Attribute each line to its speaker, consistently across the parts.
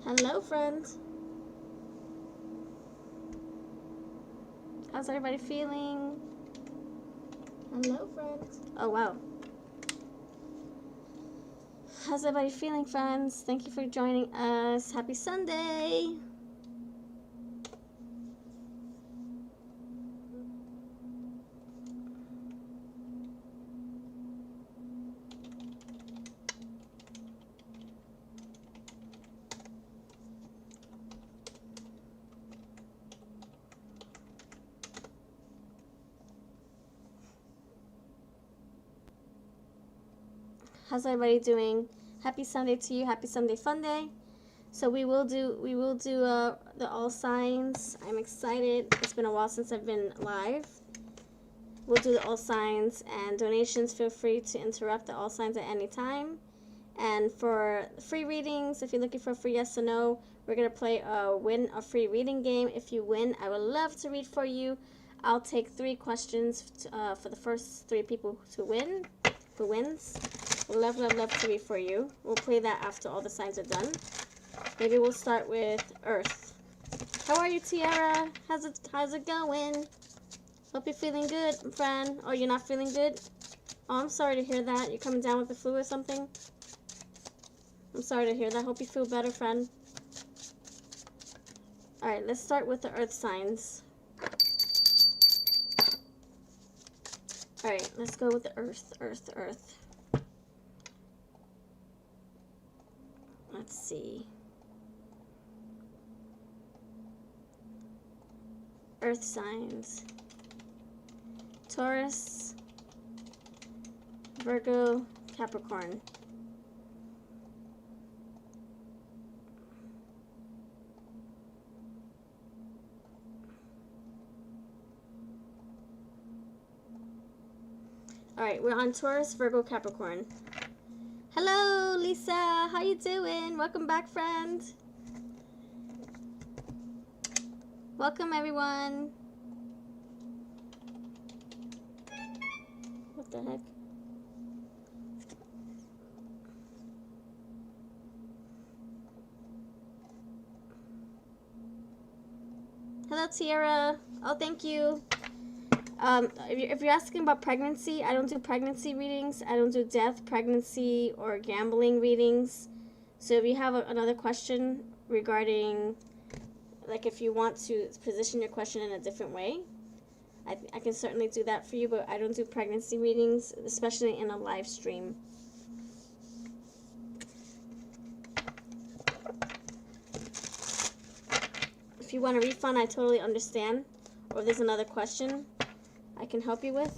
Speaker 1: Hello, friends. How's everybody feeling? Hello, friends. Oh, wow. How's everybody feeling, friends? Thank you for joining us. Happy Sunday. How's everybody doing? Happy Sunday to you. Happy Sunday fun day. So we will do the all signs. I'm excited. It's been a while since I've been live. We'll do the all signs and donations. Feel free to interrupt the all signs at any time. And for free readings, if you're looking for a free yes or no, we're going to play a win a free reading game. If you win, I would love to read for you. I'll take 3 questions for the first 3 people to win. Who wins? Love, love, love to read for you. We'll play that after all the signs are done. Maybe we'll start with Earth. How are you, Tiara? How's it going? Hope you're feeling good, friend. Oh, you're not feeling good? Oh, I'm sorry to hear that. You're coming down with the flu or something? I'm sorry to hear that. Hope you feel better, friend. Alright, let's start with the Earth signs. Alright, let's go with the Earth. Let's see. Earth signs. Taurus, Virgo, Capricorn. Alright, we're on Taurus, Virgo, Capricorn. Hello, Lisa. How you doing? Welcome back, friend. Welcome, everyone. What the heck? Hello, Tiara. Oh, thank you. If you're asking about pregnancy, I don't do pregnancy readings. I don't do death, pregnancy, or gambling readings. So if you have another question regarding, like if you want to position your question in a different way, I can certainly do that for you, but I don't do pregnancy readings, especially in a live stream. If you want a refund, I totally understand. Or if there's another question I can help you with.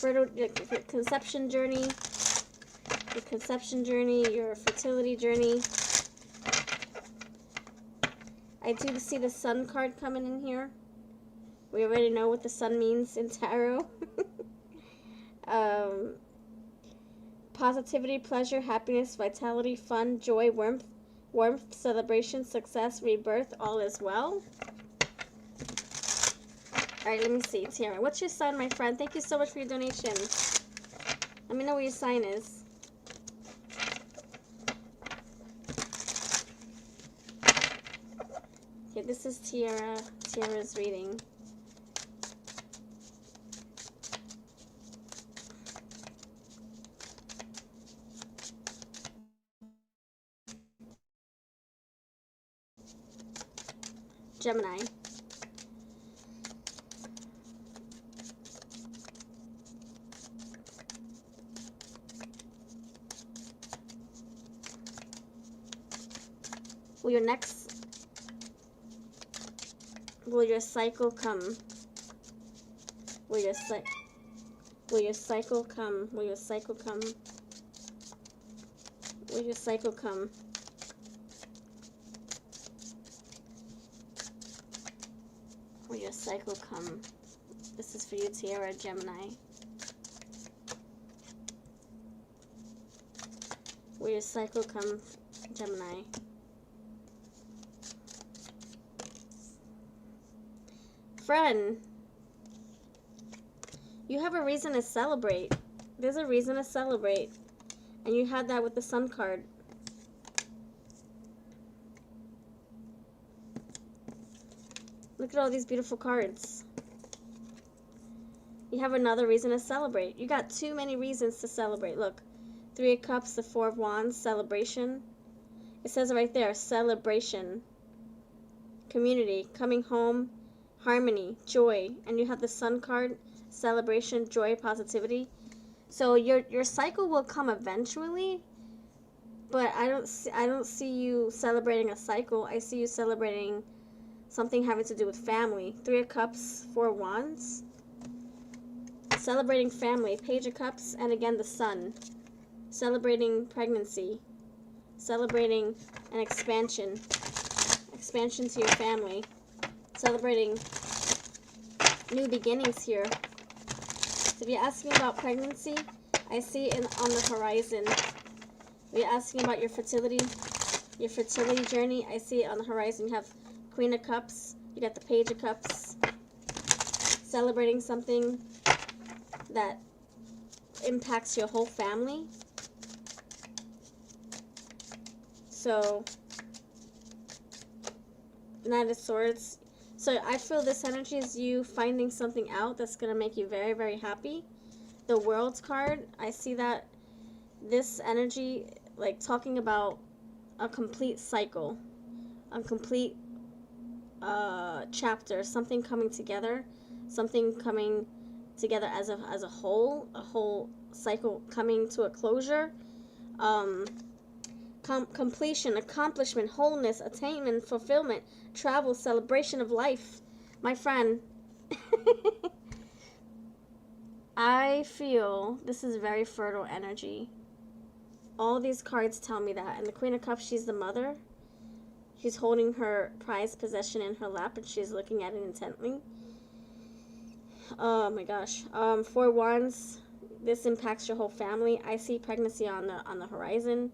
Speaker 1: Your conception journey, your fertility journey. I do see the sun card coming in here. We already know what the sun means in tarot. Positivity, pleasure, happiness, vitality, fun, joy, warmth, celebration, success, rebirth, all is well. Alright, let me see. Tiara, what's your sign, my friend? Thank you so much for your donation. Let me know what your sign is. Okay, this is Tiara's reading. Gemini. Will your cycle come? Will your cycle come? Will your cycle come? Will your cycle come? Will your cycle come? This is for you, Tiara, Gemini. Will your cycle come, Gemini? Friend, you have a reason to celebrate. There's a reason to celebrate. And you had that with the sun card. Look at all these beautiful cards. You have another reason to celebrate. You got too many reasons to celebrate. Look, 3 of Cups, the 4 of Wands, celebration. It says it right there, celebration. Community, coming home, harmony, joy. And you have the Sun card, celebration, joy, positivity. So your cycle will come eventually, but I don't see you celebrating a cycle. I see you celebrating something having to do with family. 3 of Cups, 4 of Wands. Celebrating family, Page of Cups, and again the Sun. Celebrating pregnancy. Celebrating an expansion. Expansion to your family. Celebrating new beginnings here. So if you're asking about pregnancy, I see it on the horizon. If you're asking about your fertility journey, I see it on the horizon. You have Queen of Cups. You got the Page of Cups. Celebrating something that impacts your whole family. So, Knight of Swords. So I feel this energy is you finding something out that's going to make you very, very happy. The World card, I see that this energy, like talking about a complete cycle, a complete chapter, something coming together as a whole cycle coming to a closure. Completion, accomplishment, wholeness, attainment, fulfillment, travel, celebration of life. My friend, I feel this is very fertile energy. All these cards tell me that. And the Queen of Cups, she's the mother. She's holding her prized possession in her lap and she's looking at it intently. Oh my gosh. 4 Wands, this impacts your whole family. I see pregnancy on the horizon.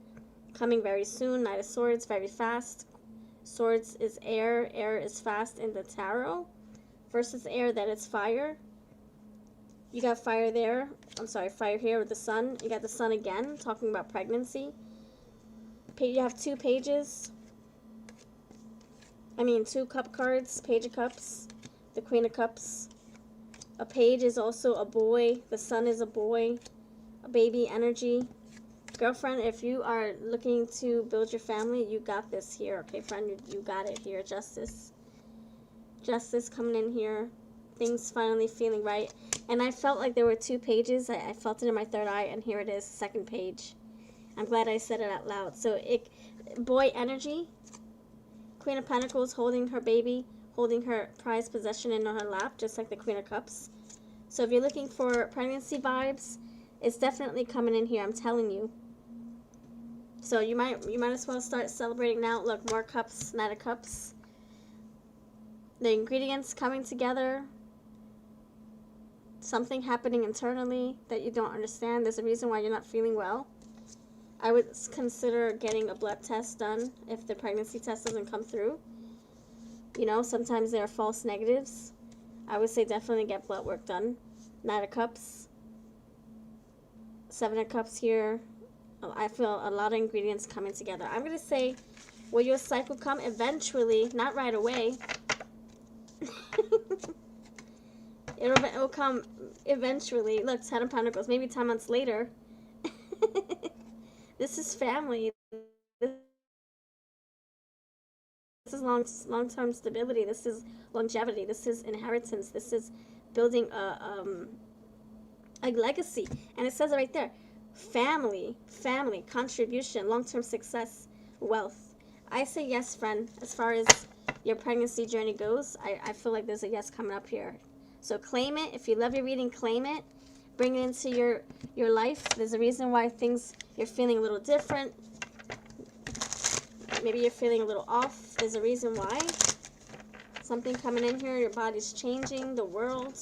Speaker 1: Coming very soon. Knight of Swords, very fast. Swords is air. Air is fast in the tarot. First it's air, then it's fire. You got fire there. I'm sorry, fire here with the Sun. You got the Sun again, talking about pregnancy. You have 2 pages. 2 cup cards. Page of Cups. The Queen of Cups. A page is also a boy. The Sun is a boy. A baby energy. Girlfriend, if you are looking to build your family, you got this here. Okay, friend, you got it here. Justice. Justice coming in here. Things finally feeling right. And I felt like there were 2 pages. I felt it in my third eye, and here it is, 2nd page. I'm glad I said it out loud. So, boy energy. Queen of Pentacles holding her baby, holding her prized possession in her lap, just like the Queen of Cups. So if you're looking for pregnancy vibes, it's definitely coming in here, I'm telling you. So you might as well start celebrating now. Look, more cups, Knight of Cups. The ingredients coming together. Something happening internally that you don't understand. There's a reason why you're not feeling well. I would consider getting a blood test done if the pregnancy test doesn't come through. You know, sometimes there are false negatives. I would say definitely get blood work done. Knight of Cups. 7 of Cups here. I feel a lot of ingredients coming together. I'm going to say, will your cycle come eventually? Not right away. It'll come eventually. Look, 10 of Pentacles. Maybe 10 months later. This is family. This is long-term stability. This is longevity. This is inheritance. This is building a legacy. And it says it right there. Family, contribution, long-term success, wealth. I say yes, friend. As far as your pregnancy journey goes, I feel like there's a yes coming up here. So claim it. If you love your reading, claim it. Bring it into your life. There's a reason why you're feeling a little different. Maybe you're feeling a little off. There's a reason why. Something coming in here. Your body's changing. The world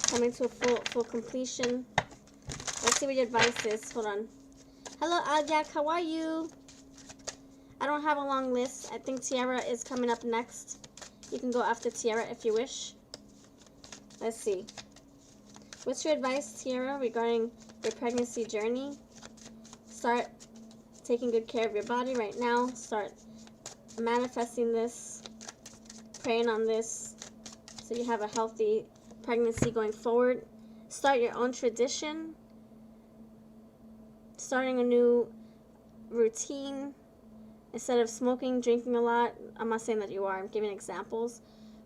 Speaker 1: coming to a full completion. Let's see what your advice is. Hold on. Hello, Ajak. How are you? I don't have a long list. I think Tiara is coming up next. You can go after Tiara if you wish. Let's see. What's your advice, Tiara, regarding your pregnancy journey? Start taking good care of your body right now. Start manifesting this. praying on this so you have a healthy pregnancy going forward. Start your own tradition. Starting a new routine. Instead of smoking, drinking a lot. I'm not saying that you are. I'm giving examples.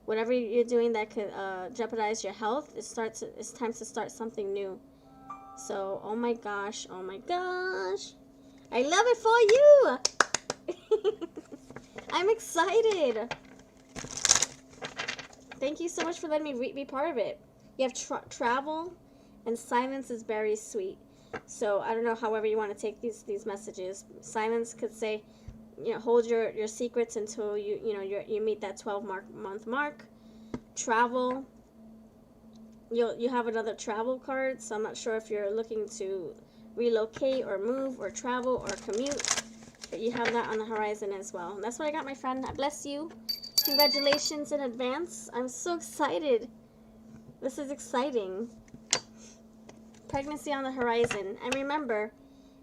Speaker 1: Whatever you're doing that could jeopardize your health, it's time to start something new. So, oh my gosh. I love it for you. I'm excited. Thank you so much for letting me be part of it. You have travel, and silence is very sweet. So I don't know, however you want to take these messages. Silence could say, hold your secrets until you meet that 12-month mark. Travel. You have another travel card, so I'm not sure if you're looking to relocate or move or travel or commute, but you have that on the horizon as well. And that's what I got, my friend. I bless you. Congratulations in advance. I'm so excited. This is exciting. Pregnancy on the horizon. And remember,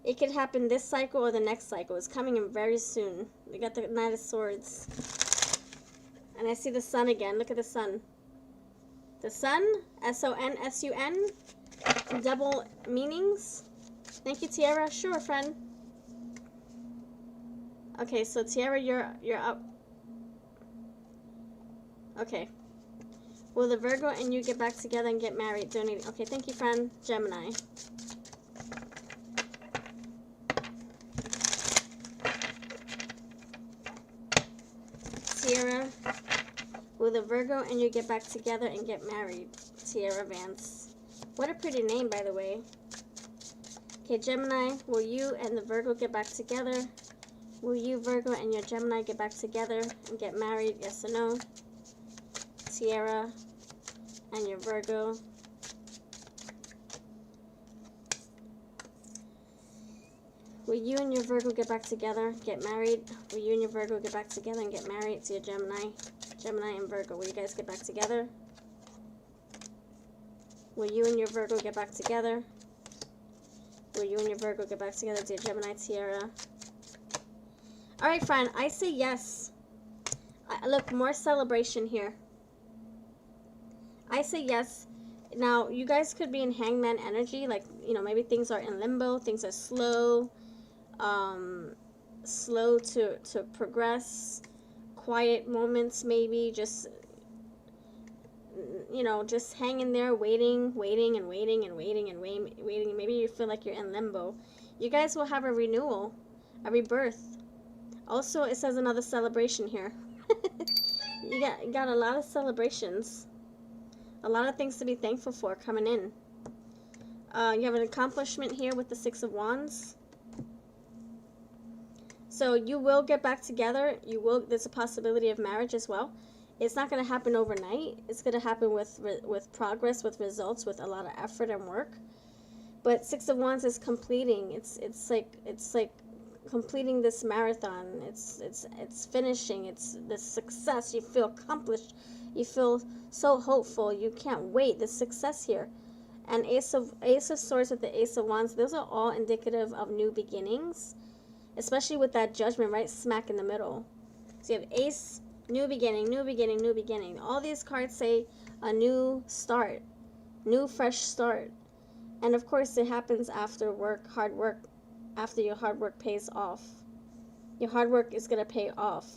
Speaker 1: it could happen this cycle or the next cycle. It's coming in very soon. We got the Knight of Swords. And I see the sun again. Look at the sun. The sun, S-O-N, S-U-N. Double meanings. Thank you, Tiara. Sure, friend. Okay, so Tiara, you're up. Okay. Will the Virgo and you get back together and get married? Donating. Okay, thank you, friend. Gemini. Tiara. Will the Virgo and you get back together and get married? Tiara Vance. What a pretty name, by the way. Okay, Gemini. Will you and the Virgo get back together? Will you, Virgo, and your Gemini get back together and get married? Yes or no? Tiara and your Virgo. Will you and your Virgo get back together, get married? Will you and your Virgo get back together and get married? To your Gemini. Gemini and Virgo. Will you guys get back together? Will you and your Virgo get back together? Will you and your Virgo get back together? To your Gemini, Tiara. Alright, friend. I say yes. Look, more celebration here. I say yes. Now, you guys could be in hangman energy. Like, maybe things are in limbo. Things are slow. Slow to progress. Quiet moments, maybe. Just, just hanging there, waiting. Maybe you feel like you're in limbo. You guys will have a renewal. A rebirth. Also, it says another celebration here. You got a lot of celebrations. A lot of things to be thankful for coming in. You have an accomplishment here with the Six of Wands. So you will get back together. There's a possibility of marriage as well. It's not going to happen overnight. It's going to happen with progress, with results, with a lot of effort and work. But Six of Wands is completing. It's like completing this marathon. It's finishing. It's the success. You feel accomplished. You feel so hopeful. You can't wait. The success here. And Ace of Swords with the Ace of Wands. Those are all indicative of new beginnings. Especially with that Judgment right smack in the middle. So you have Ace, new beginning, new beginning, new beginning. All these cards say a new start. New fresh start. And of course it happens after work, hard work. After your hard work pays off. Your hard work is going to pay off.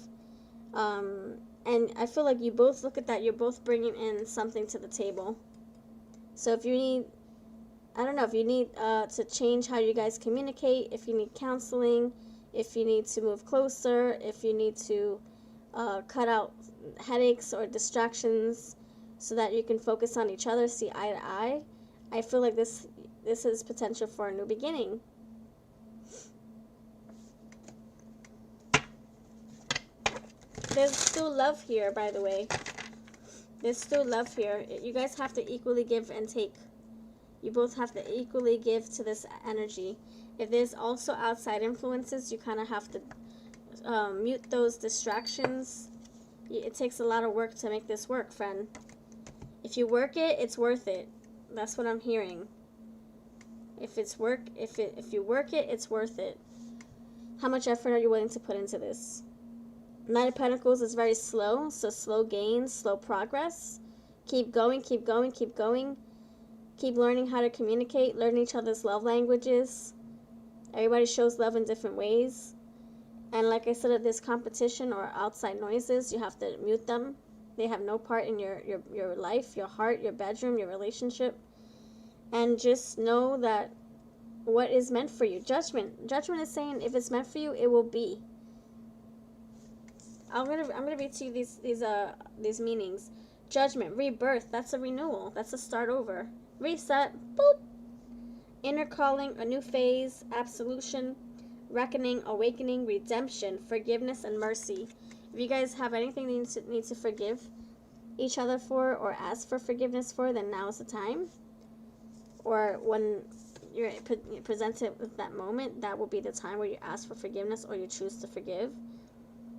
Speaker 1: And I feel like you both look at that, you're both bringing in something to the table. So if you need, I don't know, if you need to change how you guys communicate, if you need counseling, if you need to move closer, if you need to cut out headaches or distractions so that you can focus on each other, see eye to eye, I feel like this is potential for a new beginning. There's still love here, by the way. There's still love here. You guys have to equally give and take. You both have to equally give to this energy. If there's also outside influences, you kind of have to mute those distractions. It takes a lot of work to make this work, friend. If you work it, it's worth it. That's what I'm hearing. If you work it, it's worth it. How much effort are you willing to put into this? Knight of Pentacles is very slow, so slow gains, slow progress. Keep going, keep going, keep going. Keep learning how to communicate, learn each other's love languages. Everybody shows love in different ways. And like I said, if there's competition or outside noises, you have to mute them. They have no part in your life, your heart, your bedroom, your relationship. And just know that what is meant for you. Judgment is saying if it's meant for you, it will be. I'm gonna read to you these meanings. Judgment, rebirth, that's a renewal, that's a start over. Reset, boop. Inner calling, a new phase, absolution, reckoning, awakening, redemption, forgiveness, and mercy. If you guys have anything you need to forgive each other for or ask for forgiveness for, then now is the time. Or when you're presented with that moment, that will be the time where you ask for forgiveness or you choose to forgive.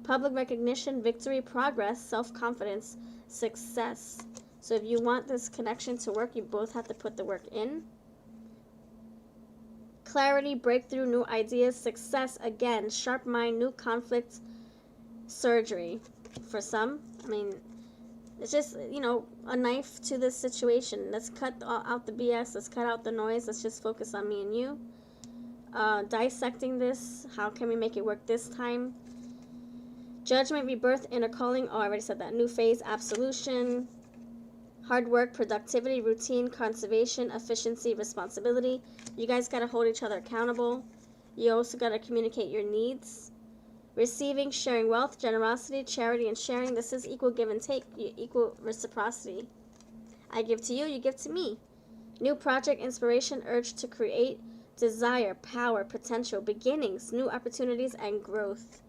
Speaker 1: Public recognition, victory, progress, self-confidence, success. So if you want this connection to work, you both have to put the work in. Clarity, breakthrough, new ideas, success, again, sharp mind, new conflict, surgery. For some, I mean, it's just, a knife to this situation. Let's cut out the BS. Let's cut out the noise. Let's just focus on me and you. Dissecting this. How can we make it work this time? Judgment, rebirth, inner calling. Oh, I already said that. New phase, absolution. Hard work, productivity, routine, conservation, efficiency, responsibility. You guys got to hold each other accountable. You also got to communicate your needs. Receiving, sharing wealth, generosity, charity, and sharing. This is equal give and take, equal reciprocity. I give to you, you give to me. New project, inspiration, urge to create, desire, power, potential, beginnings, new opportunities, and growth.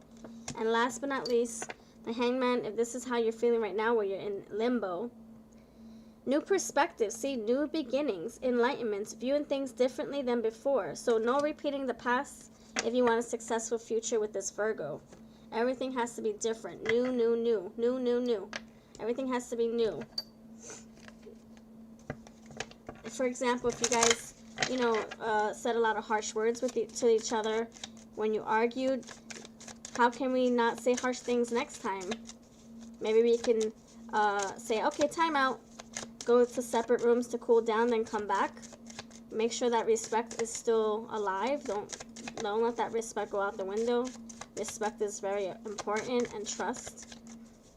Speaker 1: And last but not least, the Hangman, if this is how you're feeling right now where you're in limbo. New perspectives, see, new beginnings, enlightenments, viewing things differently than before. So no repeating the past if you want a successful future with this Virgo. Everything has to be different. New, new, new. New, new, new. Everything has to be new. For example, if you guys, said a lot of harsh words to each other when you argued, how can we not say harsh things next time? Maybe we can say, okay, time out. Go to separate rooms to cool down, then come back. Make sure that respect is still alive. Don't let that respect go out the window. Respect is very important, and trust.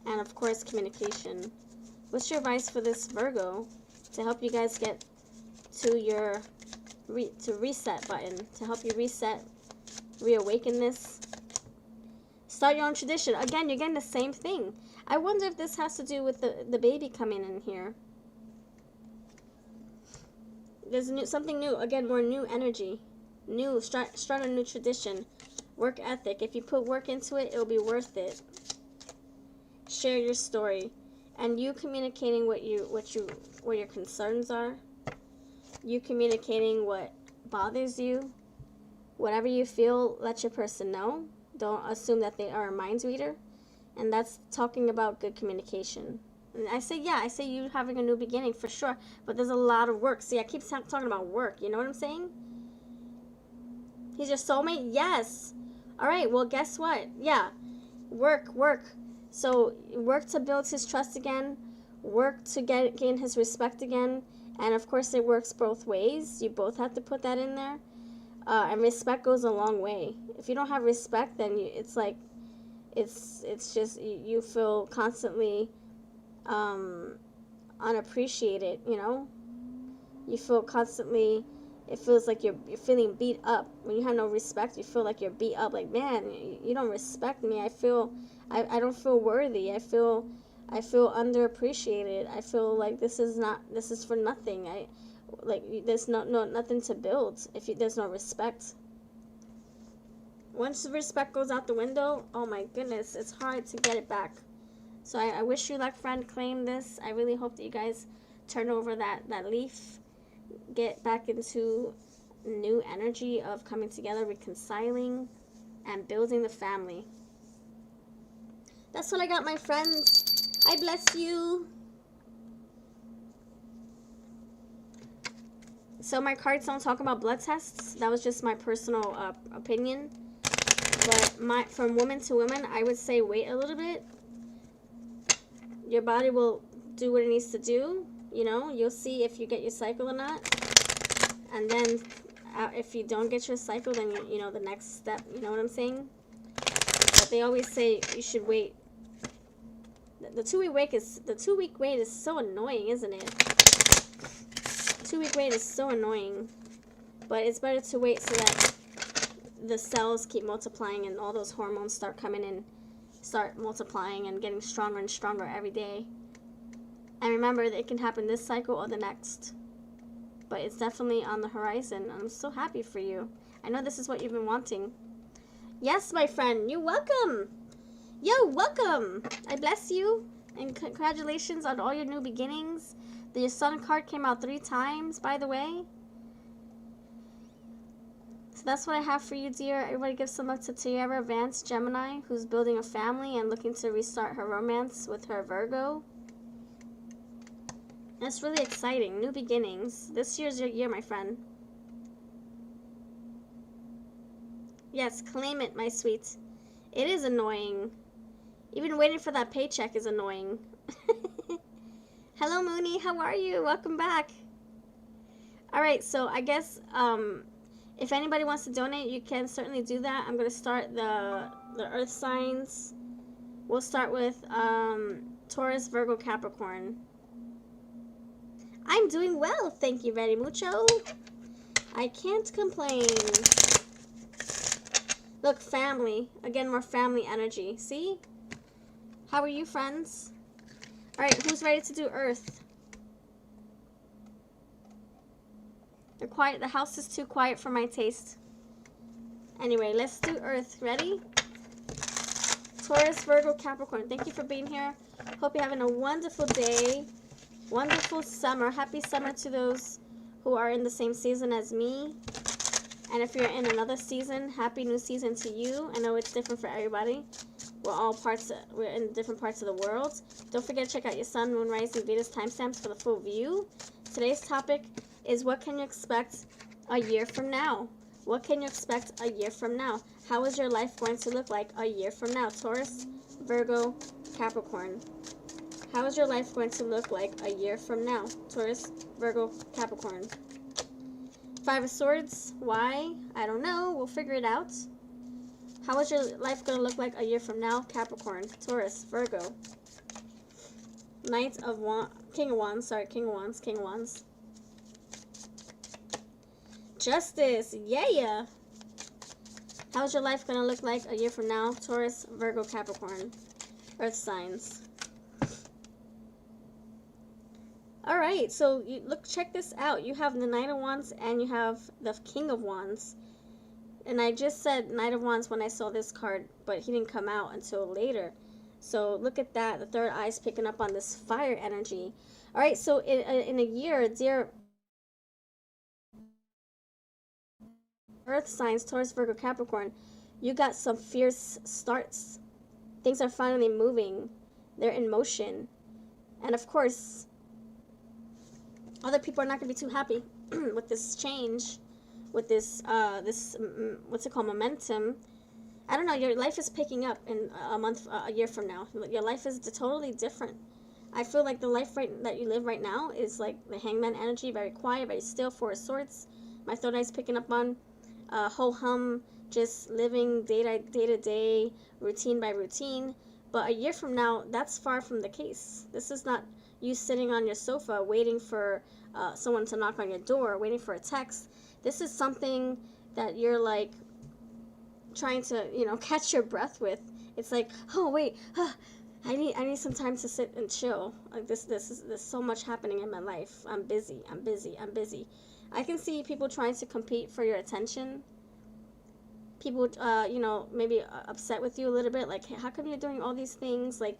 Speaker 1: And of course, communication. What's your advice for this Virgo to help you guys get to your reset button? To help you reset, reawaken this. Start your own tradition. Again, you're getting the same thing. I wonder if this has to do with the baby coming in here. There's something new. Again, more new energy. New. Start a new tradition. Work ethic. If you put work into it, it'll be worth it. Share your story. And you communicating what your concerns are. You communicating what bothers you. Whatever you feel, let your person know. Don't assume that they are a mind reader. And that's talking about good communication. And I say you having a new beginning for sure, but there's a lot of work. See, I keep talking about work. You know what I'm saying? He's your soulmate? Yes. All right, well, guess what? Yeah, work. So work to build his trust again, work to gain his respect again, and of course it works both ways. You both have to put that in there. And respect goes a long way. If you don't have respect, then it's like, it's just, you feel constantly unappreciated, You feel constantly, it feels like you're feeling beat up. When you have no respect, you feel like you're beat up. Like, man, you don't respect me. I don't feel worthy. I feel underappreciated. I feel like this is for nothing. There's nothing to build if there's no respect. Once the respect goes out the window, oh my goodness, it's hard to get it back. So I wish you luck, friend. Claim this. I really hope that you guys turn over that leaf, get back into new energy of coming together, reconciling, and building the family. That's what I got, my friends. I bless you. So my cards don't talk about blood tests. That was just my personal opinion. But from woman to woman, I would say wait a little bit. Your body will do what it needs to do. You know, you'll see if you get your cycle or not. And then if you don't get your cycle, then you know the next step. You know what I'm saying? But they always say you should wait. The 2-week wait is so annoying, isn't it? 2-week wait is so annoying. But it's better to wait so that the cells keep multiplying and all those hormones start coming in, start multiplying and getting stronger and stronger every day. And remember that it can happen this cycle or the next. But it's definitely on the horizon. I'm so happy for you. I know this is what you've been wanting. Yes, my friend, you're welcome. Yo, welcome. I bless you. And congratulations on all your new beginnings. Your sun card came out 3 times, by the way. So that's what I have for you, dear. Everybody give some love to Tierra Vance Gemini, who's building a family and looking to restart her romance with her Virgo. That's really exciting. New beginnings. This year's your year, my friend. Yes, claim it, my sweet. It is annoying. Even waiting for that paycheck is annoying. Hello, Mooney. How are you? Welcome back. Alright, so I guess if anybody wants to donate, you can certainly do that. I'm going to start the earth signs. We'll start with Taurus, Virgo, Capricorn. I'm doing well, thank you very mucho. I can't complain. Look, family. Again, more family energy. See? How are you, friends? Alright, who's ready to do Earth? They're quiet. The house is too quiet for my taste. Anyway, let's do Earth. Ready? Taurus, Virgo, Capricorn. Thank you for being here. Hope you're having a wonderful day. Wonderful summer. Happy summer to those who are in the same season as me. And if you're in another season, happy new season to you. I know it's different for everybody. We're in different parts of the world. Don't forget to check out your sun, moon, rising, Venus timestamps for the full view. Today's topic is what can you expect a year from now? What can you expect a year from now? How is your life going to look like a year from now? Taurus, Virgo, Capricorn. How is your life going to look like a year from now? Taurus, Virgo, Capricorn. 5 of Swords. Why? I don't know. We'll figure it out. How is your life going to look like a year from now? Capricorn, Taurus, Virgo. Knight of Wands. King of Wands. Sorry, King of Wands. King of Wands. Justice. Yeah. How's your life going to look like a year from now? Taurus, Virgo, Capricorn. Earth signs. Alright, so check this out. You have the Knight of Wands and you have the King of Wands. And I just said Knight of Wands when I saw this card, but he didn't come out until later. So look at that. The third eye is picking up on this fire energy. Alright, so in a year, dear Earth signs, Taurus, Virgo, Capricorn, you got some fierce starts. Things are finally moving. They're in motion. And of course, other people are not going to be too happy with this change, with this, what's it called, momentum. I don't know, your life is picking up in a year from now. Your life is totally different. I feel like the life that you live right now is like the Hangman energy, very quiet, very still, 4 of Swords. My third eye is picking up on ho-hum, just living day to day, routine by routine. But a year from now, that's far from the case. This is not you sitting on your sofa waiting for someone to knock on your door, waiting for a text. This is something that you're like trying to, catch your breath with. It's like, oh wait, I need some time to sit and chill. Like there's so much happening in my life. I'm busy. I can see people trying to compete for your attention. People, maybe upset with you a little bit. Like, hey, how come you're doing all these things? Like,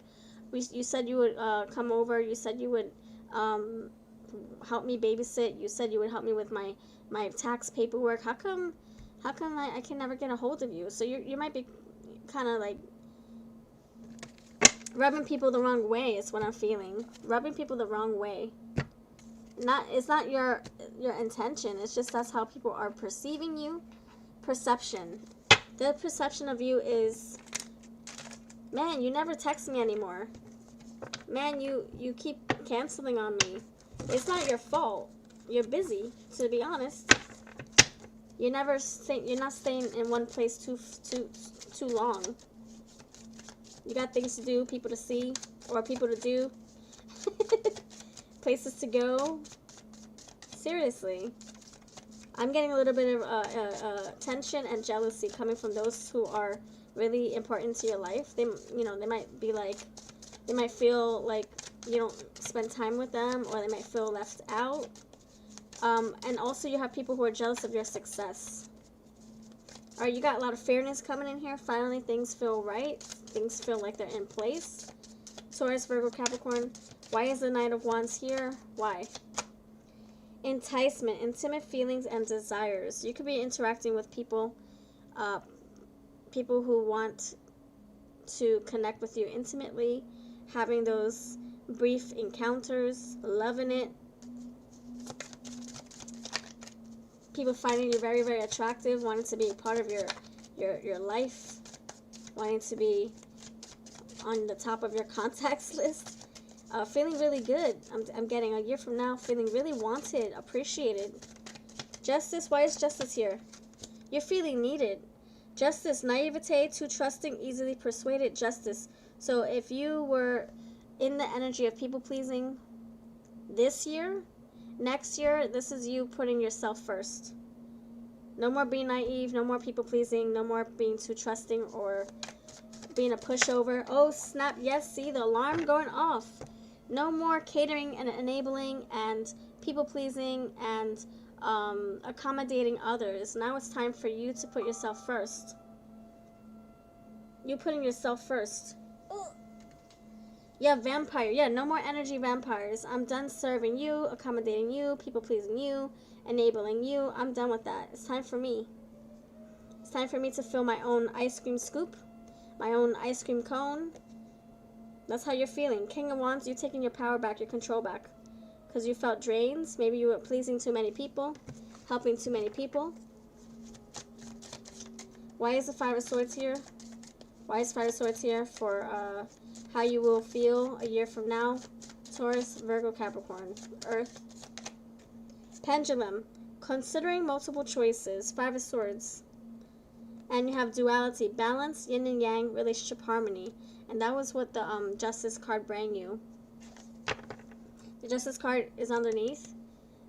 Speaker 1: you said you would come over. You said you would help me babysit. You said you would help me with my tax paperwork. How come I can never get a hold of you? So you might be kind of like rubbing people the wrong way is what I'm feeling. Rubbing people the wrong way. It's not your intention. It's just that's how people are perceiving you. Perception. Their perception of you is, man, you never text me anymore. Man, you keep canceling on me. It's not your fault. You're busy, to be honest. You're not staying in one place too long. You got things to do, people to see, or people to do, places to go. Seriously. I'm getting a little bit of tension and jealousy coming from those who are really important to your life. They might feel like you don't spend time with them, or they might feel left out. And also you have people who are jealous of your success. All right, you got a lot of fairness coming in here. Finally, things feel right. Things feel like they're in place. Taurus, Virgo, Capricorn. Why is the Knight of Wands here? Why? Enticement, intimate feelings and desires. You could be interacting with people, people who want to connect with you intimately, having those brief encounters, loving it. People finding you very, very attractive, wanting to be part of your life, wanting to be on the top of your contacts list. Feeling really good. I'm getting a year from now feeling really wanted, appreciated. Justice, why is Justice here? You're feeling needed. Justice, naivete, too trusting, easily persuaded. Justice. So if you were in the energy of people pleasing this year, next year, this is you putting yourself first. No more being naive, no more people pleasing, no more being too trusting or being a pushover. Oh snap, yes, see the alarm going off. No more catering and enabling and people pleasing and accommodating others. Now it's time for you to put yourself first. You putting yourself first. Yeah, vampire. Yeah, no more energy vampires. I'm done serving you, accommodating you, people pleasing you, enabling you. I'm done with that. It's time for me. It's time for me to fill my own ice cream scoop, my own ice cream cone. That's how you're feeling. King of Wands, you're taking your power back, your control back. Because you felt drains. Maybe you were pleasing too many people, helping too many people. Why is the Five of Swords here? Why is Five of Swords here? For how you will feel a year from now. Taurus, Virgo, Capricorn, Earth. Pendulum, considering multiple choices. Five of Swords. And you have duality, balance, yin and yang, relationship harmony. And that was what the Justice card brought you. The Justice card is underneath.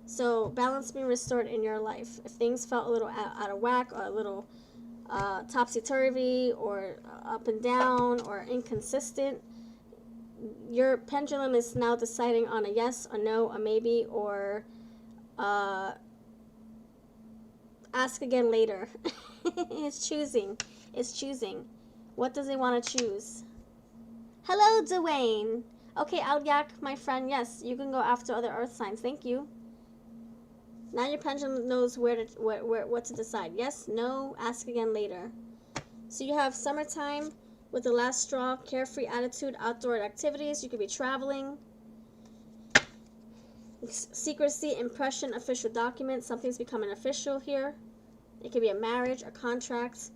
Speaker 1: So balance being restored in your life. If things felt a little out of whack or a little topsy-turvy or up and down or inconsistent, your pendulum is now deciding on a yes, a no, a maybe, or ask again later. It's choosing. It's choosing. What does it want to choose? Hello, Dwayne. Okay, Alyak, my friend, yes, you can go after other earth signs. Thank you. Now your pendulum knows what to decide. Yes, no, ask again later. So you have summertime with the last straw, carefree attitude, outdoor activities. You could be traveling. Secrecy, impression, official document. Something's becoming official here. It could be a marriage, a contract.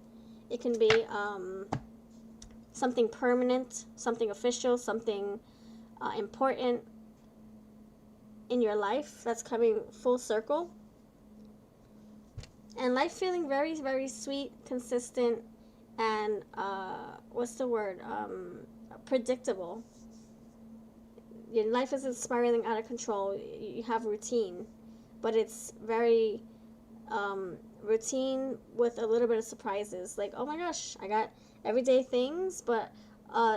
Speaker 1: It can be something permanent, something official, something important in your life that's coming full circle. And life feeling very, very sweet, consistent, and what's the word? Predictable. Your life isn't spiraling out of control. You have routine, but it's very routine with a little bit of surprises. Like, oh my gosh, I got everyday things, but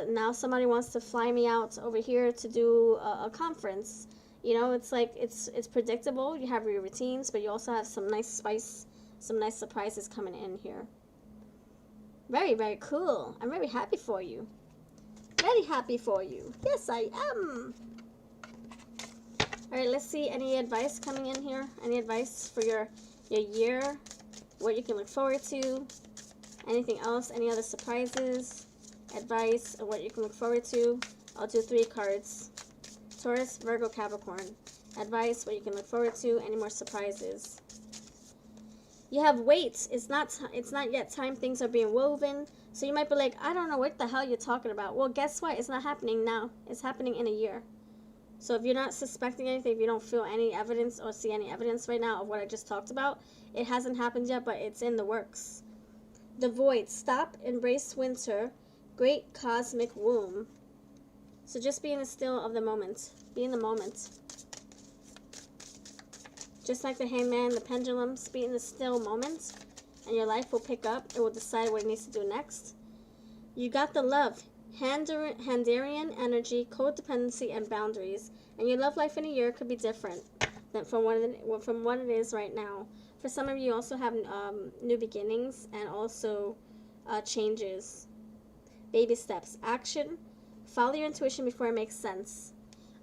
Speaker 1: now somebody wants to fly me out over here to do a conference. You know, it's like it's predictable. You have your routines, but you also have some nice spice, some nice surprises coming in here. Very, very cool. I'm very happy for you. Very happy for you. Yes, I am. All right, let's see. Any advice coming in here? Any advice for your year? What you can look forward to? Anything else? Any other surprises? Advice of what you can look forward to? I'll do 3 cards. Taurus, Virgo, Capricorn. Advice, what you can look forward to. Any more surprises? You have weights. It's not yet time. Things are being woven. So you might be like, I don't know what the hell you're talking about. Well, guess what? It's not happening now. It's happening in a year. So if you're not suspecting anything, if you don't feel any evidence or see any evidence right now of what I just talked about, it hasn't happened yet, but it's in the works. The void. Stop. Embrace winter. Great cosmic womb. So just be in the still of the moment. Be in the moment. Just like the hangman, the pendulums, be in the still moment, and your life will pick up. It will decide what it needs to do next. You got the love, Handarian energy, codependency, and boundaries. And your love life in a year could be different than from what it is right now. For some of you, also have new beginnings and also changes. Baby steps, action. Follow your intuition before it makes sense.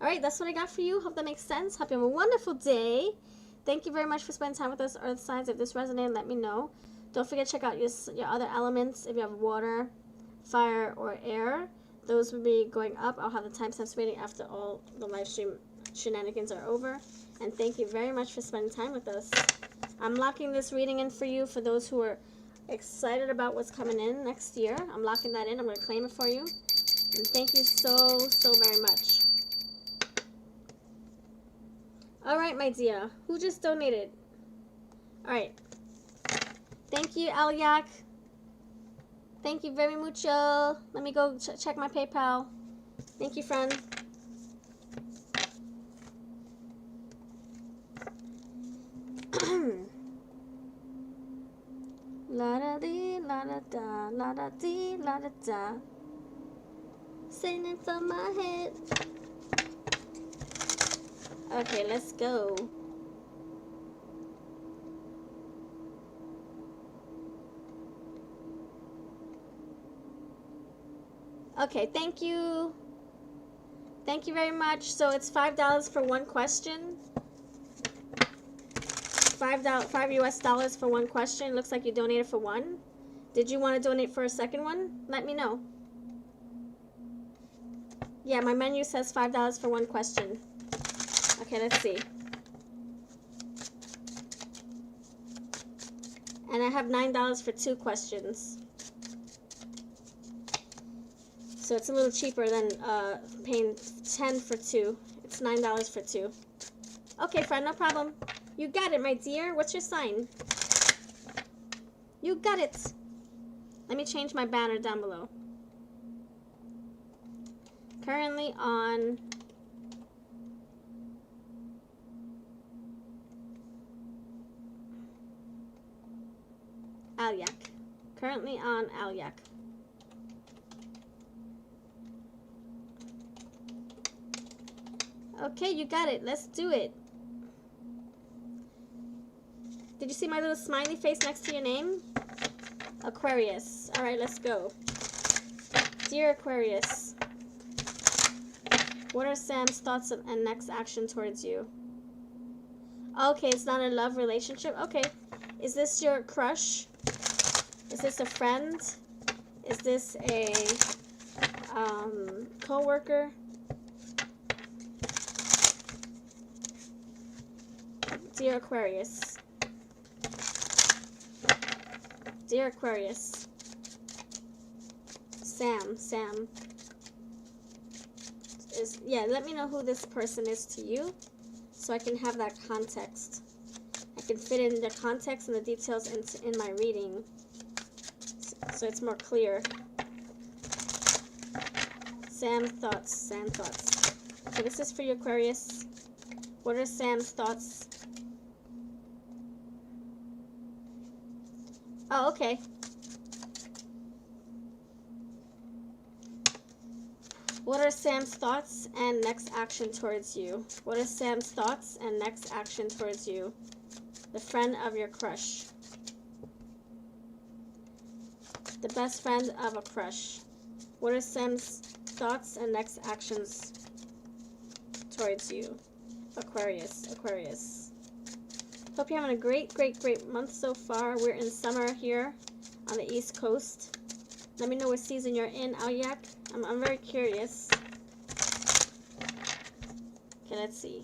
Speaker 1: All right, that's what I got for you. Hope that makes sense. Hope you have a wonderful day. Thank you very much for spending time with us, Earth signs. If this resonated, let me know. Don't forget to check out your other elements. If you have water, fire, or air, those will be going up. I'll have the timestamps waiting after all the live stream shenanigans are over. And thank you very much for spending time with us. I'm locking this reading in for you for those who are excited about what's coming in next year. I'm locking that in. I'm going to claim it for you. And thank you so very much. All right, my dear. Who just donated? All right. Thank you, Alyak. Thank you very mucho. Let me go check my PayPal. Thank you, friend. La da dee, la da da, la da dee, la da da. Singing from my head. Okay, let's go. Okay, thank you. Thank you very much. So it's $5 for one question. $5 US for one question. Looks like you donated for one. Did you want to donate for a second one? Let me know. Yeah, my menu says $5 for one question. Okay, let's see. And I have $9 for two questions. So it's a little cheaper than paying $10 for two. It's $9 for two. Okay, friend, no problem. You got it, my dear. What's your sign? You got it. Let me change my banner down below. Currently on Alyak. Currently on Alyak. Okay, you got it. Let's do it. Did you see my little smiley face next to your name? Aquarius. All right, let's go. Dear Aquarius, what are Sam's thoughts and next action towards you? Okay, it's not a love relationship. Okay. Is this your crush? Is this a friend? Is this a co-worker? Dear Aquarius. Dear Aquarius. Sam. Yeah, let me know who this person is to you so I can have that context. I can fit in the context and the details in my reading so it's more clear. Sam thoughts. So this is for you, Aquarius. What are Sam's thoughts? Oh, okay. What are Sam's thoughts and next action towards you? What are Sam's thoughts and next action towards you? The friend of your crush. The best friend of a crush. What are Sam's thoughts and next actions towards you? Aquarius. Hope you're having a great month so far. We're in summer here on the East Coast. Let me know what season you're in, Alyak. I'm very curious. Okay, let's see.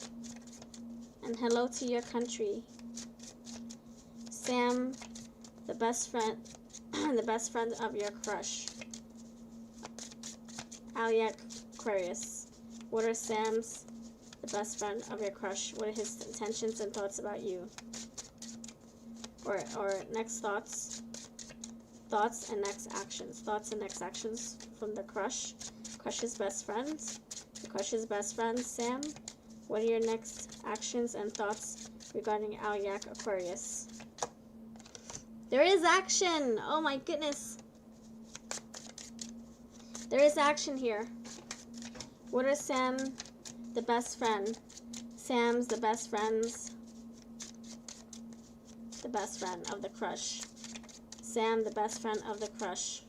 Speaker 1: And hello to your country. Sam, the best friend, the best friend of your crush. Alyak Aquarius. What are Sam's, the best friend of your crush? What are his intentions and thoughts about you? Or next thoughts. Thoughts and next actions. Thoughts and next actions from the crush. Crush's best friend. The crush's best friend, Sam. What are your next actions and thoughts regarding Alyak Aquarius? There is action! Oh my goodness. There is action here. What are Sam, the best friend? Sam's the best friends. The best friend of the crush. Sam, the best friend of the crush.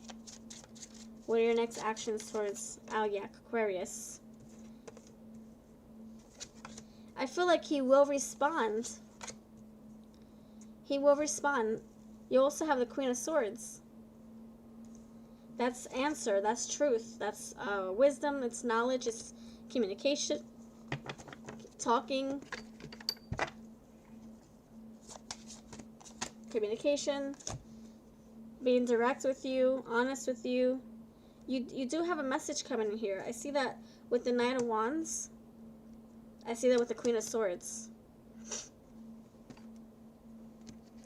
Speaker 1: What are your next actions towards Alyak Aquarius? I feel like he will respond. He will respond. You also have the Queen of Swords. That's answer. That's truth. That's wisdom. It's knowledge. It's communication. Talking. Communication. Being direct with you. Honest with you. You do have a message coming in here. I see that with the Knight of Wands. I see that with the Queen of Swords.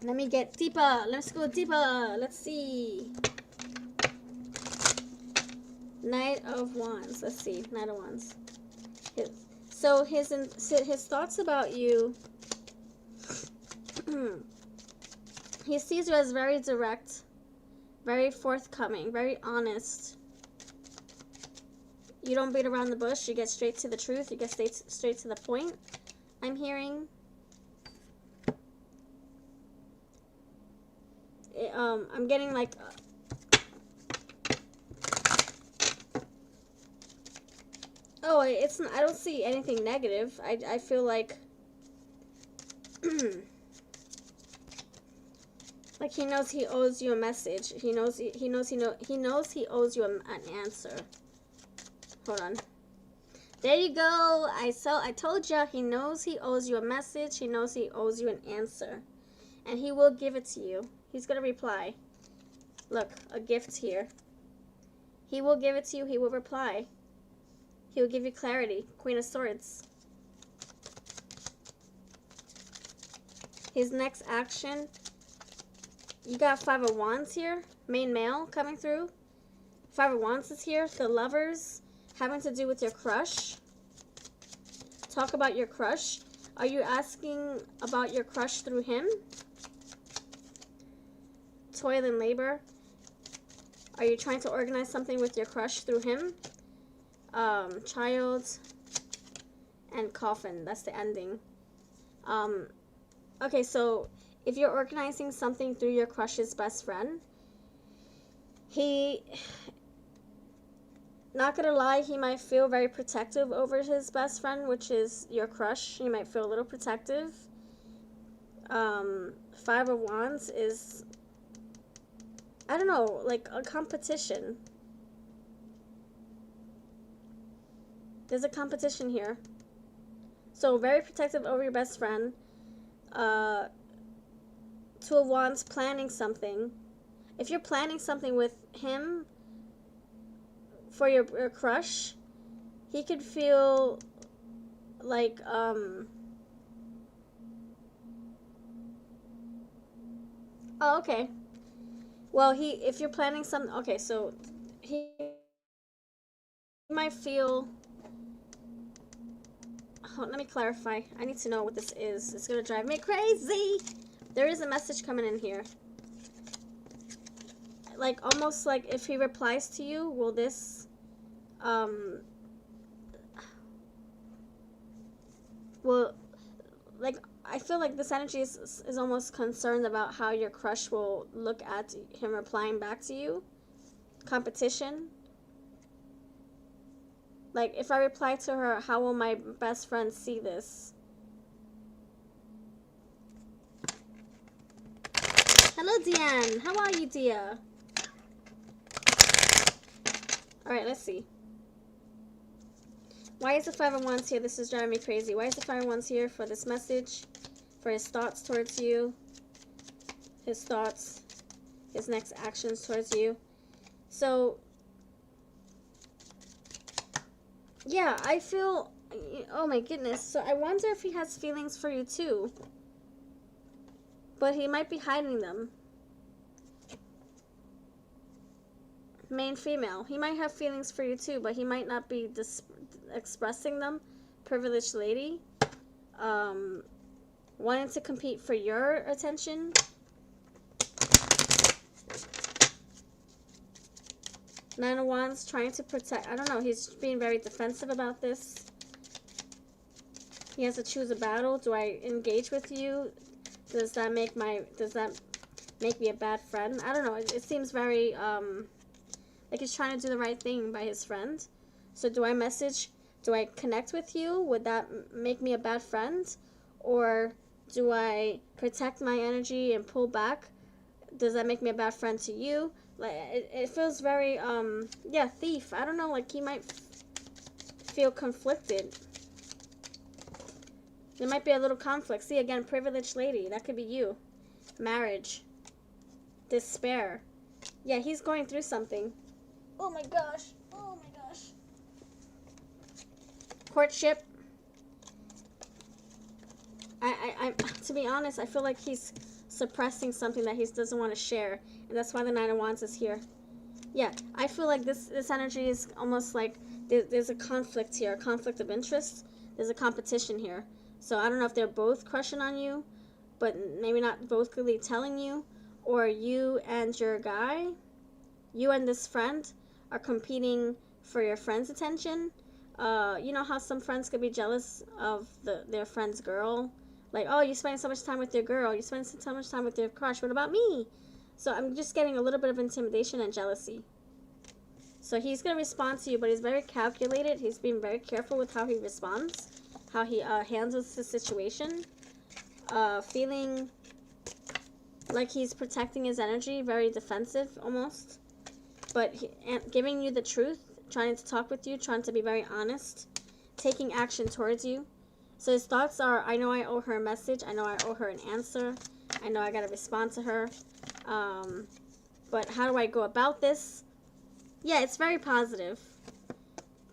Speaker 1: Let me get deeper. Let's go deeper. Let's see. Knight of Wands. Let's see. Knight of Wands. So his thoughts about you. He sees you as very direct, very forthcoming, very honest. You don't beat around the bush. You get straight to the truth. You get straight to the point. I'm hearing. I'm getting like. Oh, it's not, I don't see anything negative. I feel like. Like he knows he owes you a message. He knows he owes you an answer. Hold on. There you go. I told you he knows he owes you a message. He knows he owes you an answer. And he will give it to you. He's going to reply. Look, a gift here. He will give it to you. He will reply. He will give you clarity. Queen of Swords. His next action. You got Five of Wands here. Main male coming through. Five of Wands is here. The Lovers. Having to do with your crush. Talk about your crush. Are you asking about your crush through him? Toil and labor. Are you trying to organize something with your crush through him? Child and coffin. That's the ending. Okay, so if you're organizing something through your crush's best friend, not gonna lie, he might feel very protective over his best friend, which is your crush. He might feel a little protective. Five of Wands is, I don't know, like a competition. There's a competition here. So very protective over your best friend. Two of Wands, planning something. If you're planning something with him for your crush, he could feel like oh, okay. Well, if you're planning something, okay, so he might feel. Oh, let me clarify. I need to know what this is. It's gonna drive me crazy. There is a message coming in here. Like, almost like if he replies to you, will this, well, like, I feel like this energy is almost concerned about how your crush will look at him replying back to you. Competition. Like, if I reply to her, how will my best friend see this? Hello, Deanne. How are you, dear? Alright, let's see. Why is the Five of Wands here? This is driving me crazy. Why is the Five of Wands here for this message? For his thoughts towards you? his thoughts, his next actions towards you. So, yeah, I feel, oh my goodness. So I wonder if he has feelings for you too. But he might be hiding them. Main female. He might have feelings for you too, but he might not be expressing them. Privileged lady. Wanting to compete for your attention. Nine of Wands, trying to protect. I don't know. He's being very defensive about this. He has to choose a battle. Do I engage with you? Does that make me a bad friend? I don't know. It seems very like he's trying to do the right thing by his friend. So do I message? Do I connect with you? Would that make me a bad friend? Or do I protect my energy and pull back? Does that make me a bad friend to you? Like, it feels very, yeah, thief. I don't know, like, he might feel conflicted. There might be a little conflict. See, again, privileged lady. That could be you. Marriage. Despair. Yeah, he's going through something. Oh my gosh. Oh my gosh. Courtship. I to be honest, I feel like he's suppressing something that he doesn't want to share. And that's why the Nine of Wands is here. Yeah, I feel like this energy is almost like there's a conflict here, a conflict of interest. There's a competition here. So I don't know if they're both crushing on you, but maybe not both clearly telling you, or you and your guy, you and this friend are competing for your friend's attention. You know how some friends could be jealous of their friend's girl? Like, oh, you spend so much time with your girl. You spend so much time with your crush. What about me? So I'm just getting a little bit of intimidation and jealousy. So he's going to respond to you, but he's very calculated. He's being very careful with how he responds, how he handles the situation. Feeling like he's protecting his energy, very defensive almost. But giving you the truth, trying to talk with you, trying to be very honest, taking action towards you. So his thoughts are, I know I owe her a message. I know I owe her an answer. I know I got to respond to her. But how do I go about this? Yeah, it's very positive.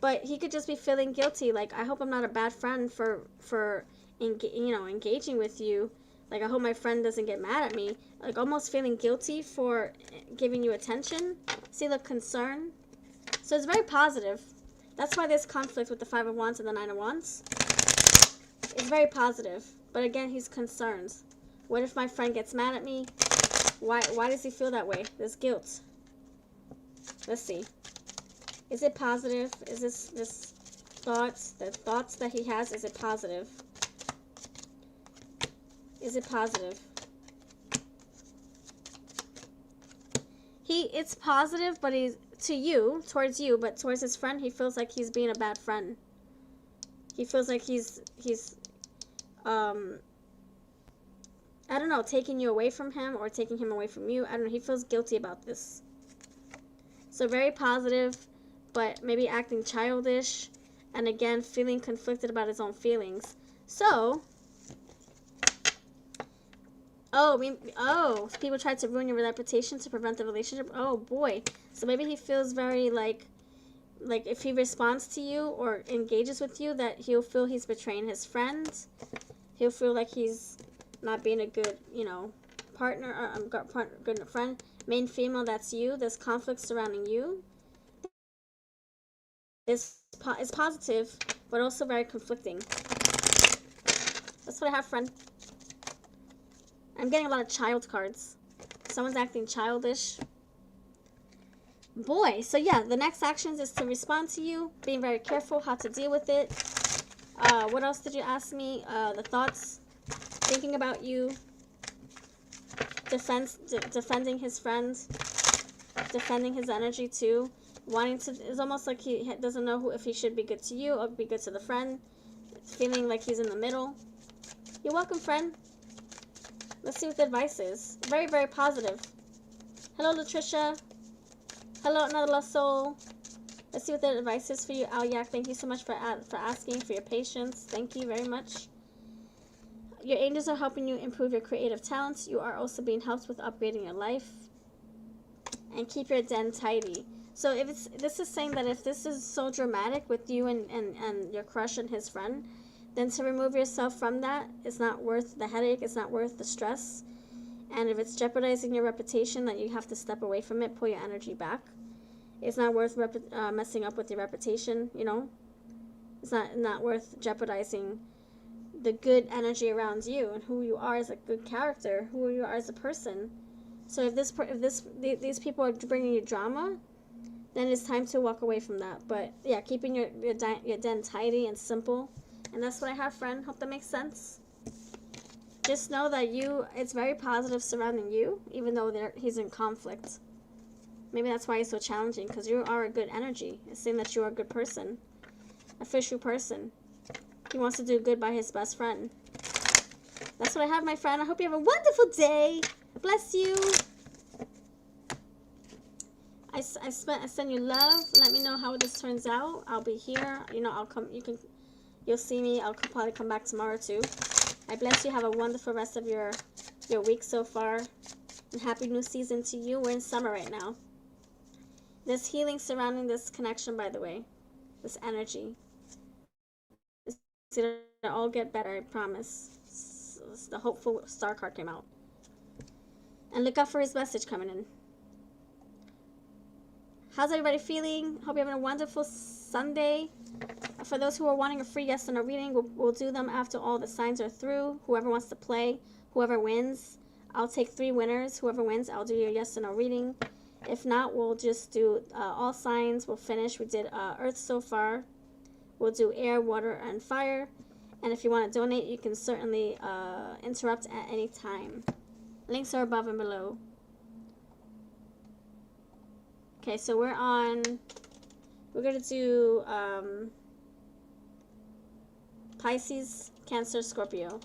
Speaker 1: But he could just be feeling guilty. Like, I hope I'm not a bad friend for engaging with you. Like, I hope my friend doesn't get mad at me. Like, almost feeling guilty for giving you attention. See the concern? So it's very positive. That's why there's conflict with the Five of Wands and the Nine of Wands. It's very positive. But again, he's concerned. What if my friend gets mad at me? Why does he feel that way? There's guilt. Let's see. Is it positive? Is this thoughts, the thoughts that he has, is it positive? Is it positive? It's positive, but he's towards you, but towards his friend, he feels like he's being a bad friend. He feels like he's I don't know, taking you away from him or taking him away from you. I don't know. He feels guilty about this. So very positive, but maybe acting childish. And again, feeling conflicted about his own feelings. So, people tried to ruin your reputation to prevent the relationship. Oh, boy. So maybe he feels very like if he responds to you or engages with you, that he'll feel he's betraying his friends. He'll feel like he's not being a good, partner, or good friend. Main female, that's you. There's conflict surrounding you. It's positive, but also very conflicting. That's what I have, friend. I'm getting a lot of child cards. Someone's acting childish. Boy, so yeah, the next actions is to respond to you, being very careful how to deal with it. What else did you ask me? The thoughts, thinking about you, defending his friends, defending his energy too, wanting to, it's almost like he doesn't know if he should be good to you or be good to the friend, feeling like he's in the middle. You're welcome, friend. Let's see what the advice is. Very, very positive. Hello, Latricia. Hello, Another Soul. Let's see what the advice is for you, Alyak. Thank you so much for asking, for your patience. Thank you very much. Your angels are helping you improve your creative talents. You are also being helped with upgrading your life. And keep your den tidy. So if it's, this is saying that if this is so dramatic with you and your crush and his friend, then to remove yourself from that, it's not worth the headache, it's not worth the stress. And if it's jeopardizing your reputation, then you have to step away from it, pull your energy back. It's not worth messing up with your reputation, you know? It's not worth jeopardizing the good energy around you and who you are as a good character, who you are as a person. So if these people are bringing you drama, then it's time to walk away from that. But yeah, keeping your den tidy and simple. And that's what I have, friend. Hope that makes sense. Just know that it's very positive surrounding you, even though he's in conflict. Maybe that's why he's so challenging, because you are a good energy. It's saying that you are a good person, a official person. He wants to do good by his best friend. That's what I have, my friend. I hope you have a wonderful day. Bless you. I send you love. Let me know how this turns out. I'll be here. You know, I'll come. You'll see me. I'll probably come back tomorrow too. I bless you. Have a wonderful rest of your week so far. And happy new season to you. We're in summer right now. There's healing surrounding this connection, by the way. This energy. It'll all get better, I promise. The hopeful star card came out. And look out for his message coming in. How's everybody feeling? Hope you're having a wonderful Sunday. For those who are wanting a free yes or no reading, we'll do them after all the signs are through. Whoever wants to play, whoever wins, I'll take 3 winners. Whoever wins, I'll do your yes or no reading. If not, we'll just do all signs. We'll finish. We did Earth so far. We'll do air, water, and fire. And if you want to donate, you can certainly interrupt at any time. Links are above and below. Okay, so we're going to do Pisces, Cancer, Scorpio.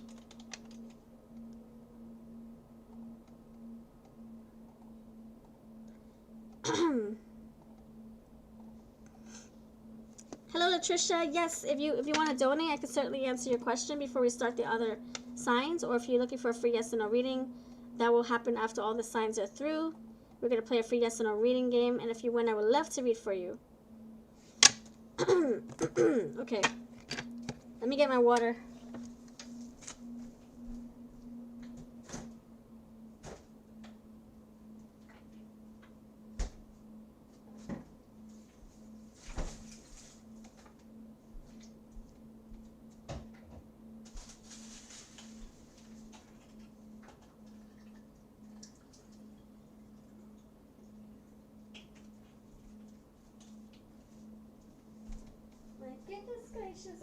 Speaker 1: Hello, Latricia. Yes, if you want to donate, I can certainly answer your question before we start the other signs. Or if you're looking for a free yes or no reading, that will happen after all the signs are through. We're going to play a free yes or no reading game. And if you win, I would love to read for you. Okay. Let me get my water. Goodness gracious.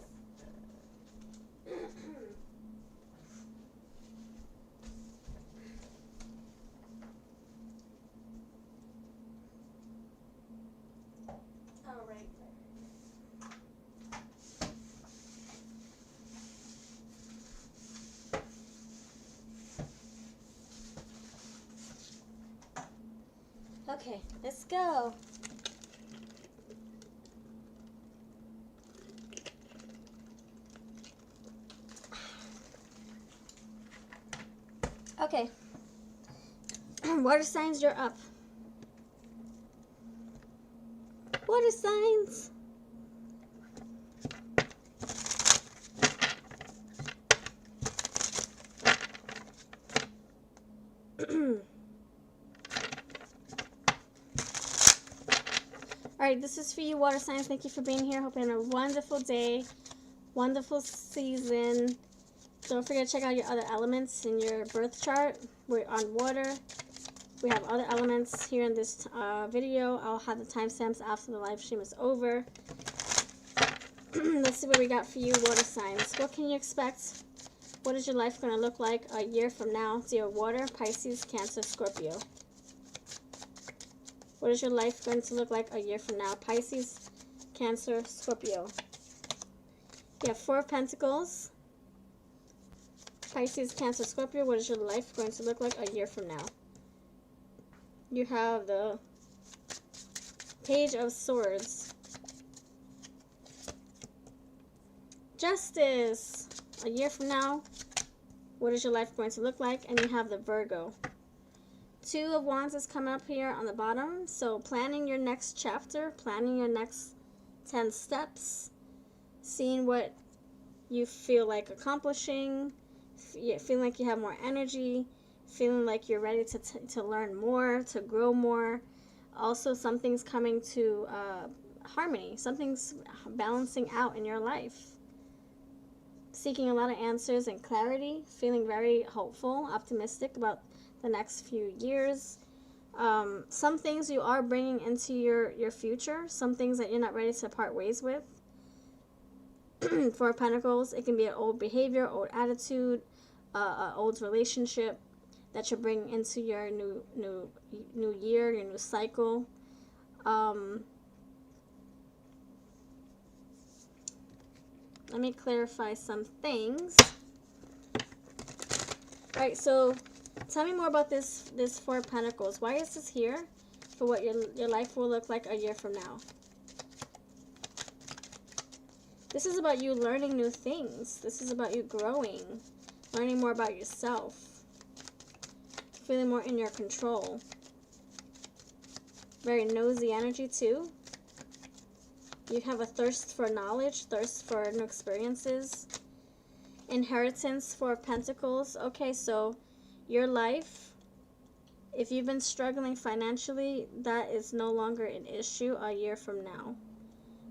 Speaker 1: All right. Okay, let's go. Okay. Water signs, you're up. Water signs. All right, this is for you, water signs. Thank you for being here. Hope you're having a wonderful day, wonderful season. Don't forget to check out your other elements in your birth chart. We're on water. We have other elements here in this video. I'll have the timestamps after the live stream is over. Let's see what we got for you, water signs. What can you expect? What is your life going to look like a year from now? Dear water, Pisces, Cancer, Scorpio. What is your life going to look like a year from now? Pisces, Cancer, Scorpio. You have 4 of Pentacles. Pisces, Cancer, Scorpio. What is your life going to look like a year from now? You have the Page of Swords. Justice. A year from now. What is your life going to look like? And you have the Virgo. Two of Wands is coming up here on the bottom. So planning your next chapter, planning your next 10 steps, seeing what you feel like accomplishing, feeling like you have more energy, feeling like you're ready to learn more, to grow more. Also, something's coming to harmony. Something's balancing out in your life. Seeking a lot of answers and clarity, feeling very hopeful, optimistic about the next few years. Some things you are bringing into your future, some things that you're not ready to part ways with. Four of Pentacles, it can be an old behavior, old attitude, old relationship that you're bringing into your new year, your new cycle. Let me clarify some things. All right, so tell me more about this Four of Pentacles. Why is this here? For what your life will look like a year from now. This is about you learning new things. This is about you growing, learning more about yourself, feeling more in your control. Very nosy energy too. You have a thirst for knowledge, thirst for new experiences. Inheritance, Four of Pentacles. Okay, so your life, if you've been struggling financially, that is no longer an issue a year from now.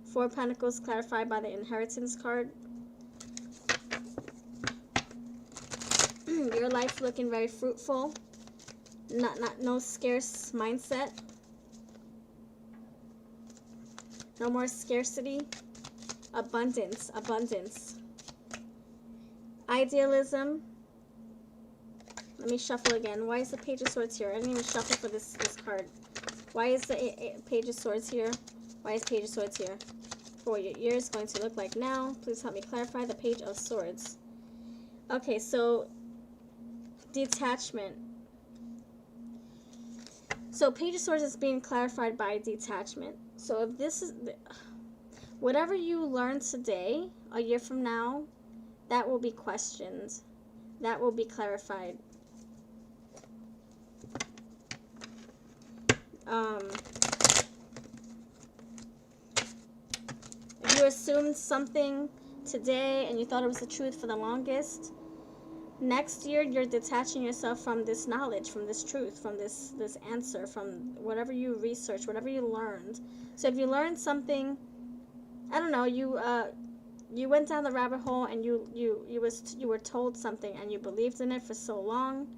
Speaker 1: Four of Pentacles clarified by the inheritance card. Your life looking very fruitful. No scarce mindset. No more scarcity. Abundance. Idealism. Let me shuffle again. Why is the Page of Swords here? I didn't even shuffle for this card. Why is the Page of Swords here? Why is Page of Swords here? For what your year is going to look like now. Please help me clarify the Page of Swords. Okay, so detachment. So Page of Swords is being clarified by detachment. So if this is whatever you learn today, a year from now, that will be questioned. That will be clarified. If you assumed something today and you thought it was the truth for the longest, next year you're detaching yourself from this knowledge, from this truth, from this answer, from whatever you researched, whatever you learned. So if you learned something, I don't know, you went down the rabbit hole and you were told something and you believed in it for so long.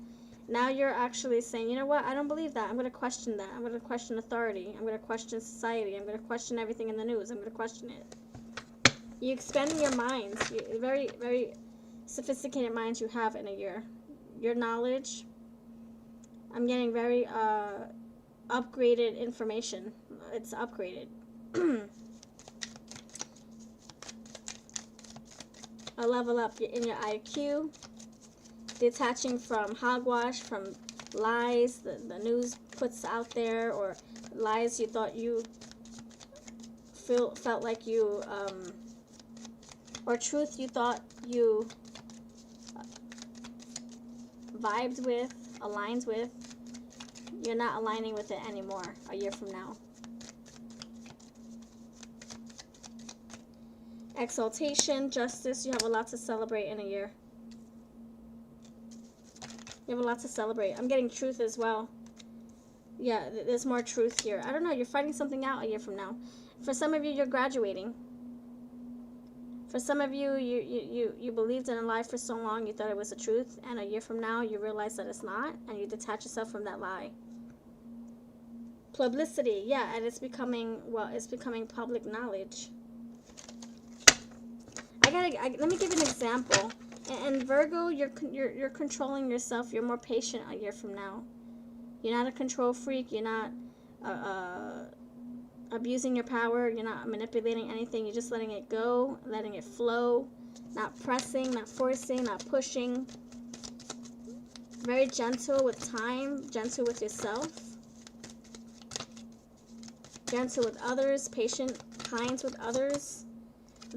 Speaker 1: Now you're actually saying, you know what, I don't believe that. I'm going to question that. I'm going to question authority. I'm going to question society. I'm going to question everything in the news. I'm going to question it. You expanding your minds. Very, very sophisticated minds you have in a year. Your knowledge. I'm getting very upgraded information. It's upgraded. A level up in your IQ. Detaching from hogwash, from lies the news puts out there, or lies you thought you felt like you, or truth you thought you vibed with, aligned with. You're not aligning with it anymore a year from now. Exaltation, justice, you have a lot to celebrate in a year. You have a lot to celebrate. I'm getting truth as well. Yeah, there's more truth here. I don't know, you're finding something out a year from now. For some of you, you're graduating. For some of you, you believed in a lie for so long, you thought it was the truth, and a year from now, you realize that it's not, and you detach yourself from that lie. Publicity, yeah, and it's becoming public knowledge. Let me give you an example. And Virgo, you're controlling yourself. You're more patient a year from now. You're not a control freak. You're not abusing your power. You're not manipulating anything. You're just letting it go, letting it flow, not pressing, not forcing, not pushing. Very gentle with time, gentle with yourself, gentle with others, patient, kind with others.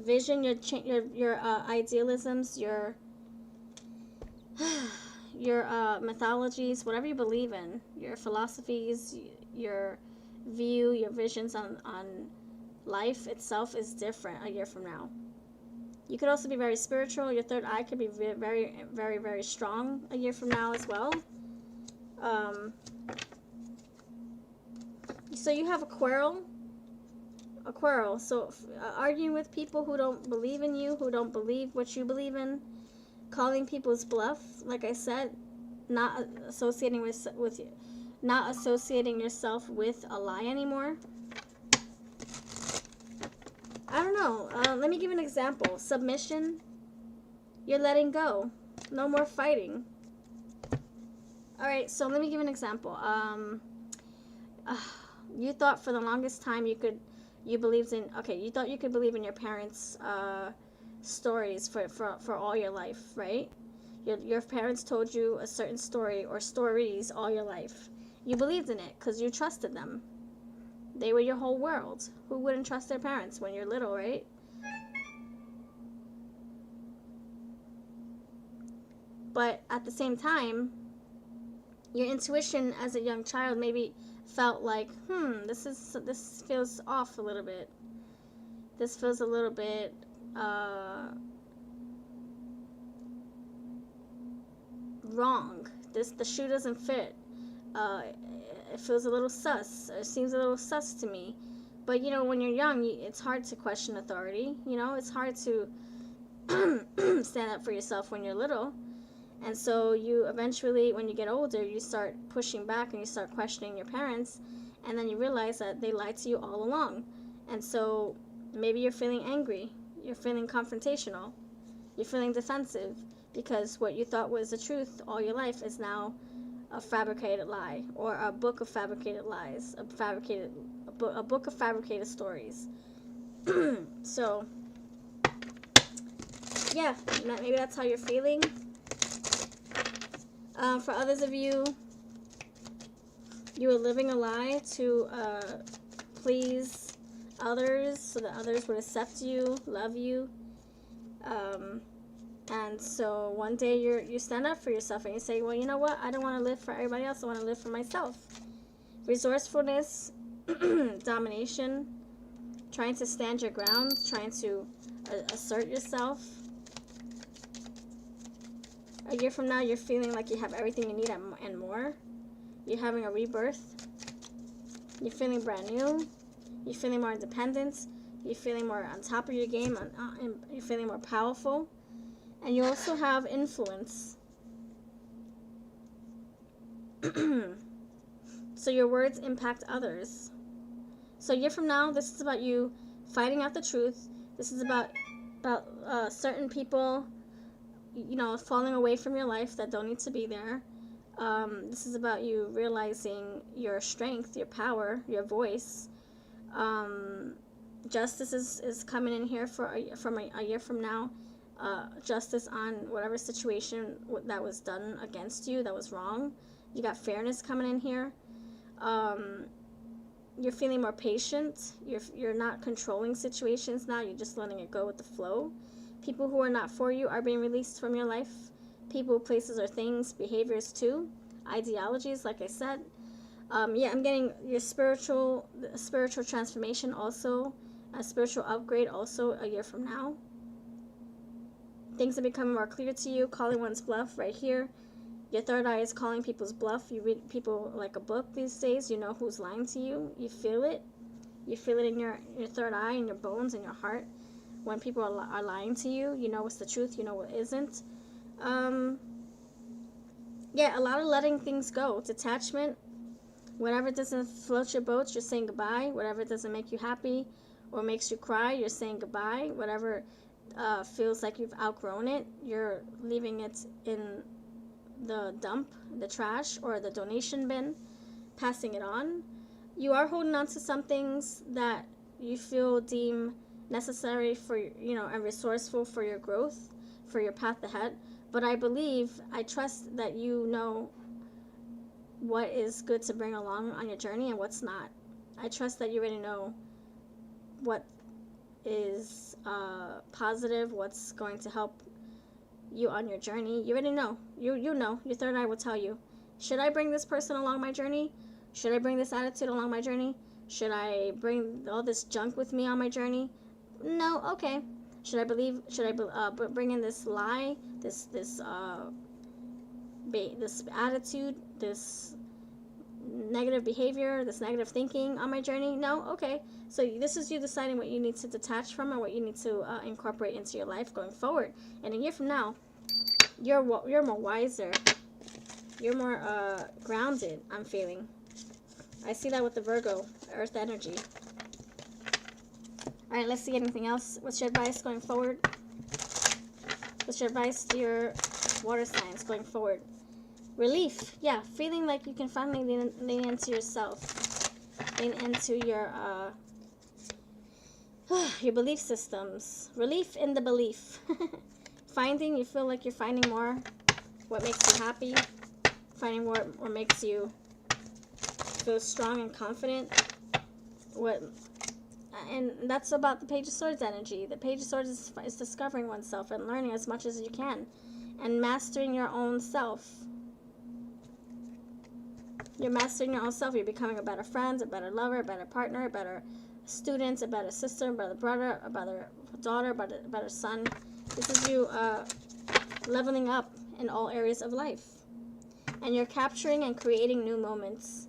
Speaker 1: Vision, your idealisms, your your mythologies, whatever you believe in, your philosophies, your view, your visions on life itself is different a year from now. You could also be very spiritual. Your third eye could be very, very, very strong a year from now as well. So you have a quarrel. A quarrel. So arguing with people who don't believe in you, who don't believe what you believe in, calling people's bluff. Like I said, not associating with you, not associating yourself with a lie anymore. I don't know. Let me give an example. Submission. You're letting go. No more fighting. All right. So let me give an example. You thought for the longest time you believed in. Okay. You thought you could believe in your parents' stories for all your life, right? Your parents told you a certain story or stories all your life. You believed in it because you trusted them. They were your whole world. Who wouldn't trust their parents when you're little, right? But at the same time, your intuition as a young child maybe felt like, this feels off a little bit. This feels a little bit wrong. The shoe doesn't fit. It feels a little sus. It seems a little sus to me. But when you're young, it's hard to question authority. It's hard to stand up for yourself when you're little. And so you eventually, when you get older, you start pushing back and you start questioning your parents, and then you realize that they lied to you all along. And so maybe you're feeling angry, you're feeling confrontational, you're feeling defensive, because what you thought was the truth all your life is now a fabricated lie, or a book of fabricated lies, a book of fabricated stories. So yeah, maybe that's how you're feeling. For others of you, you were living a lie to please others so that others would accept you, love you. And so one day you stand up for yourself and you say, well, you know what? I don't want to live for everybody else. I want to live for myself. Resourcefulness, domination, trying to stand your ground, trying to assert yourself. A year from now, you're feeling like you have everything you need and more. You're having a rebirth. You're feeling brand new. You're feeling more independent. You're feeling more on top of your game. And you're feeling more powerful. And you also have influence. So your words impact others. So a year from now, this is about you fighting out the truth. This is about certain people, falling away from your life that don't need to be there. This is about you realizing your strength, your power, your voice. Justice is coming in here from a year from now. Justice on whatever situation that was done against you that was wrong. You got fairness coming in here. You're feeling more patient. You're not controlling situations now. You're just letting it go with the flow. People who are not for you are being released from your life. People, places, or things, behaviors too. Ideologies, like I said. I'm getting your spiritual transformation also. A spiritual upgrade also a year from now. Things are becoming more clear to you. Calling one's bluff right here. Your third eye is calling people's bluff. You read people like a book these days. You know who's lying to you. You feel it. You feel it in your third eye, in your bones, in your heart. When people are lying to you, you know what's the truth. You know what isn't. A lot of letting things go. Detachment. Whatever doesn't float your boat, you're saying goodbye. Whatever doesn't make you happy or makes you cry, you're saying goodbye. Whatever feels like you've outgrown it, you're leaving it in the dump, the trash, or the donation bin, passing it on. You are holding on to some things that you feel deem necessary for, and resourceful for your growth, for your path ahead. But I trust that you know what is good to bring along on your journey and what's not. I trust that you already know what is positive, what's going to help you on your journey. You already know. You know. Your third eye will tell you. Should I bring this person along my journey? Should I bring this attitude along my journey? Should I bring all this junk with me on my journey? No. Okay. Should I bring in this lie, this attitude, this negative behavior, this negative thinking on my journey? No. Okay. So this is you deciding what you need to detach from and what you need to incorporate into your life going forward. And a year from now, you're more wiser. You're more grounded, I'm feeling. I see that with the Virgo, Earth energy. All right, let's see anything else. What's your advice going forward? What's your advice to your water signs going forward? Relief. Yeah, feeling like you can finally lean into yourself. Lean into your belief systems. Relief in the belief. You feel like you're finding more what makes you happy. Finding what makes you feel strong and confident. And that's about the Page of Swords energy. The Page of Swords is discovering oneself and learning as much as you can. And mastering your own self. You're mastering your own self. You're becoming a better friend, a better lover, a better partner, a better student, a better sister, a better brother, a better daughter, a better son. This is you leveling up in all areas of life. And you're capturing and creating new moments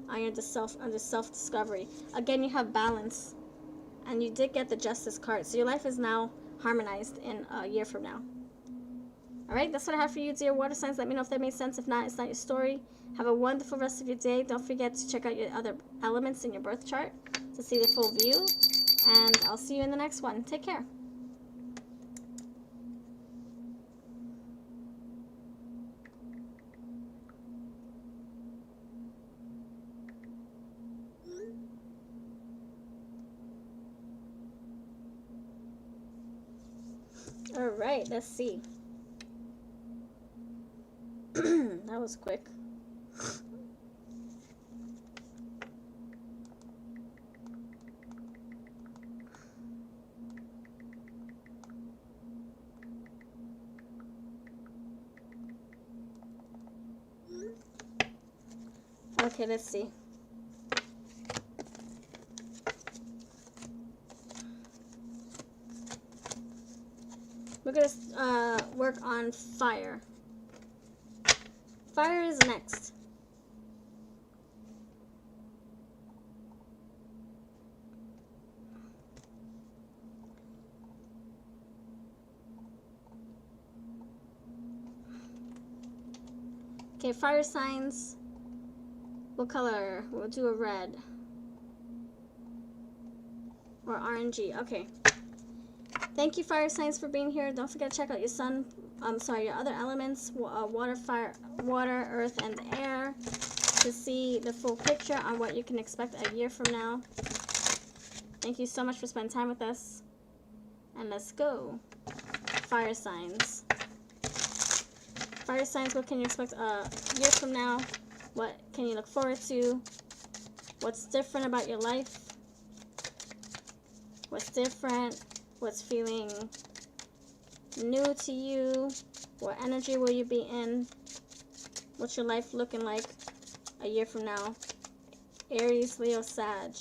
Speaker 1: on the self-discovery. Again, you have balance. And you did get the Justice card. So your life is now harmonized in a year from now. Alright, that's what I have for you, dear water signs. Let me know if that made sense. If not, it's not your story. Have a wonderful rest of your day. Don't forget to check out your other elements in your birth chart to see the full view. And I'll see you in the next one. Take care. Alright, let's see. That was quick. Okay, let's see. We're going to work on fire. Fire is next. Okay, fire signs. What color? We'll do a red. Or orangey. Okay. Thank you, fire signs, for being here. Don't forget to check out your your other elements, water, fire, water, earth, and air, to see the full picture on what you can expect a year from now. Thank you so much for spending time with us. And let's go. Fire signs. Fire signs, what can you expect a year from now? What can you look forward to? What's different about your life? What's different? What's feeling new to you? What energy will you be in? What's your life looking like a year from now? Aries, Leo, Sag.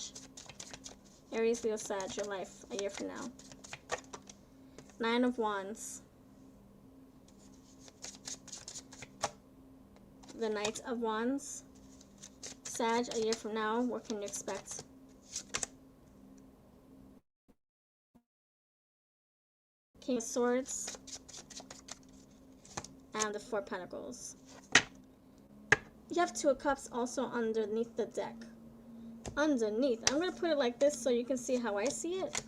Speaker 1: Aries, Leo, Sag, your life a year from now. Nine of Wands. The Knight of Wands. Sag, a year from now, what can you expect? King of Swords. And the Four of Pentacles. You have Two of Cups also underneath the deck. Underneath. I'm going to put it like this so you can see how I see it.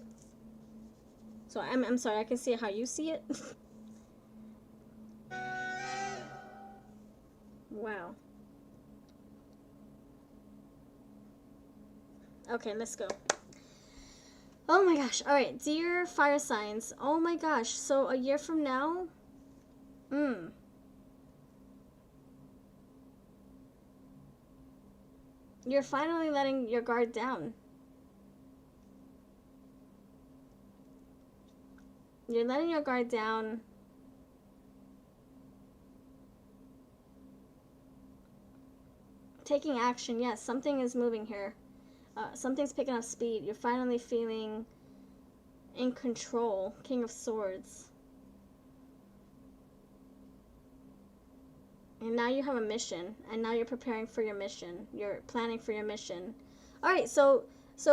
Speaker 1: So I'm sorry, I can see how you see it. Wow. Okay, let's go. Oh my gosh. Alright, dear fire signs. Oh my gosh. So a year from now? You're finally letting your guard down. You're letting your guard down. Taking action, yes, something is moving here. Something's picking up speed. You're finally feeling in control. King of Swords. And now you have a mission, and now you're preparing for your mission. You're planning for your mission. All right, so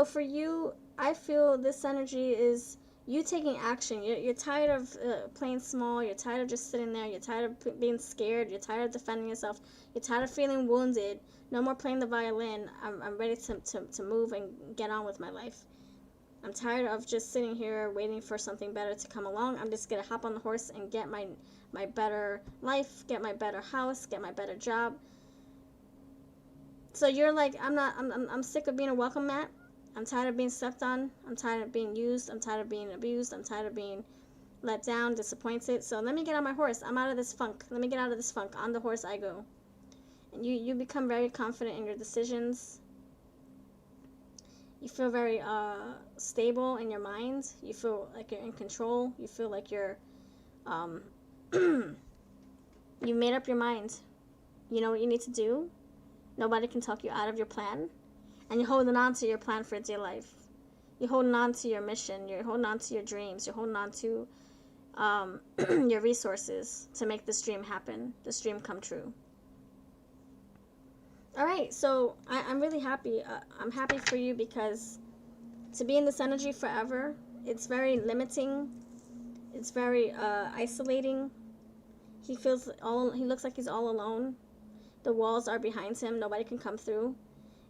Speaker 1: for you, I feel this energy is you taking action. You're tired of playing small. You're tired of just sitting there. You're tired of being scared. You're tired of defending yourself. You're tired of feeling wounded. No more playing the violin. I'm ready to move and get on with my life. I'm tired of just sitting here waiting for something better to come along. I'm just going to hop on the horse and get my better life, get my better house, get my better job. So you're like, I'm sick of being a welcome mat. I'm tired of being stepped on. I'm tired of being used. I'm tired of being abused. I'm tired of being let down, disappointed. So let me get on my horse. I'm out of this funk. Let me get out of this funk. On the horse I go. And you become very confident in your decisions. You feel very stable in your mind. You feel like you're in control. You feel like you're, you made up your mind. You know what you need to do. Nobody can talk you out of your plan. And you're holding on to your plan for dear life. You're holding on to your mission. You're holding on to your dreams. You're holding on to your resources to make this dream happen, this dream come true. All right, so I'm really happy. I'm happy for you because to be in this energy forever, it's very limiting. It's very isolating. He looks like he's all alone. The walls are behind him. Nobody can come through.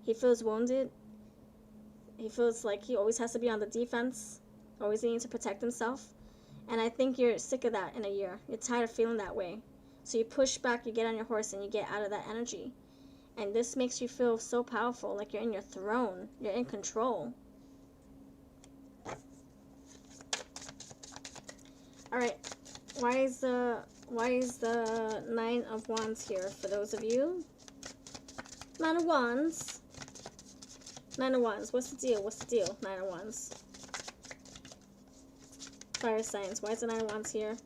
Speaker 1: He feels wounded. He feels like he always has to be on the defense, always needing to protect himself. And I think you're sick of that in a year. You're tired of feeling that way. So you push back, you get on your horse, and you get out of that energy. And this makes you feel so powerful, like you're in your throne. You're in control. All right. Why is the 9 of Wands here for those of you? 9 of Wands. 9 of Wands. What's the deal? What's the deal? 9 of Wands. Fire signs. Why is the 9 of Wands here?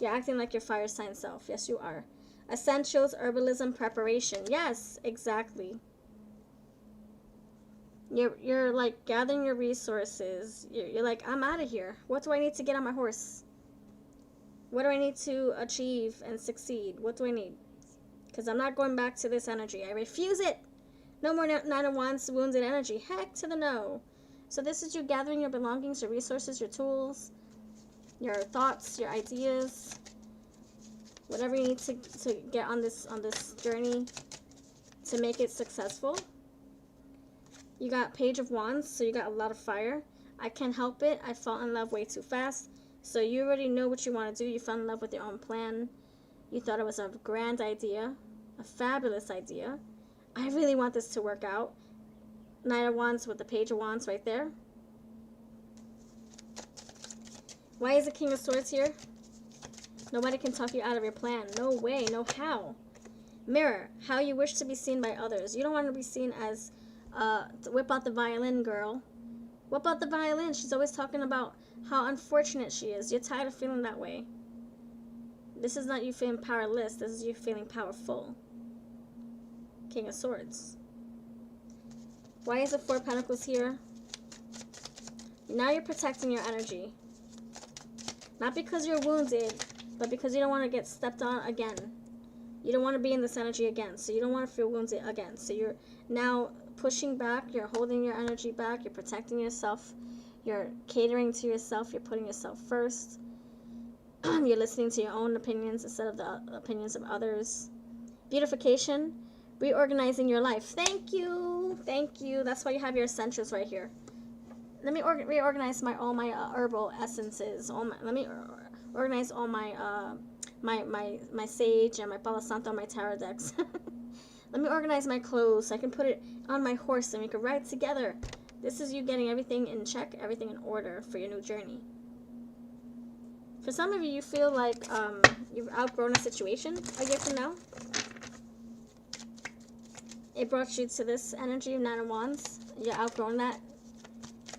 Speaker 1: You're acting like your fire sign self. Yes, you are. Essentials, herbalism, preparation. Yes, exactly. You're like gathering your resources. You're like, I'm out of here. What do I need to get on my horse? What do I need to achieve and succeed? What do I need? Because I'm not going back to this energy. I refuse it. No more 9 of Wands wounded energy. Heck to the no. So this is you gathering your belongings, your resources, your tools, your thoughts, your ideas, whatever you need to get on this journey to make it successful. You got Page of Wands, so you got a lot of fire. I can't help it. I fell in love way too fast. So you already know what you want to do. You fell in love with your own plan. You thought it was a grand idea, a fabulous idea. I really want this to work out. 9 of Wands with the Page of Wands right there. Why is the King of Swords here? Nobody can talk you out of your plan. No way, no how. Mirror, how you wish to be seen by others. You don't want to be seen as, whip out the violin girl. Whip out the violin. She's always talking about how unfortunate she is. You're tired of feeling that way. This is not you feeling powerless. This is you feeling powerful. King of Swords. Why is the 4 of Pentacles here? Now you're protecting your energy. Not because you're wounded, but because you don't want to get stepped on again. You don't want to be in this energy again. So you don't want to feel wounded again. So you're now pushing back. You're holding your energy back. You're protecting yourself. You're catering to yourself. You're putting yourself first. You're listening to your own opinions instead of the opinions of others. Beautification. Reorganizing your life. Thank you. Thank you. That's why you have your essentials right here. Let me reorganize all my herbal essences. Let me organize all my my sage and my Palo Santo and my tarot decks. Let me organize my clothes so I can put it on my horse and we can ride together. This is you getting everything in check, everything in order for your new journey. For some of you, you feel like you've outgrown a situation a year from now. It brought you to this energy of 9 of Wands. You're outgrown that.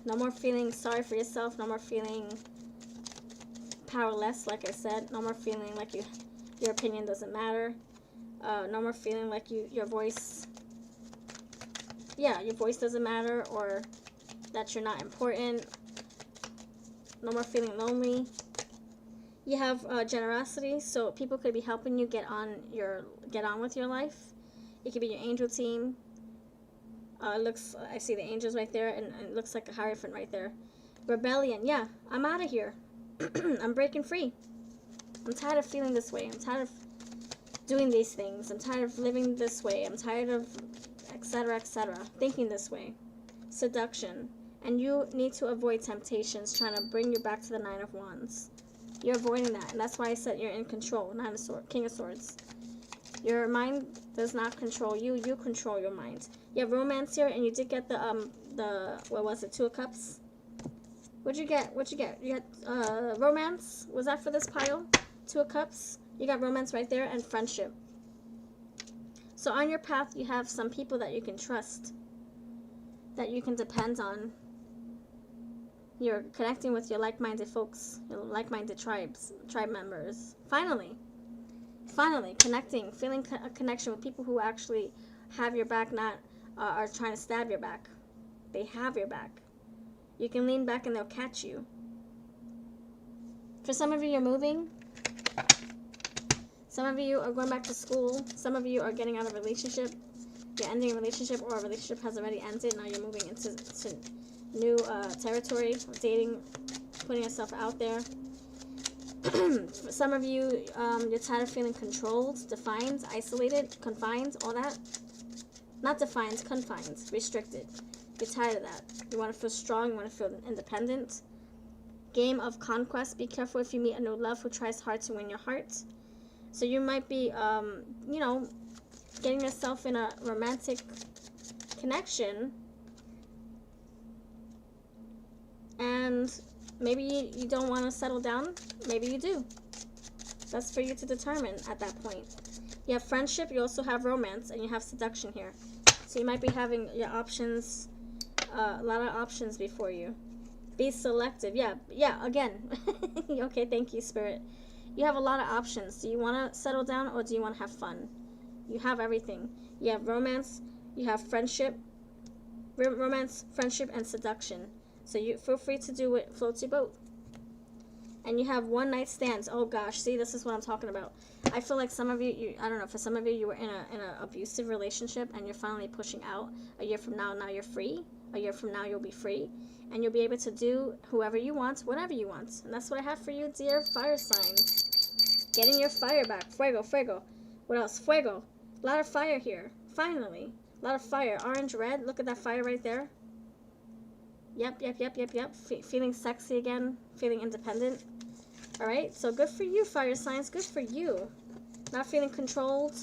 Speaker 1: No more feeling sorry for yourself. No more feeling powerless, like I said. No more feeling like your opinion doesn't matter. No more feeling like your voice yeah, your voice doesn't matter, or that you're not important. No more feeling lonely. You have generosity, so people could be helping you get on with your life. It could be your angel team. I see the angels right there, and it looks like a Hierophant right there. Rebellion, yeah, I'm out of here. I'm breaking free. I'm tired of feeling this way. I'm tired of doing these things. I'm tired of living this way. I'm tired of etc., thinking this way. Seduction. And you need to avoid temptations trying to bring you back to the Nine of Wands. You're avoiding that, and that's why I said you're in control. King of Swords. Your mind does not control you. You control your mind. You have romance here, and you did get the what was it? Two of Cups. What'd you get? You got romance. Was that for this pile? Two of Cups. You got romance right there, and friendship. So on your path, you have some people that you can trust, that you can depend on. You're connecting with your like-minded folks, your like-minded tribe members. Finally, connecting, feeling a connection with people who actually have your back, not are trying to stab your back. They have your back. You can lean back and they'll catch you. For some of you, you're moving. Some of you are going back to school. Some of you are getting out of a relationship. You're ending a relationship, or a relationship has already ended. Now you're moving into new territory, dating, putting yourself out there. For some of you, you're tired of feeling controlled, defined, isolated, confined, all that. Not defined, confined, restricted. You're tired of that. You want to feel strong, you want to feel independent. Game of conquest. Be careful if you meet a new love who tries hard to win your heart. So you might be, getting yourself in a romantic connection, and maybe you don't want to settle down. Maybe you do. That's for you to determine at that point. You have friendship, you also have romance, and you have seduction here. So you might be having your options, a lot of options before you. Be selective. Yeah, again. Okay, thank you, Spirit. You have a lot of options. Do you want to settle down, or do you want to have fun? You have everything. You have romance, you have friendship, romance, friendship, and seduction. So you feel free to do what floats your boat. And you have one night stands. Oh gosh, see, this is what I'm talking about. I feel like some of you, I don't know, for some of you, you were in an abusive relationship, and you're finally pushing out. A year from now you're free. A year from now you'll be free, and you'll be able to do whoever you want, whatever you want. And that's what I have for you, dear fire signs. Getting your fire back. Fuego, fuego. What else? Fuego. A lot of fire here. Finally. A lot of fire. Orange, red. Look at that fire right there. Yep. Feeling sexy again. Feeling independent. Alright, so good for you, fire signs. Good for you. Not feeling controlled.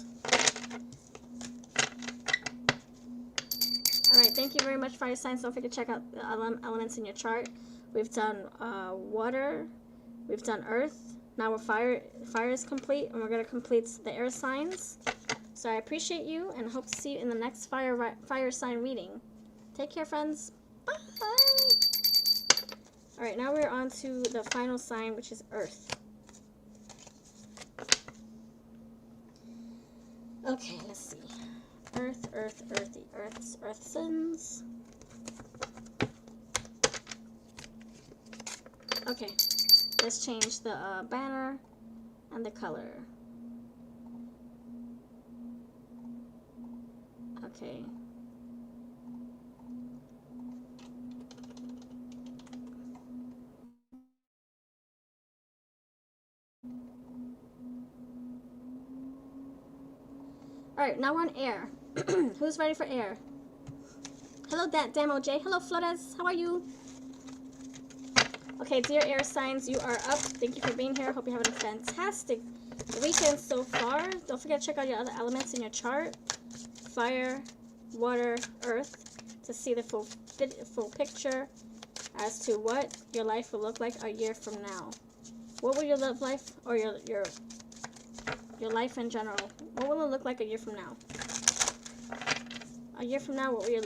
Speaker 1: Alright, thank you very much, fire signs. Don't forget to check out the elements in your chart. We've done water. We've done earth. Now we're fire is complete, and we're going to complete the air signs. So I appreciate you, and hope to see you in the next fire sign reading. Take care, friends. Bye! Alright, now we're on to the final sign, which is Earth. Okay, let's see. Earth, earthy, earth sins. Okay, let's change the banner and the color. Okay. Alright, now we're on air. Who's ready for air? Hello, Damo J. Hello, Flores. How are you? Okay, dear air signs, you are up. Thank you for being here. Hope you're having a fantastic weekend so far. Don't forget to check out your other elements in your chart. Fire, water, earth, to see the full picture as to what your life will look like a year from now. What will your love life, or your life in general, what will it look like a year from now? A year from now, what will your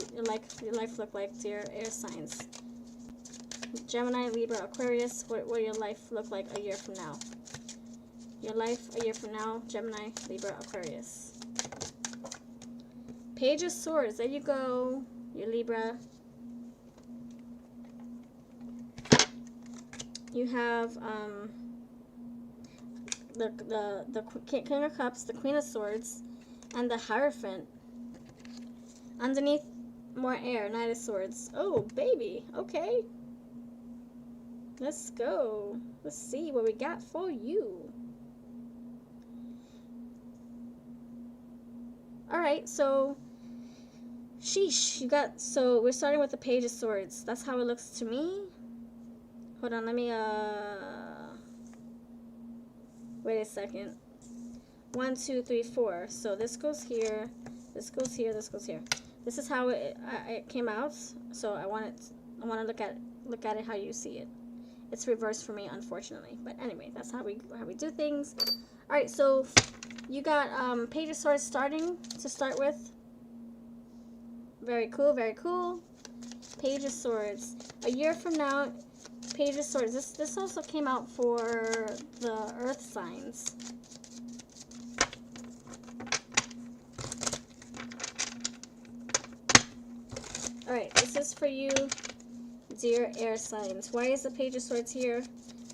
Speaker 1: life look like, dear air signs? Gemini, Libra, Aquarius, what will your life look like a year from now? Your life a year from now, Gemini, Libra, Aquarius. Page of Swords, there you go. You're Libra. You have the King of Cups, the Queen of Swords, and the Hierophant. Underneath, more air, Knight of Swords. Oh, baby. Okay. Let's go. Let's see what we got for you. Alright, so sheesh, you got, so we're starting with the Page of Swords. That's how it looks to me. Hold on, let me wait a second. 1, 2, 3, 4. So this goes here, this goes here, this goes here. This is how it came out. So I want to look at it how you see it. It's reversed for me, unfortunately. But anyway, that's how we do things. All right, so you got Page of Swords starting to start with. Very cool, very cool. Page of Swords. A year from now, Page of Swords. This also came out for the Earth signs. All right, this is for you, dear air signs. Why is the Page of Swords here?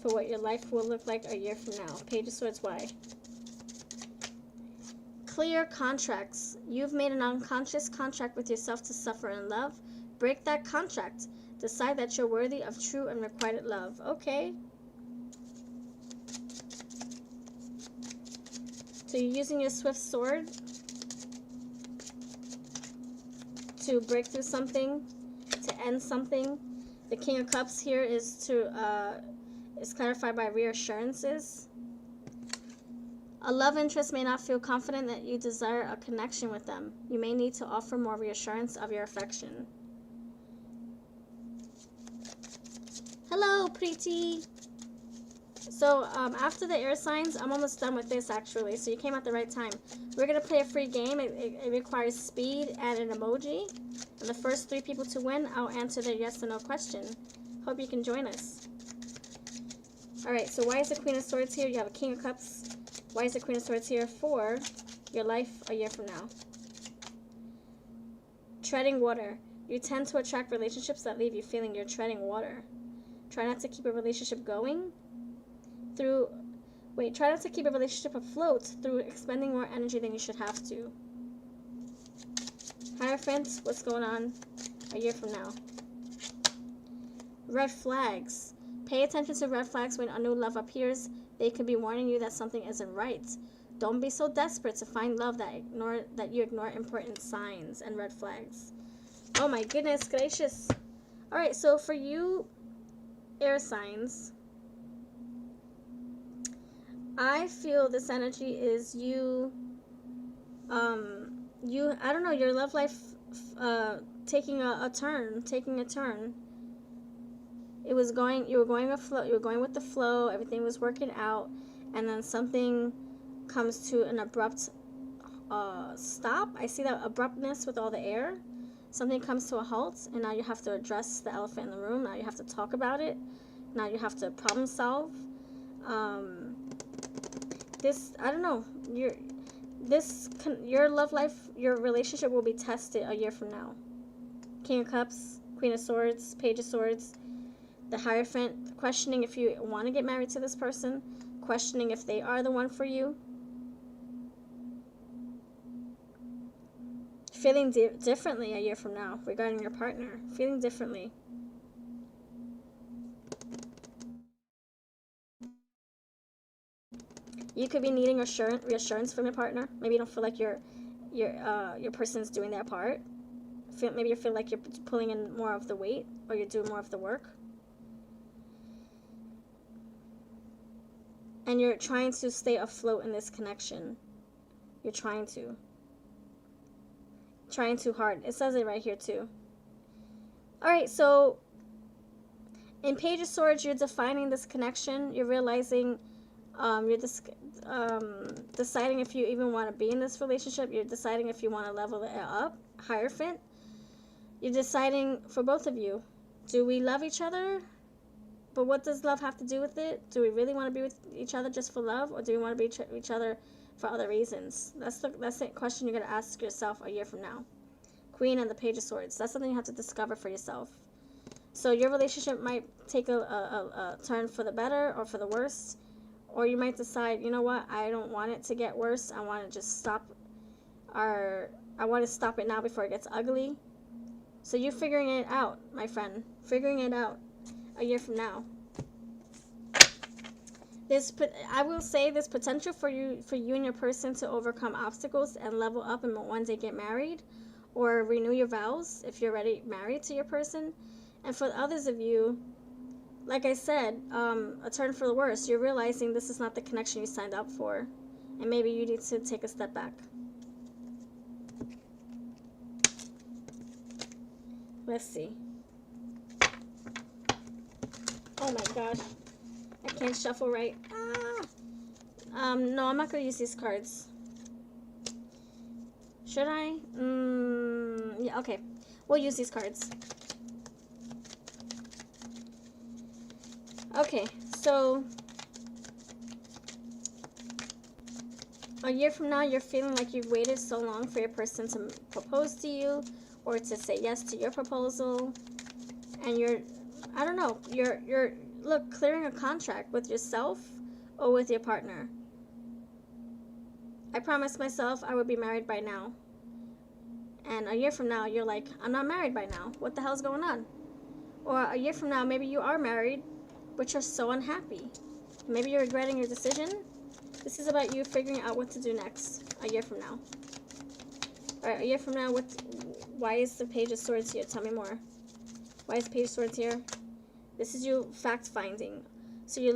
Speaker 1: For what your life will look like a year from now. Page of Swords, why? Clear contracts. You've made an unconscious contract with yourself to suffer in love. Break that contract. Decide that you're worthy of true and requited love. Okay. So you're using your swift sword to break through something, to end something. The King of Cups here is clarified by reassurances. A love interest may not feel confident that you desire a connection with them. You may need to offer more reassurance of your affection. Hello, Preeti. So after the air signs, I'm almost done with this actually. So you came at the right time. We're gonna play a free game. It requires speed and an emoji. And the first 3 people to win, I'll answer their yes or no question. Hope you can join us. All right. So why is the Queen of Swords here? You have a King of Cups. Why is the Queen of Swords here? For your life a year from now. Treading water. You tend to attract relationships that leave you feeling you're treading water. Try not to keep a relationship going through... try not to keep a relationship afloat through expending more energy than you should have to. Hierophant, what's going on a year from now? Red flags. Pay attention to red flags when a new love appears. They could be warning you that something isn't right. Don't be so desperate to find love that you ignore important signs and red flags. Oh my goodness gracious. Alright, so for you, air signs, I feel this energy is you, I don't know, your love life taking a turn. You were going with the flow, everything was working out, and then something comes to an abrupt stop. I see that abruptness with all the air. Something comes to a halt, and now you have to address the elephant in the room. Now you have to talk about it. Now you have to problem solve. I don't know, your love life, your relationship will be tested a year from now. King of Cups, Queen of Swords, Page of Swords, the Hierophant, questioning if you want to get married to this person, questioning if they are the one for you. Feeling differently a year from now regarding your partner. Feeling differently. You could be needing reassurance from your partner. Maybe you don't feel like your person's doing their part. Maybe you feel like you're pulling in more of the weight, or you're doing more of the work. And you're trying to stay afloat in this connection. You're trying too hard. It says it right here too. Alright, so in Page of Swords, you're defining this connection. You're realizing, you're deciding if you even want to be in this relationship. You're deciding if you want to level it up. Hierophant. You're deciding for both of you. Do we love each other? But what does love have to do with it? Do we really want to be with each other just for love? Or do we want to be with each other for other reasons? That's the question you're going to ask yourself a year from now. Queen and the Page of Swords. That's something you have to discover for yourself. So your relationship might take a turn for the better or for the worse. Or you might decide, you know what, I don't want it to get worse. I want to just stop I want to stop it now before it gets ugly. So you're figuring it out, my friend. Figuring it out a year from now. I will say there's potential for you and your person to overcome obstacles and level up and one day get married or renew your vows if you're already married to your person. And for others of you, like I said, a turn for the worse. You're realizing this is not the connection you signed up for, and maybe you need to take a step back. Let's see. Oh my gosh. I can't shuffle right. No, I'm not going to use these cards. Should I? Yeah, okay. We'll use these cards. Okay, so a year from now, you're feeling like you've waited so long for your person to propose to you or to say yes to your proposal. And I don't know, you're look, clearing a contract with yourself or with your partner. I promised myself I would be married by now. And a year from now, you're like, I'm not married by now. What the hell's going on? Or a year from now, maybe you are married, but you're so unhappy. Maybe you're regretting your decision. This is about you figuring out what to do next a year from now. Alright, a year from now, why is the Page of Swords here? Tell me more. Why is the Page of Swords here? This is you fact-finding. So you're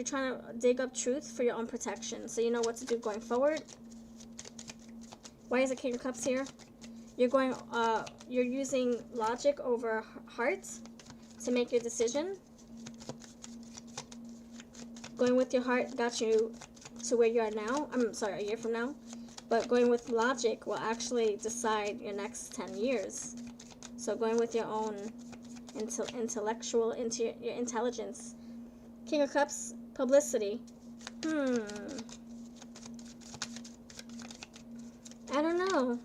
Speaker 1: trying to dig up truth for your own protection. So you know what to do going forward. Why is the King of Cups here? You're using logic over heart to make your decision. Going with your heart got you to where you are now. I'm sorry, a year from now. But going with logic will actually decide your next 10 years. So going with your own intellectual, into your intelligence. King of Cups, publicity. I don't know.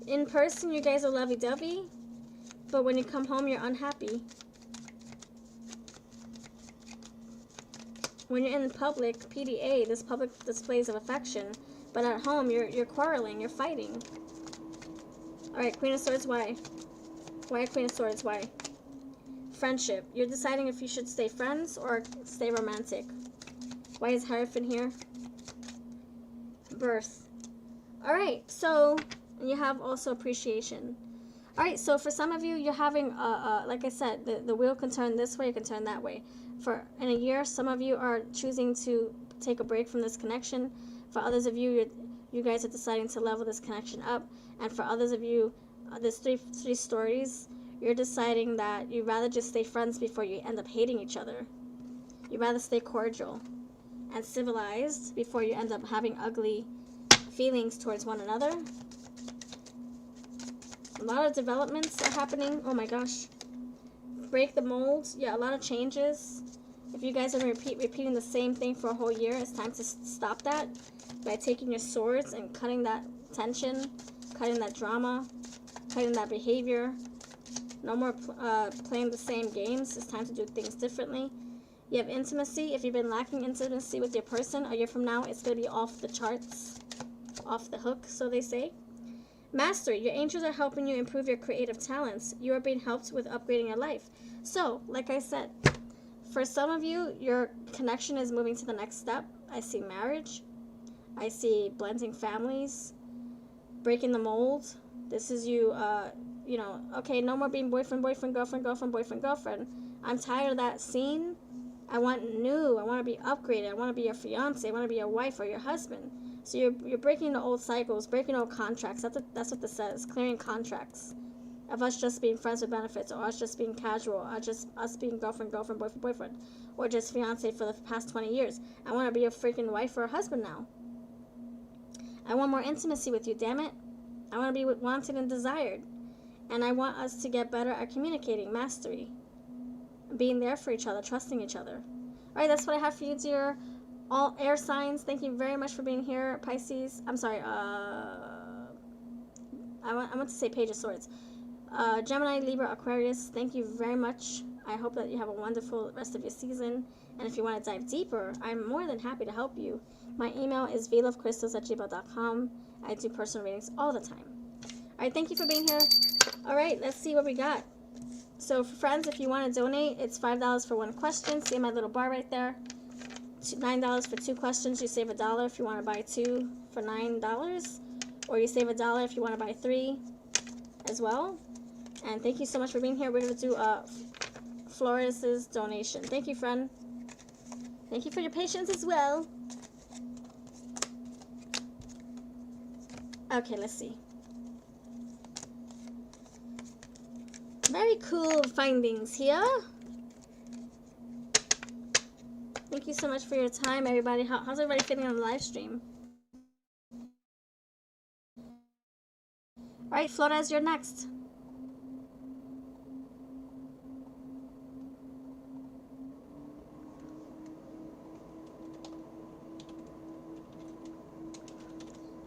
Speaker 1: In person, you guys are lovey-dovey, but when you come home, you're unhappy. When you're in public, PDA, this public displays of affection, but at home, you're quarreling, you're fighting. Alright, Queen of Swords, why? Why Queen of Swords, why? Friendship. You're deciding if you should stay friends or stay romantic. Why is Hierophant here? Birth. Alright, so you have also appreciation. Alright, so for some of you, you're having, like I said, the wheel can turn this way, it can turn that way. In a year, some of you are choosing to take a break from this connection. For others of you, you guys are deciding to level this connection up. And for others of you, there's three stories. You're deciding that you'd rather just stay friends before you end up hating each other. You'd rather stay cordial and civilized before you end up having ugly feelings towards one another. A lot of developments are happening. Oh my gosh. Break the mold. Yeah, a lot of changes. If you guys are repeating the same thing for a whole year, it's time to stop that by taking your swords and cutting that tension, cutting that drama, cutting that behavior. No more playing the same games. It's time to do things differently. You have intimacy. If you've been lacking intimacy with your person, a year from now, it's going to be off the charts, off the hook, so they say. Mastery. Your angels are helping you improve your creative talents. You are being helped with upgrading your life. So, like I said, for some of you, your connection is moving to the next step. I see marriage. I see blending families, breaking the mold. This is you, okay, no more being boyfriend, girlfriend, girlfriend. I'm tired of that scene. I want new. I want to be upgraded. I want to be your fiance. I want to be your wife or your husband. So you're breaking the old cycles, breaking old contracts. That's what this says. Clearing contracts of us just being friends with benefits, or us just being casual, or just us being girlfriend, boyfriend, or just fiance for the past 20 years. I want to be a freaking wife or a husband now. I want more intimacy with you, damn it. I want to be wanted and desired. And I want us to get better at communicating, mastery, being there for each other, trusting each other. All right, that's what I have for you, dear. All air signs, thank you very much for being here, Pisces. I'm sorry, I want to say Page of Swords. Gemini, Libra, Aquarius, thank you very much. I hope that you have a wonderful rest of your season. And if you want to dive deeper, I'm more than happy to help you. My email is vlovecrystals@gmail.com. I do personal readings all the time. All right, thank you for being here. All right, let's see what we got. So, for friends, if you want to donate, it's $5 for one question. See my little bar right there. $9 for 2 questions. You save $1 if you want to buy 2 for $9. Or you save $1 if you want to buy 3 as well. And thank you so much for being here. We're going to do Flores' donation. Thank you, friend. Thank you for your patience as well. Okay, let's see. Very cool findings here. Thank you so much for your time, everybody. How's everybody feeling on the live stream? All right, Flores, you're next.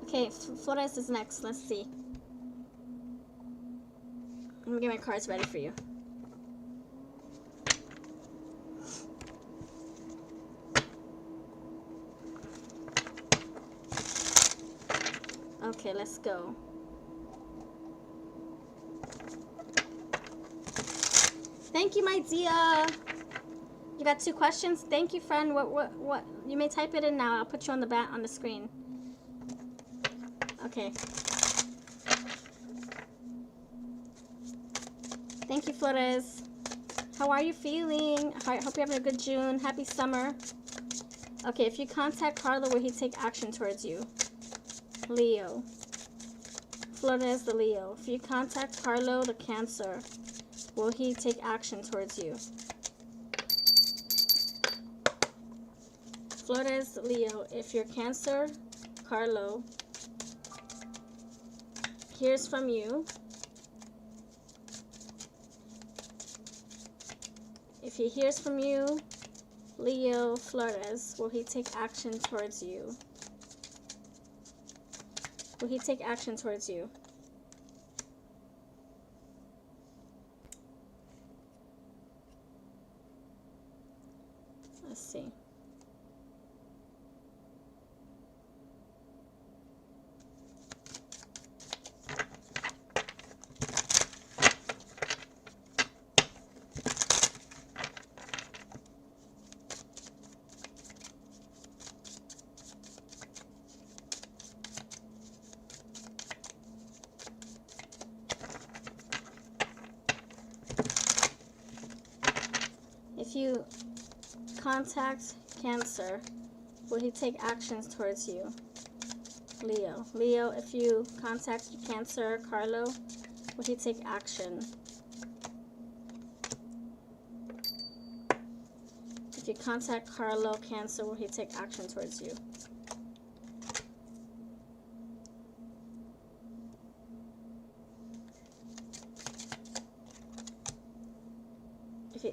Speaker 1: Okay, Flores is next. Let's see. Let me get my cards ready for you. Okay, let's go. Thank you, my dear. You got 2 questions? Thank you, friend. What? You may type it in now. I'll put you on the screen. Okay. Thank you, Flores. How are you feeling? I hope you're having a good June. Happy summer. Okay, if you contact Carlo, will he take action towards you? Leo. Flores, the Leo. If you contact Carlo, the Cancer, will he take action towards you? Flores, Leo. If you're Cancer, Carlo hears from you, if he hears from you, Leo, Flores, will he take action towards you? Will he take action towards you? Let's see. If you contact Cancer, will he take actions towards you? Leo. Leo, if you contact Cancer, Carlo, will he take action? If you contact Carlo, Cancer, will he take action towards you?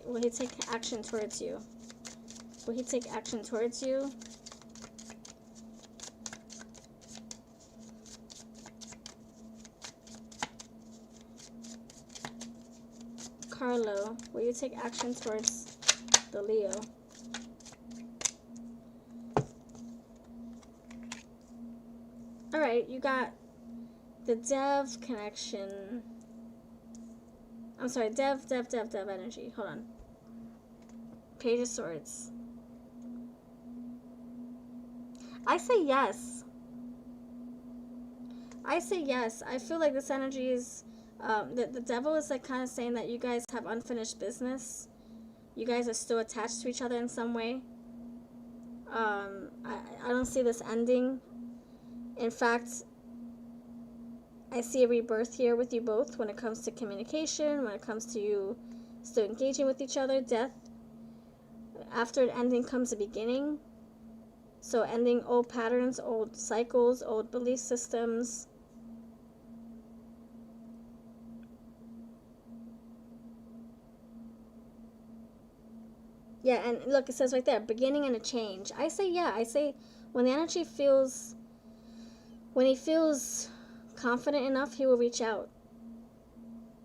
Speaker 1: Will he take action towards you? Will he take action towards you? Carlo, will you take action towards the Leo? Alright, you got the Dev connection. I'm sorry, Dev energy. Hold on. Page of Swords. I say yes. I say yes. I feel like this energy is, the devil is like kind of saying that you guys have unfinished business. You guys are still attached to each other in some way. I don't see this ending. In fact, I see a rebirth here with you both when it comes to communication, when it comes to you still engaging with each other. Death. After an ending comes a beginning. So ending old patterns, old cycles, old belief systems. Yeah, and look, it says right there, beginning and a change. I say yeah. I say when the energy feels, when he feels confident enough, he will reach out.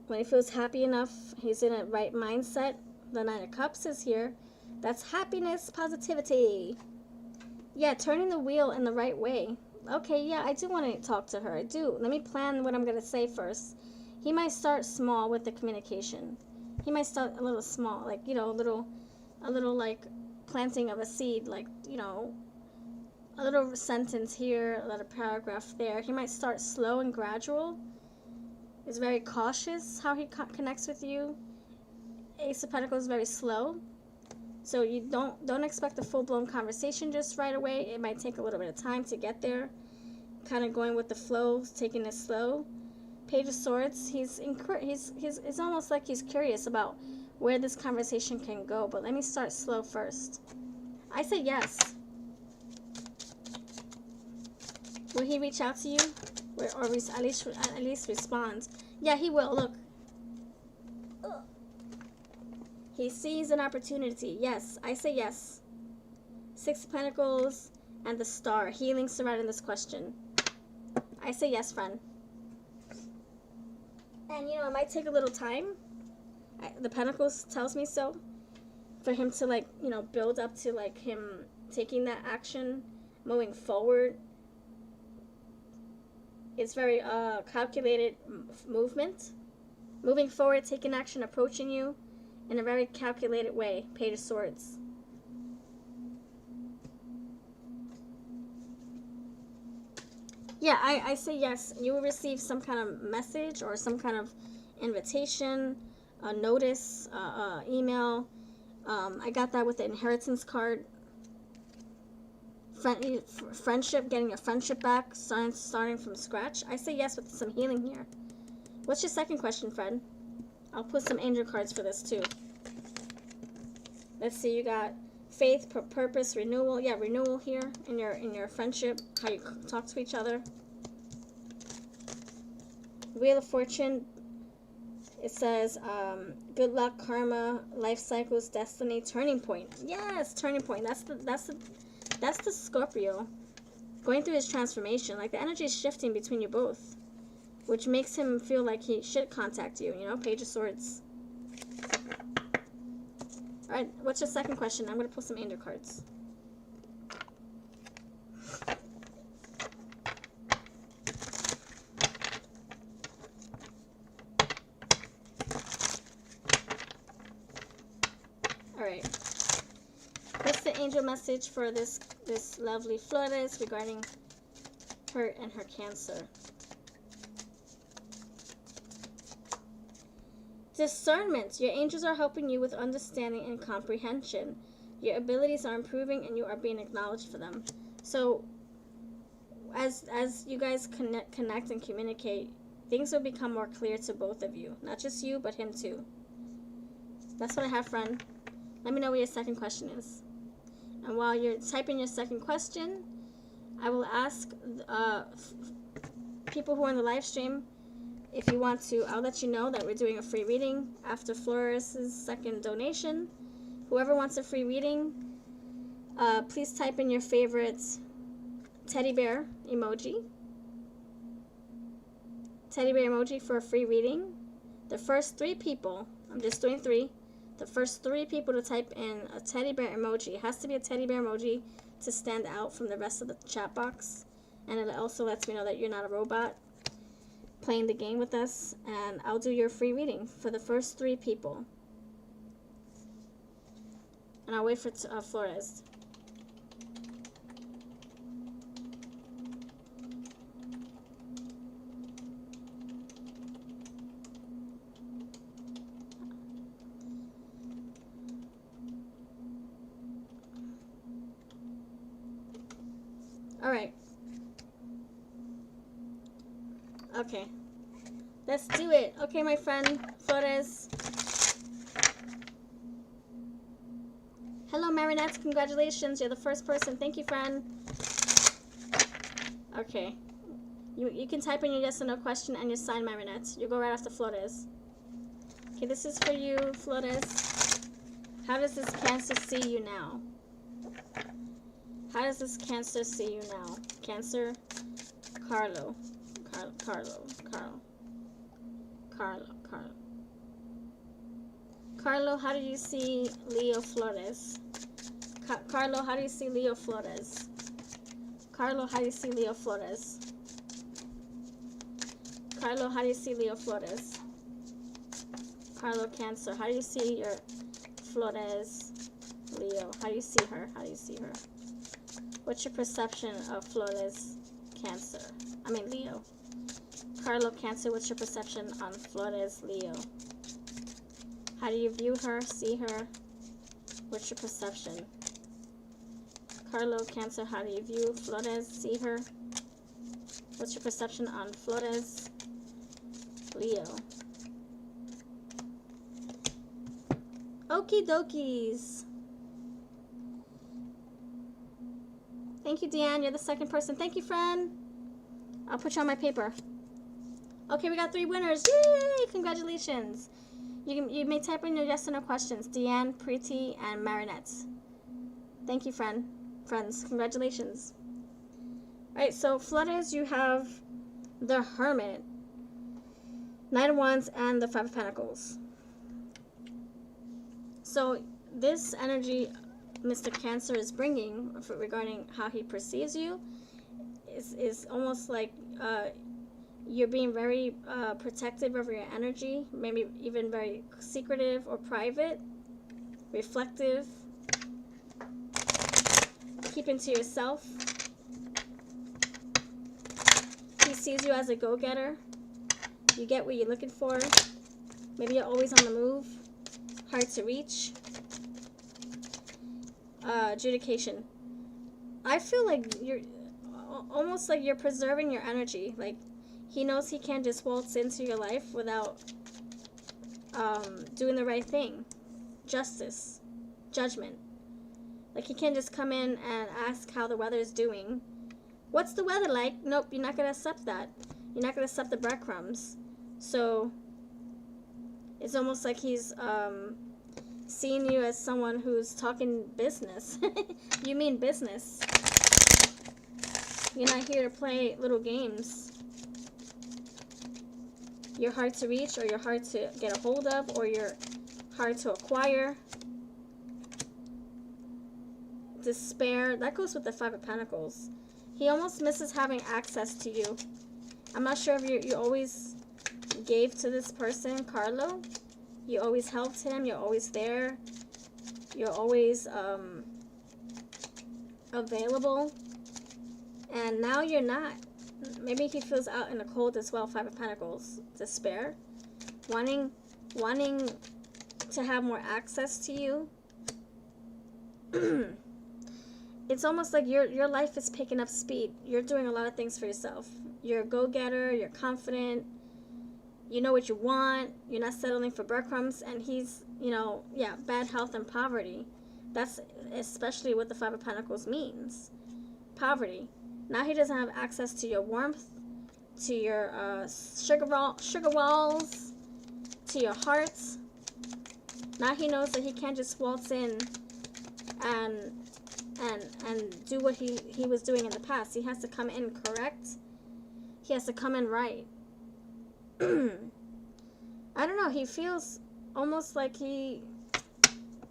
Speaker 1: When he feels happy enough, he's in a right mindset. The Nine of Cups is here. That's happiness, positivity. Yeah, turning the wheel in the right way. Okay, yeah, I do want to talk to her. I do. Let me plan what I'm going to say first. He might start small with the communication. He might start a little small, like, you know, a little like planting of a seed, like, you know, a little sentence here, a little paragraph there. He might start slow and gradual. He's very cautious how he connects with you. Ace of Pentacles is very slow. So you don't expect a full-blown conversation just right away. It might take a little bit of time to get there. Kind of going with the flow, taking it slow. Page of Swords, he's it's almost like he's curious about where this conversation can go. But let me start slow first. I say yes. Will he reach out to you? Or at least respond? Yeah, he will. Look. He sees an opportunity. Yes, I say yes. Six of Pentacles and the Star. Healing surrounding this question. I say yes, friend. And, you know, it might take a little time. The Pentacles tells me so. For him to, like, you know, build up to, like, him taking that action, moving forward. It's very calculated movement. Moving forward, taking action, approaching you in a very calculated way. Page of Swords. Yeah, I say yes. You will receive some kind of message or some kind of invitation, a notice, email. I got that with the inheritance card. Friendship, getting your friendship back, starting from scratch. I say yes with some healing here. What's your second question, friend? I'll put some angel cards for this too. Let's see, you got faith, purpose, renewal. Yeah, renewal here in your friendship, how you talk to each other. Wheel of Fortune. It says good luck, karma, life cycles, destiny, turning point. Yes, turning point. That's the Scorpio going through his transformation. Like, the energy is shifting between you both, which makes him feel like he should contact you, you know? Page of Swords. All right, what's your second question? I'm going to pull some angel cards. All right. What's the angel message for this lovely Flores regarding her and her Cancer? Discernment. Your angels are helping you with understanding and comprehension. Your abilities are improving and you are being acknowledged for them. So as you guys connect and communicate, things will become more clear to both of you. Not just you, but him too. That's what I have, friend. Let me know what your second question is. And while you're typing your second question, I will ask people who are in the live stream, if you want to, I'll let you know that we're doing a free reading after Flores' second donation. Whoever wants a free reading, please type in your favorite teddy bear emoji. Teddy bear emoji for a free reading. The first 3 people, I'm just doing 3, the first 3 people to type in a teddy bear emoji. It has to be a teddy bear emoji to stand out from the rest of the chat box. And it also lets me know that you're not a robot playing the game with us. And I'll do your free reading for the first 3 people. And I'll wait for Flores. All right. Okay. Let's do it. Okay, my friend Flores. Hello, Marinette. Congratulations. You're the first person. Thank you, friend. Okay. You can type in your yes or no question and your sign, Marinette. You go right after Flores. Okay, this is for you, Flores. How does this Cancer see you now? How does this Cancer see you now? Cancer, Carlo. Carlo, how do you see Leo Flores? Carlo, how do you see Leo Flores? Carlo, how do you see Leo Flores? Carlo, how do you see Leo Flores? Carlo Cancer, how do you see your Flores Leo? How do you see her? How do you see her? What's your perception of Flores Cancer? I mean Leo. Carlo Cancer, what's your perception on Flores Leo? How do you view her, see her? What's your perception? Carlo Cancer, how do you view Flores, see her? What's your perception on Flores Leo? Okie dokies. Thank you, Deanne. You're the second person. Thank you, friend. I'll put you on my paper. Okay, we got 3 winners. Yay! Congratulations. You may type in your yes or no questions. Deanne, Preeti, and Marinette. Thank you, friends. Congratulations. Alright, so Flores, you have the Hermit, Knight of Wands, and the Five of Pentacles. So this energy Mr. Cancer is bringing regarding how he perceives you is almost like you're being very protective of your energy, maybe even very secretive or private, reflective, keeping to yourself. He sees you as a go-getter. You get what you're looking for. Maybe you're always on the move, hard to reach. Adjudication. I feel like you're almost like you're preserving your energy. Like he knows he can't just waltz into your life without doing the right thing. Justice. Judgment. Like he can't just come in and ask how the weather's doing. What's the weather like? Nope, you're not going to accept that. You're not going to accept the breadcrumbs. So it's almost like he's seeing you as someone who's talking business. You mean business. You're not here to play little games. You're hard to reach, or you're hard to get a hold of, or you're hard to acquire. Despair. That goes with the Five of Pentacles. He almost misses having access to you. I'm not sure if you always gave to this person, Carlo. You always helped him. You're always there. You're always available. And now you're not. Maybe he feels out in the cold as well. Five of Pentacles. Despair. Wanting to have more access to you. It's almost like your life is picking up speed. You're doing a lot of things for yourself. You're a go-getter. You're confident. You know what you want. You're not settling for breadcrumbs. And he's, bad health and poverty. That's especially what the Five of Pentacles means. Poverty. Now he doesn't have access to your warmth, to your sugar walls, to your heart. Now he knows that he can't just waltz in and do what he was doing in the past. He has to come in correct. He has to come in right. I don't know. He feels almost like he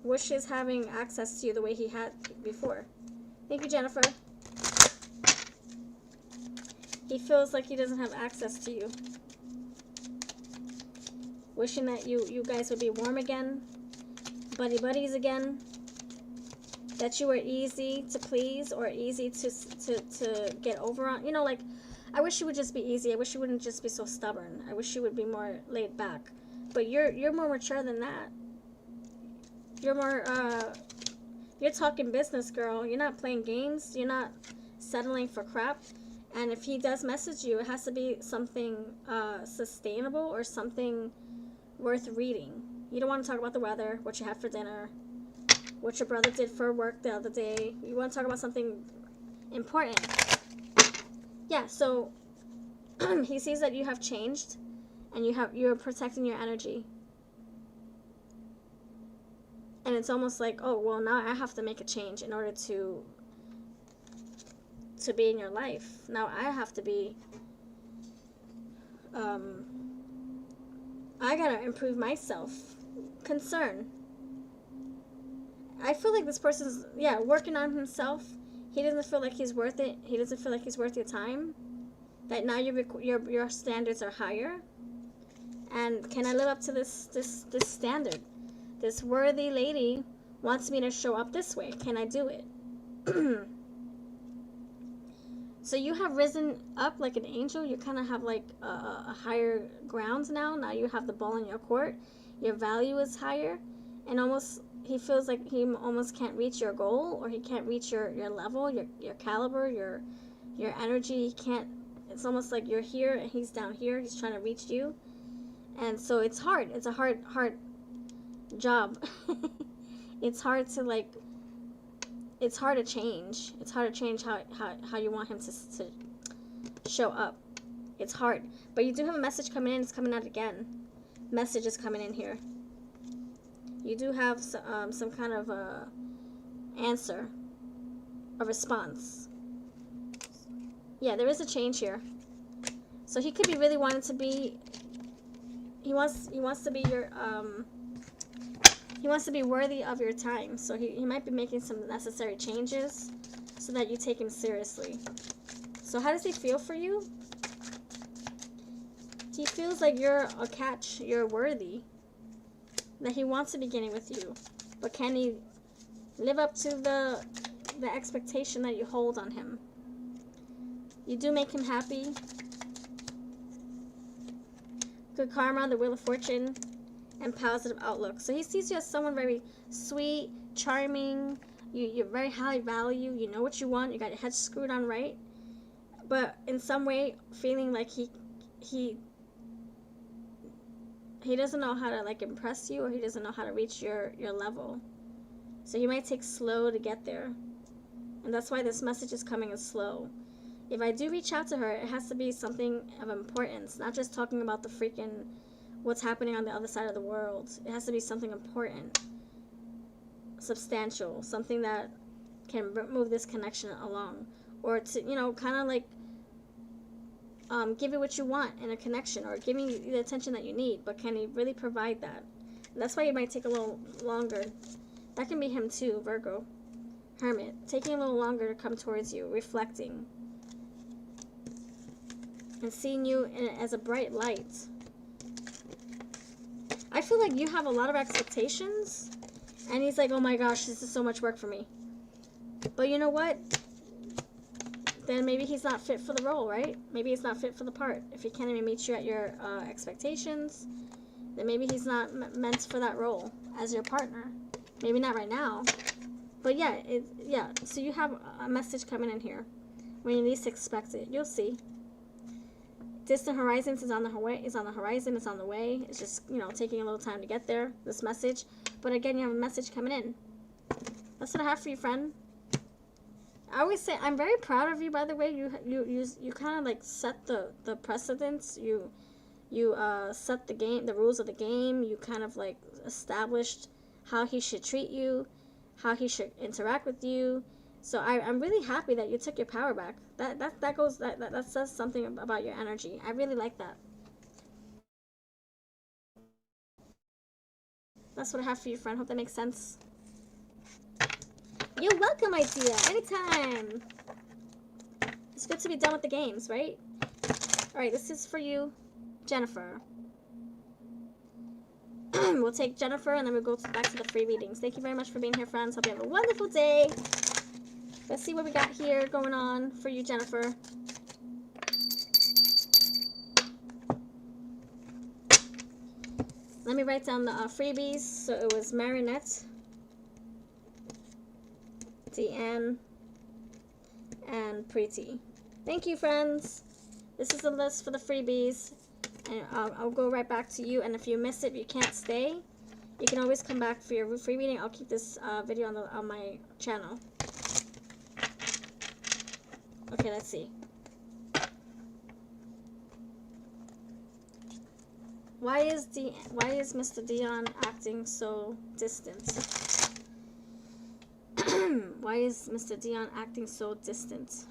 Speaker 1: wishes having access to you the way he had before. Thank you, Jennifer. He feels like he doesn't have access to you. Wishing that you guys would be warm again. Buddies again. That you were easy to please or easy to get over on. Like, I wish you would just be easy. I wish you wouldn't just be so stubborn. I wish you would be more laid back. But you're more mature than that. You're more, you're talking business, girl. You're not playing games. You're not settling for crap. And if he does message you, it has to be something sustainable or something worth reading. You don't want to talk about the weather, what you had for dinner, what your brother did for work the other day. You want to talk about something important. Yeah, so he sees that you have changed and you're protecting your energy. And it's almost like, oh, well, now I have to make a change in order to be in your life. Now I have to be I gotta improve myself. Concern. I feel like this person's, yeah, working on himself. He doesn't feel like he's worth it. He doesn't feel like he's worth your time. That now your standards are higher. And can I live up to this standard? This worthy lady wants me to show up this way. Can I do it? So you have risen up like an angel. You kind of have like a higher ground now. Now you have the ball in your court. Your value is higher. And almost he feels like he almost can't reach your goal, or he can't reach your level, your caliber, your energy. He can't. It's almost like you're here and he's down here. He's trying to reach you. And so it's hard. It's a hard job. It's hard to like. It's hard to change. It's hard to change how you want him to show up. It's hard. But you do have a message coming in. It's coming out again. Message is coming in here. You do have some kind of a answer, a response. Yeah, there is a change here. So he could be really wanting to be. He wants to be your He wants to be worthy of your time. So he might be making some necessary changes so that you take him seriously. So how does he feel for you? He feels like you're a catch. You're worthy. That he wants to be getting with you. But can he live up to the expectation that you hold on him? You do make him happy. Good karma, the Wheel of Fortune, and positive outlook. So he sees you as someone very sweet, charming. You're very high value. You know what you want. You got your head screwed on right. But in some way, feeling like he doesn't know how to like impress you, or he doesn't know how to reach your level. So he might take slow to get there. And that's why this message is coming as slow. If I do reach out to her, it has to be something of importance, not just talking about the freaking what's happening on the other side of the world. It has to be something important, substantial, something that can move this connection along, or to, you know, kind of like give you what you want in a connection, or giving you the attention that you need. But can he really provide that? And that's why it might take a little longer. That can be him too, Virgo, Hermit, taking a little longer to come towards you, reflecting, and seeing you as a bright light. I feel like you have a lot of expectations, and he's like, oh my gosh, this is so much work for me. But you know what? Then maybe he's not fit for the role, right? Maybe he's not fit for the part. If he can't even meet you at your expectations, then maybe he's not meant for that role as your partner. Maybe not right now. But yeah, so you have a message coming in here when you least expect it. You'll see. Distant horizons is on the horizon. It's on the way. It's just, you know, taking a little time to get there, this message. But again, you have a message coming in. That's what I have for you, friend. I always say, I'm very proud of you, by the way. You kind of like set the precedents. You set the rules of the game. You kind of like established how he should treat you, how he should interact with you. So I'm really happy that you took your power back. That says something about your energy. I really like that. That's what I have for you, friend. Hope that makes sense. You're welcome, my dear. Anytime. It's good to be done with the games, right? Alright, this is for you, Jennifer. We'll take Jennifer, and then we'll go back to the free readings. Thank you very much for being here, friends. Hope you have a wonderful day. Let's see what we got here going on for you, Jennifer. Let me write down the freebies. So it was Marinette, Deanne, and Preeti. Thank you, friends. This is the list for the freebies. And I'll go right back to you. And if you miss it, you can't stay, you can always come back for your free reading. I'll keep this video on my channel. Okay, let's see. Why is Mr. Dion acting so distant? Why is Mr. Dion acting so distant?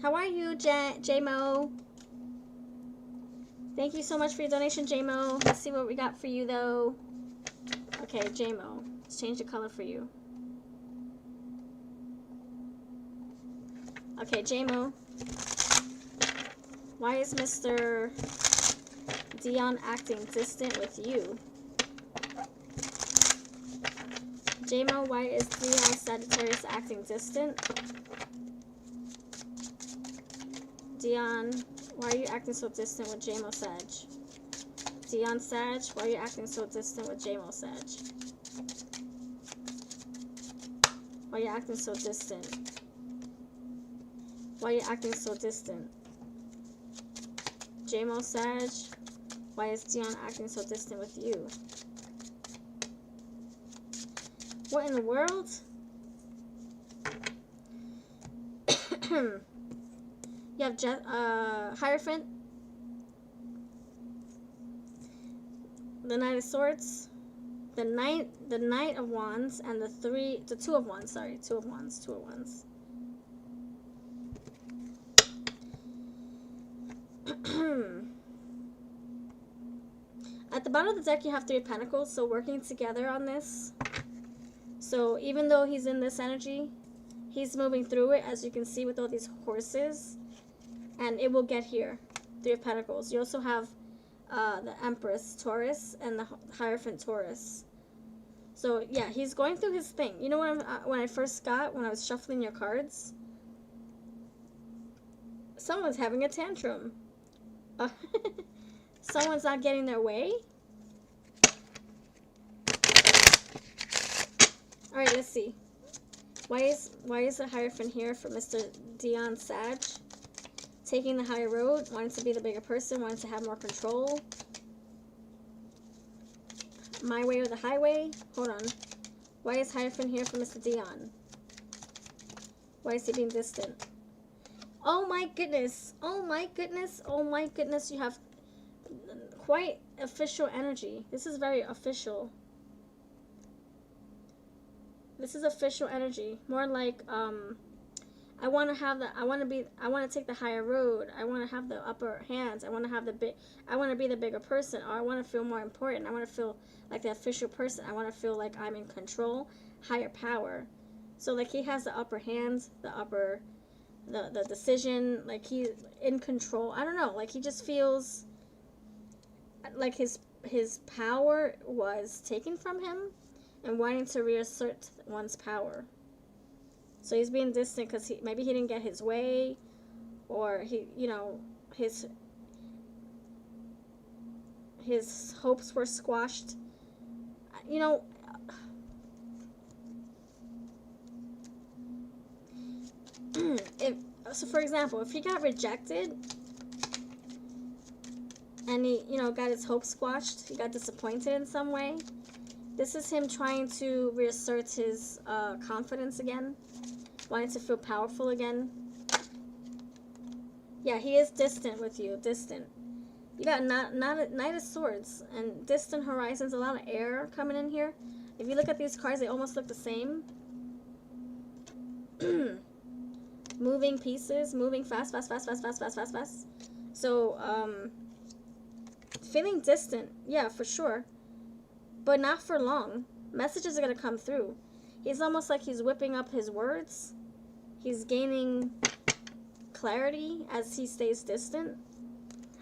Speaker 1: How are you, J-Mo? Thank you so much for your donation, J-Mo. Let's see what we got for you, though. Okay, J-Mo. Let's change the color for you. Okay, J-Mo. Why is Mr. Dion acting distant with you? J-Mo, why is Dion Sagittarius acting distant? Dion, why are you acting so distant with J-Mo Sag? Dion Sag, why are you acting so distant with J-Mo Sag? Why are you acting so distant? Why are you acting so distant? J-Mo Sag, why is Dion acting so distant with you? What in the world? You have Hierophant, the Knight of Swords, the Knight of Wands, and the Two of Wands. Sorry, Two of Wands. At the bottom of the deck, you have Three of Pentacles, so working together on this. So even though he's in this energy, he's moving through it, as you can see with all these horses. And it will get here. Three of Pentacles. You also have the Empress Taurus and the Hierophant Taurus. So yeah, he's going through his thing. You know when I first got, when I was shuffling your cards? Someone's having a tantrum. Someone's not getting their way. Alright, let's see. Why is the Hierophant here for Mr. Dion Sag? Taking the higher road, wanting to be the bigger person, wanting to have more control. My way or the highway? Hold on. Why is Hierophant here for Mr. Dion? Why is he being distant? Oh my goodness. Oh my goodness. Oh my goodness. You have quite official energy. This is very official. This is official energy. More like, I want to take the higher road. I want to have the upper hands. I want to be the bigger person, or I want to feel more important. I want to feel like the official person. I want to feel like I'm in control, higher power. So like he has the upper hands, the decision, like he's in control. I don't know, like he just feels like his power was taken from him and wanting to reassert one's power. So he's being distant because maybe he didn't get his way, or his hopes were squashed. So for example, if he got rejected and he got his hopes squashed, he got disappointed in some way, this is him trying to reassert his confidence again. Wanting to feel powerful again. Yeah, he is distant with you. Distant. You got Knight of Swords and distant horizons. A lot of air coming in here. If you look at these cards, they almost look the same. Moving pieces. Moving fast. So, feeling distant. Yeah, for sure. But not for long. Messages are going to come through. He's almost like he's whipping up his words. He's gaining clarity as he stays distant.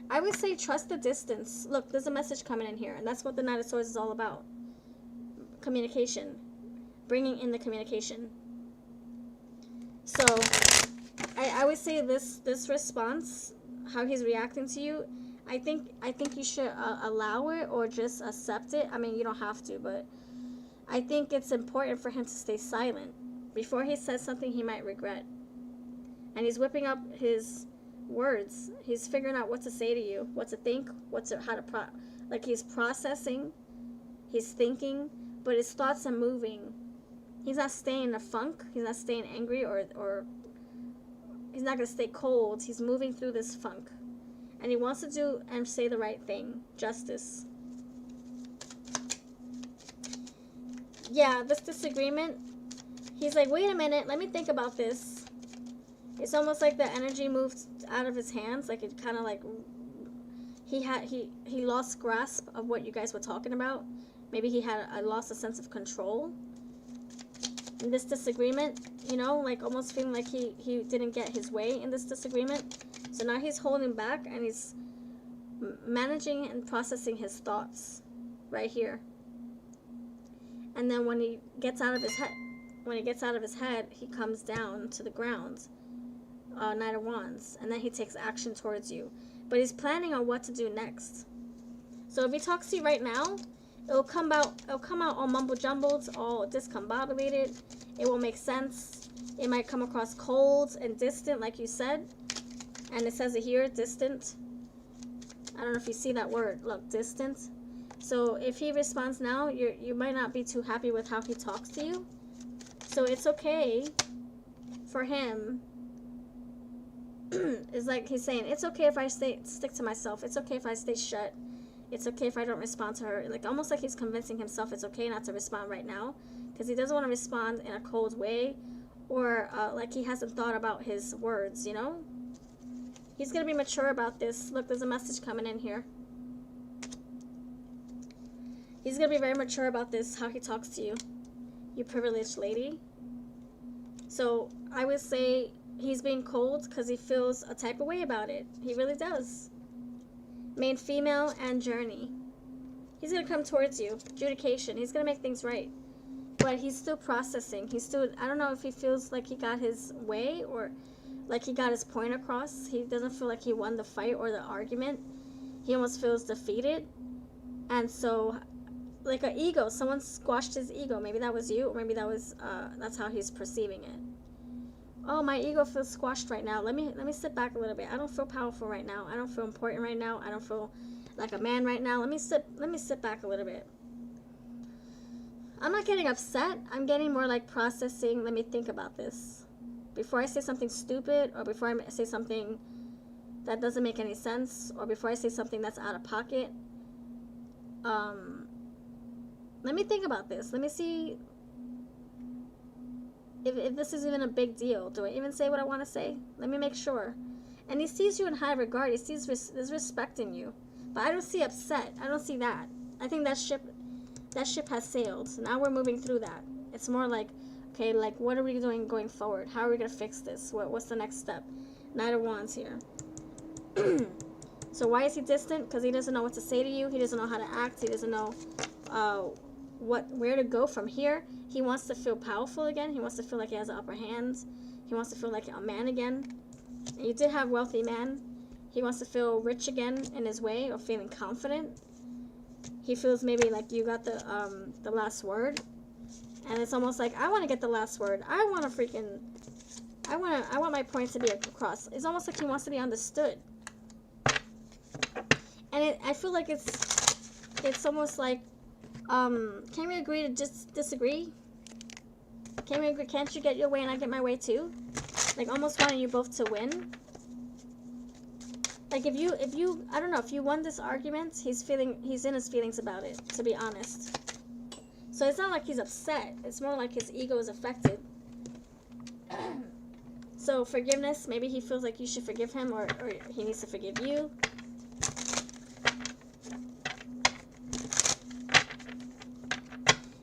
Speaker 1: I would say trust the distance. Look, there's a message coming in here, and that's what the Knight of Swords is all about. Communication. Bringing in the communication. So, I would say this response, how he's reacting to you, I think you should allow it or just accept it. I mean, you don't have to, but I think it's important for him to stay silent before he says something he might regret. And he's whipping up his words. He's figuring out what to say to you, what to think, like he's processing, he's thinking, but his thoughts are moving. He's not staying in a funk. He's not staying angry or he's not going to stay cold. He's moving through this funk. And he wants to do and say the right thing. Justice. Yeah, this disagreement, he's like, wait a minute, let me think about this. It's almost like the energy moved out of his hands, like it kind of like he lost grasp of what you guys were talking about. Maybe he had lost a sense of control in this disagreement, you know, like almost feeling like he didn't get his way in this disagreement. So now he's holding back and he's managing and processing his thoughts right here. And then when he gets out of his head, he comes down to the ground. Knight of Wands, and then he takes action towards you. But he's planning on what to do next. So if he talks to you right now, it'll come out all mumble jumbled, all discombobulated. It won't make sense. It might come across cold and distant, like you said. And it says it here, distant. I don't know if you see that word. Look, distant. So if he responds now, you might not be too happy with how he talks to you. So it's okay for him. It's like he's saying, it's okay if I stick to myself. It's okay if I stay shut. It's okay if I don't respond to her. Like almost like he's convincing himself it's okay not to respond right now, because he doesn't want to respond in a cold way, or like he hasn't thought about his words, you know? He's going to be mature about this. Look, there's a message coming in here. He's going to be very mature about this, how he talks to you, you privileged lady. So I would say he's being cold because he feels a type of way about it. He really does. Main female and journey. He's going to come towards you. Adjudication. He's going to make things right. But he's still processing. He's still, I don't know if he feels like he got his way or like he got his point across. He doesn't feel like he won the fight or the argument. He almost feels defeated. And so, like an ego, someone squashed his ego. Maybe that was you, or maybe that was, that's how he's perceiving it. Oh, my ego feels squashed right now. Let me sit back a little bit. I don't feel powerful right now. I don't feel important right now. I don't feel like a man right now. Let me sit back a little bit. I'm not getting upset. I'm getting more like processing. Let me think about this. Before I say something stupid, or before I say something that doesn't make any sense, or before I say something that's out of pocket. Let me think about this. Let me see if this is even a big deal. Do I even say what I want to say? Let me make sure. And he sees you in high regard. He sees is respecting you. But I don't see upset. I don't see that. I think that ship has sailed. So now we're moving through that. It's more like, okay, like what are we doing going forward? How are we going to fix this? What's the next step? Knight of Wands here. So why is he distant? Because he doesn't know what to say to you. He doesn't know how to act. He doesn't know where to go from here. He wants to feel powerful again. He wants to feel like he has the upper hand. He wants to feel like a man again. And you did have wealthy man. He wants to feel rich again in his way, or feeling confident. He feels maybe like you got the last word. And it's almost like, I want to get the last word. I want my point to be across. It's almost like he wants to be understood. And I feel like it's almost like, can we agree to just disagree? Can we agree? Can't you get your way and I get my way too? Like almost wanting you both to win. Like if you I don't know, if you won this argument, he's in his feelings about it, to be honest. So it's not like he's upset. It's more like his ego is affected. So forgiveness, maybe he feels like you should forgive him, or he needs to forgive you.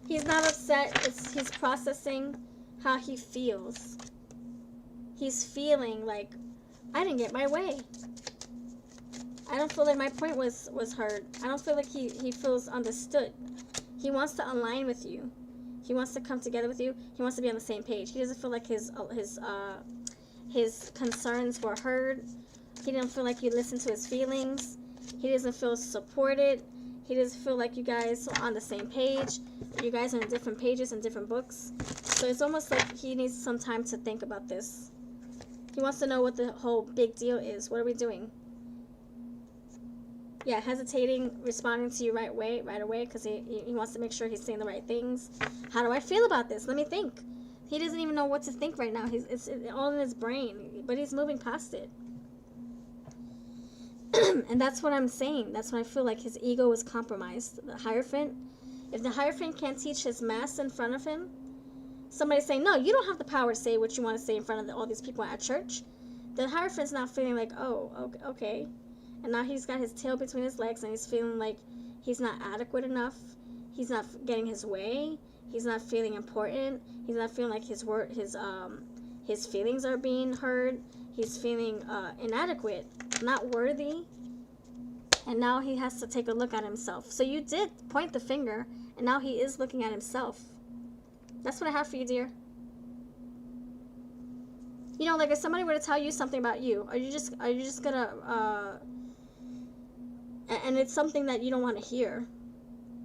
Speaker 1: He's not upset. He's processing how he feels. He's feeling like, I didn't get my way. I don't feel like my point was heard. I don't feel like he feels understood. He wants to align with you. He wants to come together with you. He wants to be on the same page. He doesn't feel like his concerns were heard. He didn't feel like you listened to his feelings. He doesn't feel supported. He doesn't feel like you guys are on the same page. You guys are in different pages and different books. So it's almost like he needs some time to think about this. He wants to know what the whole big deal is. What are we doing? Yeah, hesitating, responding to you right away, because he wants to make sure he's saying the right things. How do I feel about this? Let me think. He doesn't even know what to think right now. It's all in his brain, but he's moving past it. And that's what I'm saying. That's when I feel like his ego is compromised. The Hierophant, if the Hierophant can't teach his mass in front of him, Somebody saying, no, you don't have the power to say what you want to say in front of all these people at church. The Hierophant's now feeling like, oh, okay. And now he's got his tail between his legs, and he's feeling like he's not adequate enough. He's not getting his way. He's not feeling important. He's not feeling like his feelings are being heard. He's feeling inadequate, not worthy. And now he has to take a look at himself. So you did point the finger, and now he is looking at himself. That's what I have for you, dear. You know, like if somebody were to tell you something about you, are you just gonna and it's something that you don't want to hear.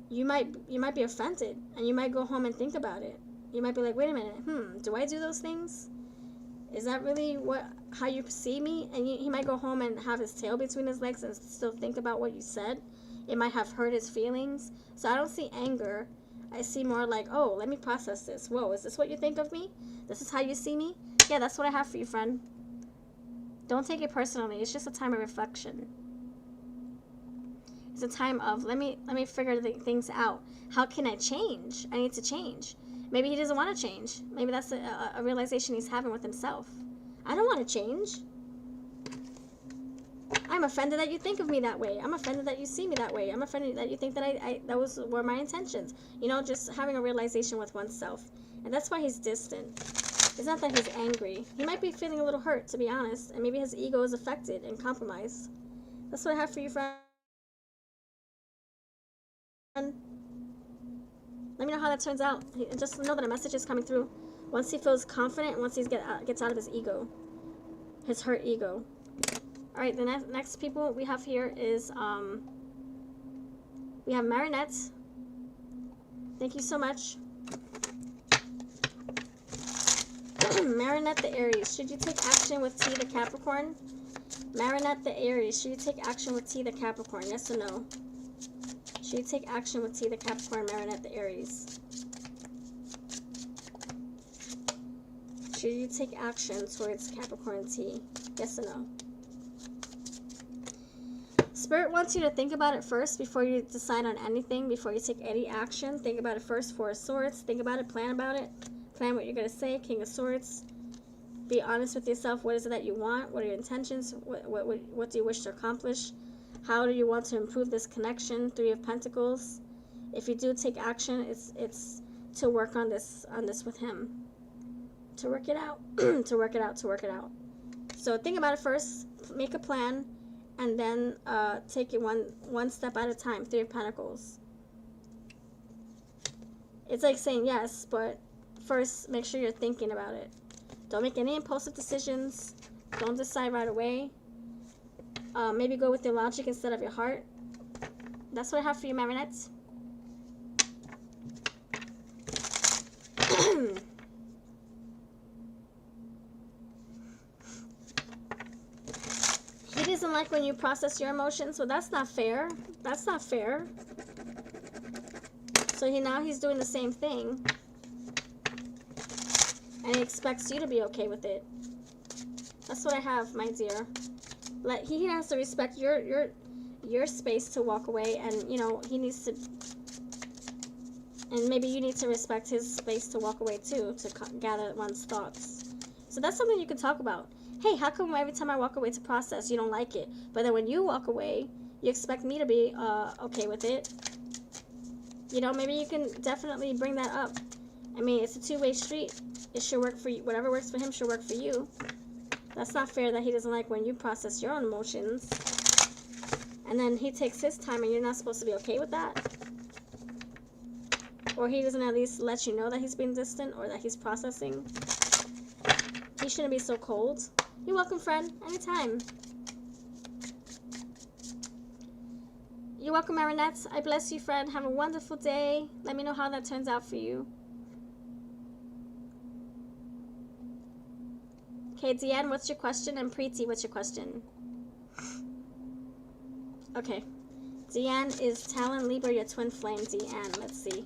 Speaker 1: You might be offended, and you might go home and think about it. You might be like, wait a minute, do I do those things? Is that really how you see me? And he might go home and have his tail between his legs and still think about what you said. It might have hurt his feelings. So I don't see anger. I see more like, oh, let me process this. Whoa, is this what you think of me? This is how you see me? Yeah, that's what I have for you, friend. Don't take it personally. It's just a time of reflection. It's a time of, let me figure things out. How can I change? I need to change. Maybe he doesn't want to change. Maybe that's a realization he's having with himself. I don't want to change. I'm offended that you think of me that way. I'm offended that you see me that way. I'm offended that you think that those were my intentions. You know, just having a realization with oneself. And that's why he's distant. It's not that he's angry. He might be feeling a little hurt, to be honest. And maybe his ego is affected and compromised. That's what I have for you, friend. Let me know how that turns out. Just know that a message is coming through. Once he feels confident, once he gets out of his ego. His hurt ego. Alright, the next people we have here is, we have Marinette. Thank you so much. Marinette the Aries. Should you take action with T the Capricorn? Marinette the Aries. Should you take action with T the Capricorn? Yes or no? Should you take action with T the Capricorn, Marinette the Aries? Should you take action towards Capricorn T? Yes or no? Spirit wants you to think about it first before you decide on anything, before you take any action. Think about it first. Four of Swords. Think about it. Plan about it. Plan what you're going to say. King of Swords. Be honest with yourself. What is it that you want? What are your intentions? What do you wish to accomplish? How do you want to improve this connection? Three of Pentacles. If you do take action, it's to work on this with him. To work it out. to work it out. So think about it first. Make a plan. And then take it one step at a time. Three of Pentacles. It's like saying yes, but first make sure you're thinking about it. Don't make any impulsive decisions. Don't decide right away. Maybe go with your logic instead of your heart. That's what I have for you, Marinette. He doesn't like when you process your emotions, so that's not fair. That's not fair. So now he's doing the same thing. And he expects you to be okay with it. That's what I have, my dear. He has to respect your space to walk away, and you know he needs to, and maybe you need to respect his space to walk away too, to gather one's thoughts. So that's something you can talk about. Hey, how come every time I walk away to process, you don't like it, but then when you walk away, you expect me to be okay with it? You know, maybe you can definitely bring that up. I mean, it's a two-way street. It should work for you. Whatever works for him should work for you. That's not fair that he doesn't like when you process your own emotions. And then he takes his time and you're not supposed to be okay with that? Or he doesn't at least let you know that he's being distant or that he's processing? He shouldn't be so cold. You're welcome, friend. Anytime. You're welcome, Marinette. I bless you, friend. Have a wonderful day. Let me know how that turns out for you. Okay, Deanne, what's your question? And Preeti, what's your question? Okay. Deanne is Talon, Libra, your twin flame, Deanne. Let's see.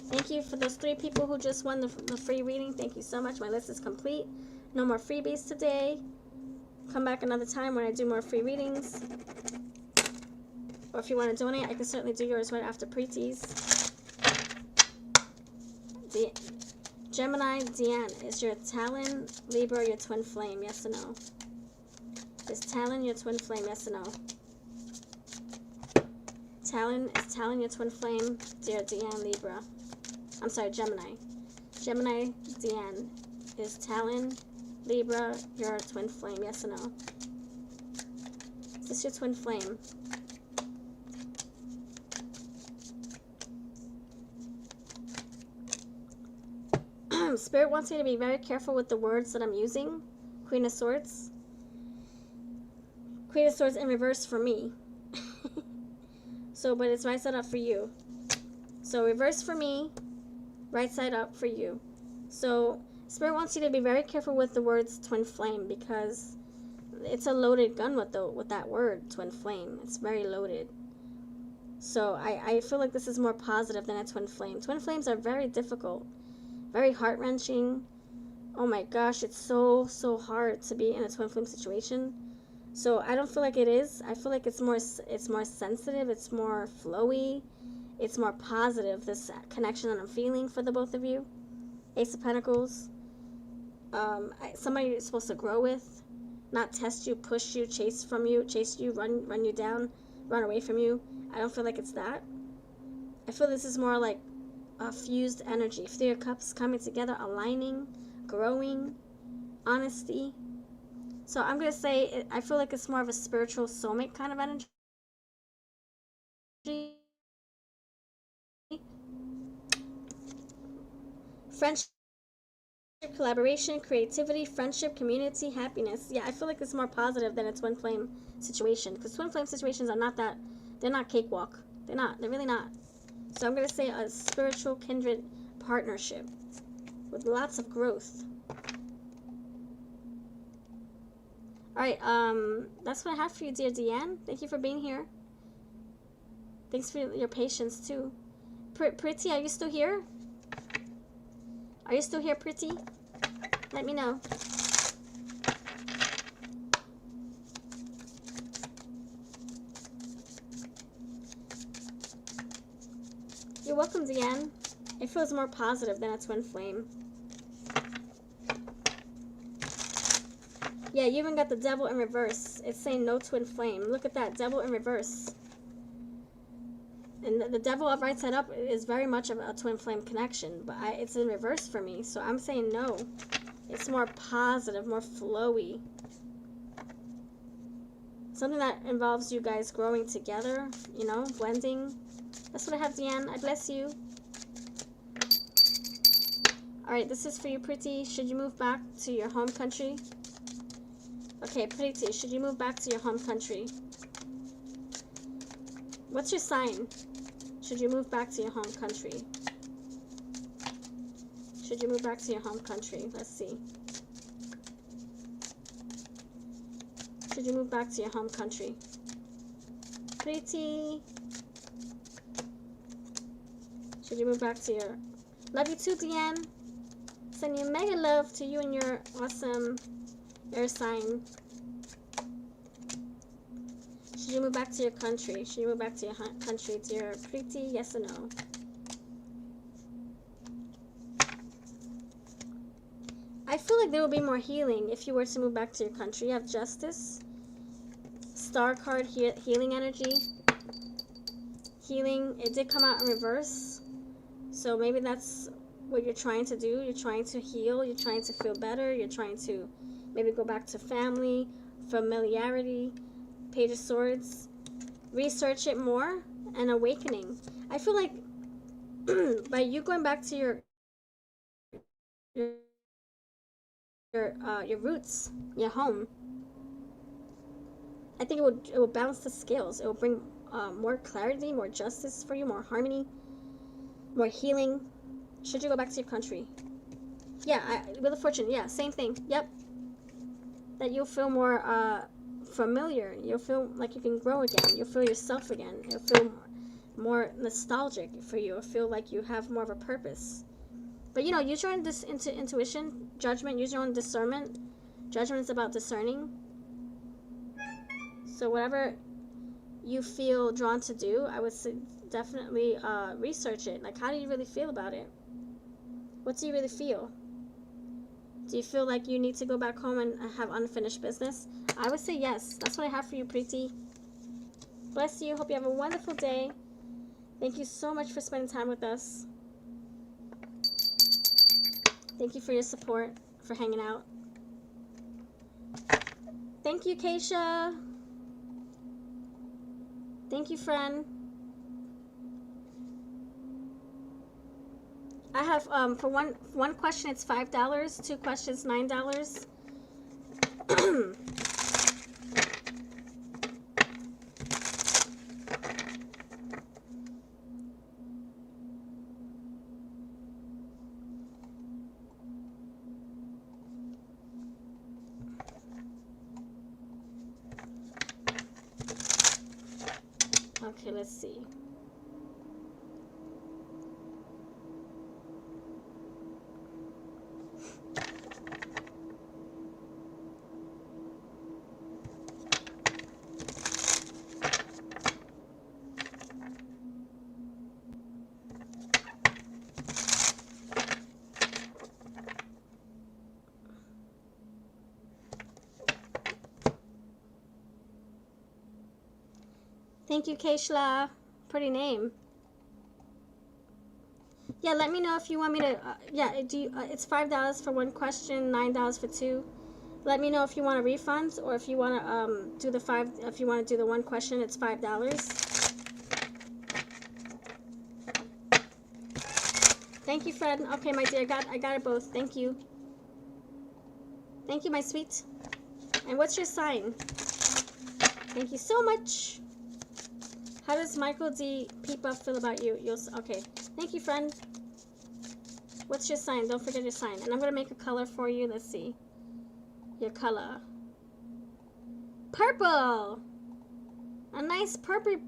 Speaker 1: Thank you for those 3 people who just won the free reading. Thank you so much. My list is complete. No more freebies today. Come back another time when I do more free readings. Or if you want to donate, I can certainly do yours right after Preeti's. Gemini, Deanne, is your Talon, Libra, your twin flame? Yes or no? Is Talon your twin flame? Yes or no? Talon, is Talon your twin flame? Dear Deanne, Libra. I'm sorry, Gemini. Gemini, Deanne, is Talon, Libra, your twin flame? Yes or no? Is this your twin flame? Spirit wants you to be very careful with the words that I'm using. Queen of Swords. Queen of Swords in reverse for me. So, but it's right side up for you. So reverse for me, right side up for you. So Spirit wants you to be very careful with the words twin flame, because it's a loaded gun with that word twin flame. It's very loaded. So I feel like this is more positive than a twin flame. Twin flames are very difficult, very heart-wrenching. Oh my gosh, it's so hard to be in a twin flame situation. So I don't feel like it is. I feel like it's more sensitive, it's more flowy, it's more positive, this connection that I'm feeling for the both of you. Ace of Pentacles. Somebody you're supposed to grow with, not test you, push you, chase you, run you down, run away from you. I don't feel like it's that. I feel this is more like a fused energy. Three of Cups coming together, aligning, growing, honesty. So I'm going to say, I feel like it's more of a spiritual soulmate kind of energy. Friendship, collaboration, creativity, friendship, community, happiness. Yeah, I feel like it's more positive than a twin flame situation. Because twin flame situations are not that, they're not cakewalk. They're really not. So I'm going to say a spiritual kindred partnership with lots of growth. Alright, that's what I have for you, dear Deanne. Thank you for being here. Thanks for your patience, too. Pretty, are you still here? Are you still here, Pretty? Let me know. You're welcome, Deanne. It feels more positive than a twin flame. Yeah, you even got the Devil in reverse. It's saying no twin flame. Look at that, Devil in reverse. And the Devil up right side up is very much of a twin flame connection, but it's in reverse for me, so I'm saying no. It's more positive, more flowy. Something that involves you guys growing together, you know, blending. That's what I have, Deanne. I bless you. Alright, this is for you, Pretty. Should you move back to your home country? Okay, Pretty, should you move back to your home country? What's your sign? Should you move back to your home country? Should you move back to your home country? Let's see. Should you move back to your home country? Pretty. Should you move back to your... Love you too, Deanne. Send you mega love to you and your awesome air sign. Should you move back to your country? Should you move back to your country, dear Pretty? Yes or no? I feel like there will be more healing if you were to move back to your country. You have Justice. Star card, healing energy. Healing. It did come out in reverse. So maybe that's what you're trying to do. You're trying to heal. You're trying to feel better. You're trying to maybe go back to family, familiarity. Page of Swords. Research it more and awakening. I feel like by you going back to your roots, your home, I think it will balance the scales. It will bring more clarity, more justice for you, more harmony, more healing. Should you go back to your country? Yeah, Wheel of Fortune. Yeah, same thing. Yep. That you'll feel more familiar. You'll feel like you can grow again. You'll feel yourself again. You'll feel more nostalgic for you. You'll feel like you have more of a purpose. But, you know, use your own intuition, judgment, use your own discernment. Judgment is about discerning. So whatever you feel drawn to do, I would say definitely research it. Like, how do you really feel about it? What do you really feel? Do you feel like you need to go back home and have unfinished business? I would say yes. That's what I have for you, Preeti. Bless you. Hope you have a wonderful day. Thank you so much for spending time with us. Thank you for your support, for hanging out. Thank you, Keisha. Thank you, friend. I have for one question it's $5, 2 questions $9. Okay, let's see. Thank you, Keishla. Pretty name. Yeah, let me know if you want me to. It's $5 for one question, $9 for 2. Let me know if you want a refund or if you want to do the If you want to do the one question, it's $5. Thank you, Fred. Okay, my dear, I got it both. Thank you. Thank you, my sweet. And what's your sign? Thank you so much. How does Michael D. Peepa feel about you? Okay. Thank you, friend. What's your sign? Don't forget your sign. And I'm going to make a color for you. Let's see. Your color. Purple. A nice purpley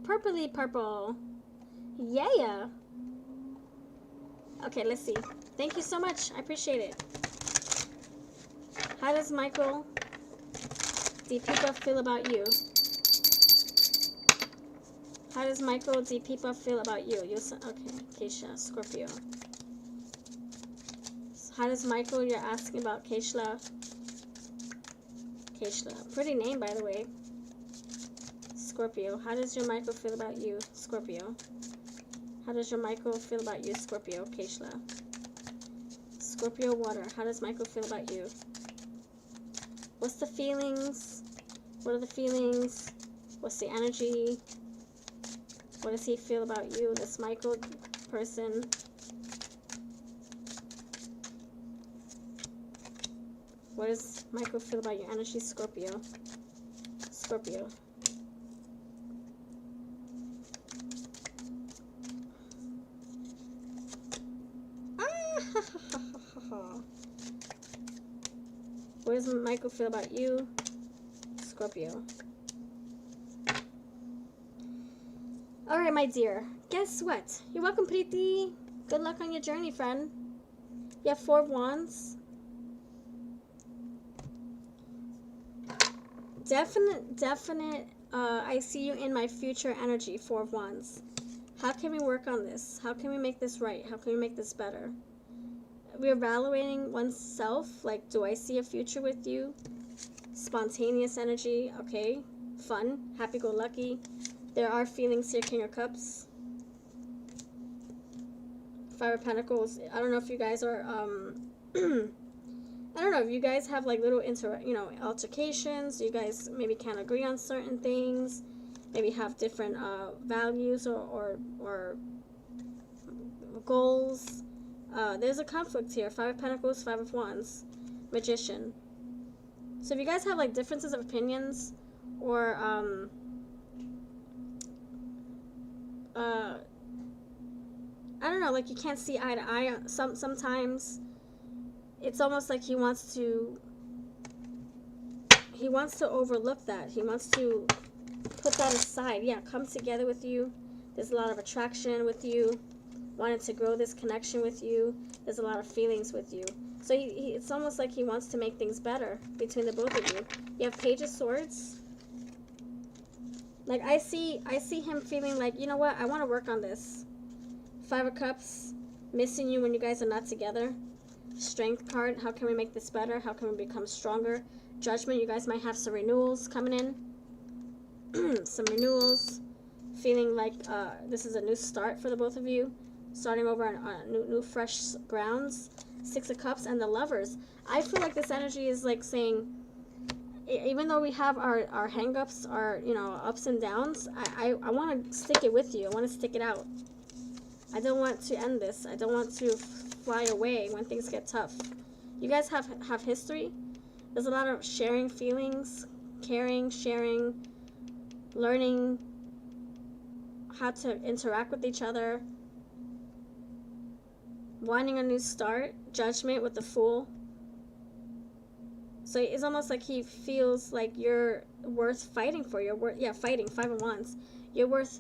Speaker 1: purple. Yeah. Okay, let's see. Thank you so much. I appreciate it. How does Michael D. Peepa feel about you? How does Michael D. Peepa feel about you? Okay, Keisha, Scorpio. How does Michael, you're asking about Keishla. Keishla, pretty name, by the way. Scorpio, how does your Michael feel about you? Scorpio. How does your Michael feel about you? Scorpio, Keishla. Scorpio water, how does Michael feel about you? What's the feelings? What are the feelings? What's the energy? What does he feel about you, this Michael person? What does Michael feel about your energy, Scorpio? Scorpio. What does Michael feel about you, Scorpio? Alright, my dear. Guess what? You're welcome, Preeti. Good luck on your journey, friend. You have 4 of Wands. Definite, I see you in my future energy, 4 of Wands. How can we work on this? How can we make this right? How can we make this better? We're evaluating oneself. Like, do I see a future with you? Spontaneous energy, okay. Fun, happy-go-lucky. There are feelings here, King of Cups. 5 of Pentacles. I don't know if you guys are, I don't know if you guys have like little altercations. You guys maybe can't agree on certain things. Maybe have different values or goals. There's a conflict here. 5 of Pentacles, 5 of Wands, Magician. So if you guys have like differences of opinions or I don't know, like you can't see eye to eye. Sometimes it's almost like he wants to overlook that. He wants to put that aside. Yeah, come together with you. There's a lot of attraction with you. Wanted to grow this connection with you. There's a lot of feelings with you. So it's almost like he wants to make things better between the both of you. You have Page of Swords. Like I see him feeling like, you know what, I want to work on this. 5 of Cups, Missing you when you guys are not together. Strength card. How can we make this better? How can we become stronger? Judgment. You guys might have some renewals coming in. Some renewals. Feeling like this is a new start for the both of you. Starting over on new fresh grounds. Six of Cups and the Lovers. I feel like this energy is like saying, even though we have our hang-ups, our, you know, ups and downs, I want to stick it with you. I want to stick it out. I don't want to end this. I don't want to fly away when things get tough. You guys have history. There's a lot of sharing feelings, caring, sharing, learning how to interact with each other, wanting a new start. Judgment with the Fool. So it's almost like he feels like you're worth fighting for. You're worth, yeah, fighting. 5 of Wands. You're worth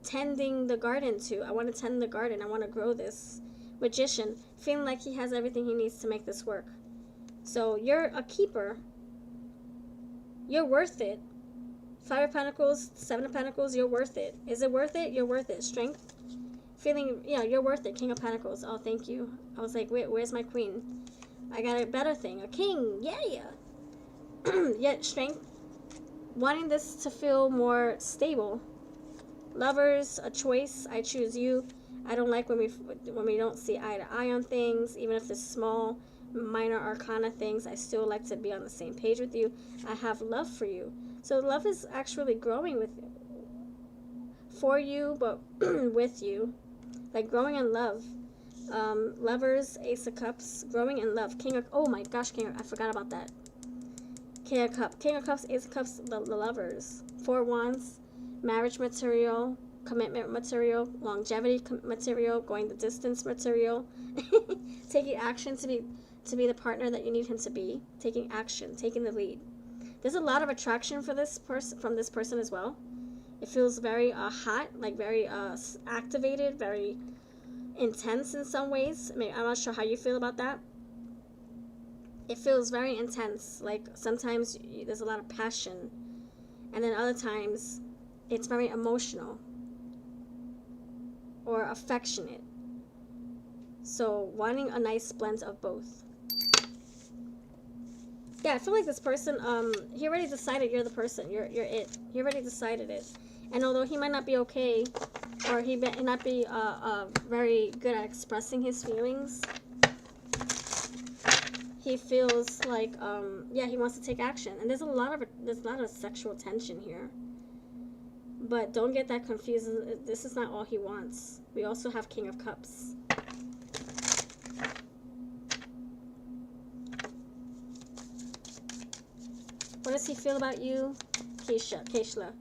Speaker 1: tending the garden to. I want to tend the garden. I want to grow this. Magician. Feeling like he has everything he needs to make this work. So you're a keeper. You're worth it. 5 of Pentacles, 7 of Pentacles, you're worth it. Is it worth it? You're worth it. Strength. Feeling, you know, you're worth it. King of Pentacles. Oh, thank you. I was like, wait, where's my queen? I got a better thing. A king. Yeah. Yet strength. Wanting this to feel more stable. Lovers, a choice. I choose you. I don't like when we don't see eye to eye on things, even if it's small, minor arcana things. I still like to be on the same page with you. I have love for you. So love is actually growing for you, but with you. Like growing in love. Lovers, Ace of Cups, growing in love. King of, oh my gosh, I forgot about that. King of Cups, Ace of Cups, the Lovers. 4 Wands, marriage material, commitment material, longevity material, going the distance material. Taking action to be the partner that you need him to be. Taking action, taking the lead. There's a lot of attraction for this from this person as well. It feels very hot, like very activated, very intense in some ways. I mean, I'm not sure how you feel about that. It feels very intense. Like sometimes there's a lot of passion, and then other times it's very emotional or affectionate. So wanting a nice blend of both. Yeah, I feel like this person, he already decided you're the person. You're it. He already decided it. And although he might not be okay, or he might not be very good at expressing his feelings, he feels like, yeah, he wants to take action. And there's a lot of sexual tension here. But don't get that confused. This is not all he wants. We also have King of Cups. What does he feel about you? Keishla.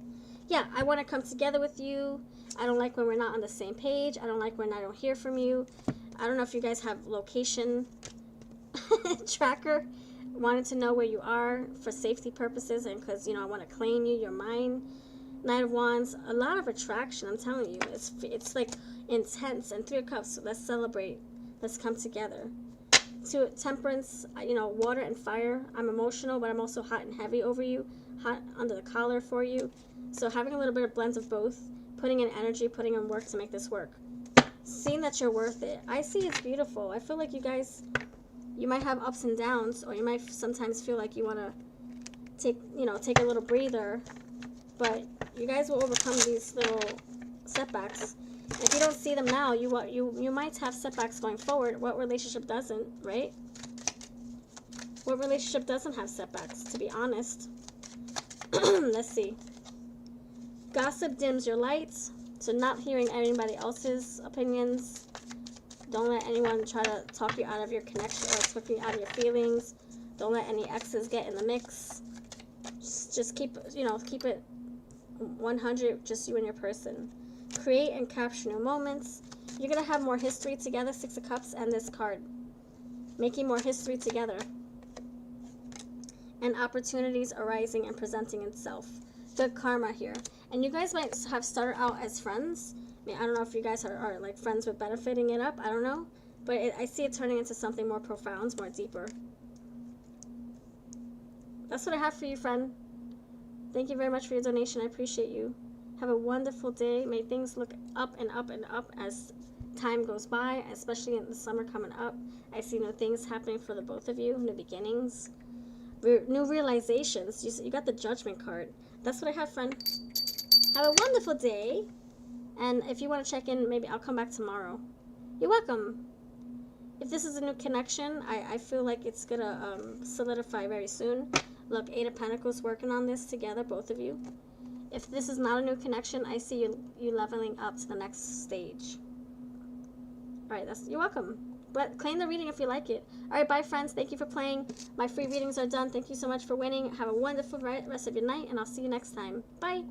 Speaker 1: Yeah, I want to come together with you. I don't like when we're not on the same page. I don't like when I don't hear from you. I don't know if you guys have location tracker. Wanted to know where you are for safety purposes and because, you know, I want to claim you. You're mine. Knight of Wands. A lot of attraction, I'm telling you. It's like intense. And 3 of Cups. So let's celebrate. Let's come together. To Temperance, you know, water and fire. I'm emotional, but I'm also hot and heavy over you. Hot under the collar for you. So having a little bit of blends of both. Putting in energy, putting in work to make this work. Seeing that you're worth it. I see it's beautiful. I feel like you guys, you might have ups and downs, or you might sometimes feel like you want to take a little breather. But you guys will overcome these little setbacks. If you don't see them now, you might have setbacks going forward. What relationship doesn't, right? What relationship doesn't have setbacks, to be honest? Let's see. Gossip dims your lights. So not hearing anybody else's opinions. Don't let anyone try to talk you out of your connection or talk you out of your feelings. Don't let any exes get in the mix. Just keep it 100, just you and your person. Create and capture new moments. You're going to have more history together, 6 of Cups and this card. Making more history together. And opportunities arising and presenting itself. Good karma here. And you guys might have started out as friends. I mean, I don't know if you guys are like friends with benefiting it up. I don't know. But I see it turning into something more profound, more deeper. That's what I have for you, friend. Thank you very much for your donation. I appreciate you. Have a wonderful day. May things look up and up and up as time goes by, especially in the summer coming up. I see new things happening for the both of you, new beginnings, new realizations. You got the Judgment card. That's what I have, friend. Have a wonderful day. And if you want to check in, maybe I'll come back tomorrow. You're welcome. If this is a new connection, I feel like it's going to solidify very soon. Look, Eight of Pentacles working on this together, both of you. If this is not a new connection, I see you leveling up to the next stage. All right, you're welcome. But claim the reading if you like it. All right, bye, friends. Thank you for playing. My free readings are done. Thank you so much for winning. Have a wonderful rest of your night, and I'll see you next time. Bye.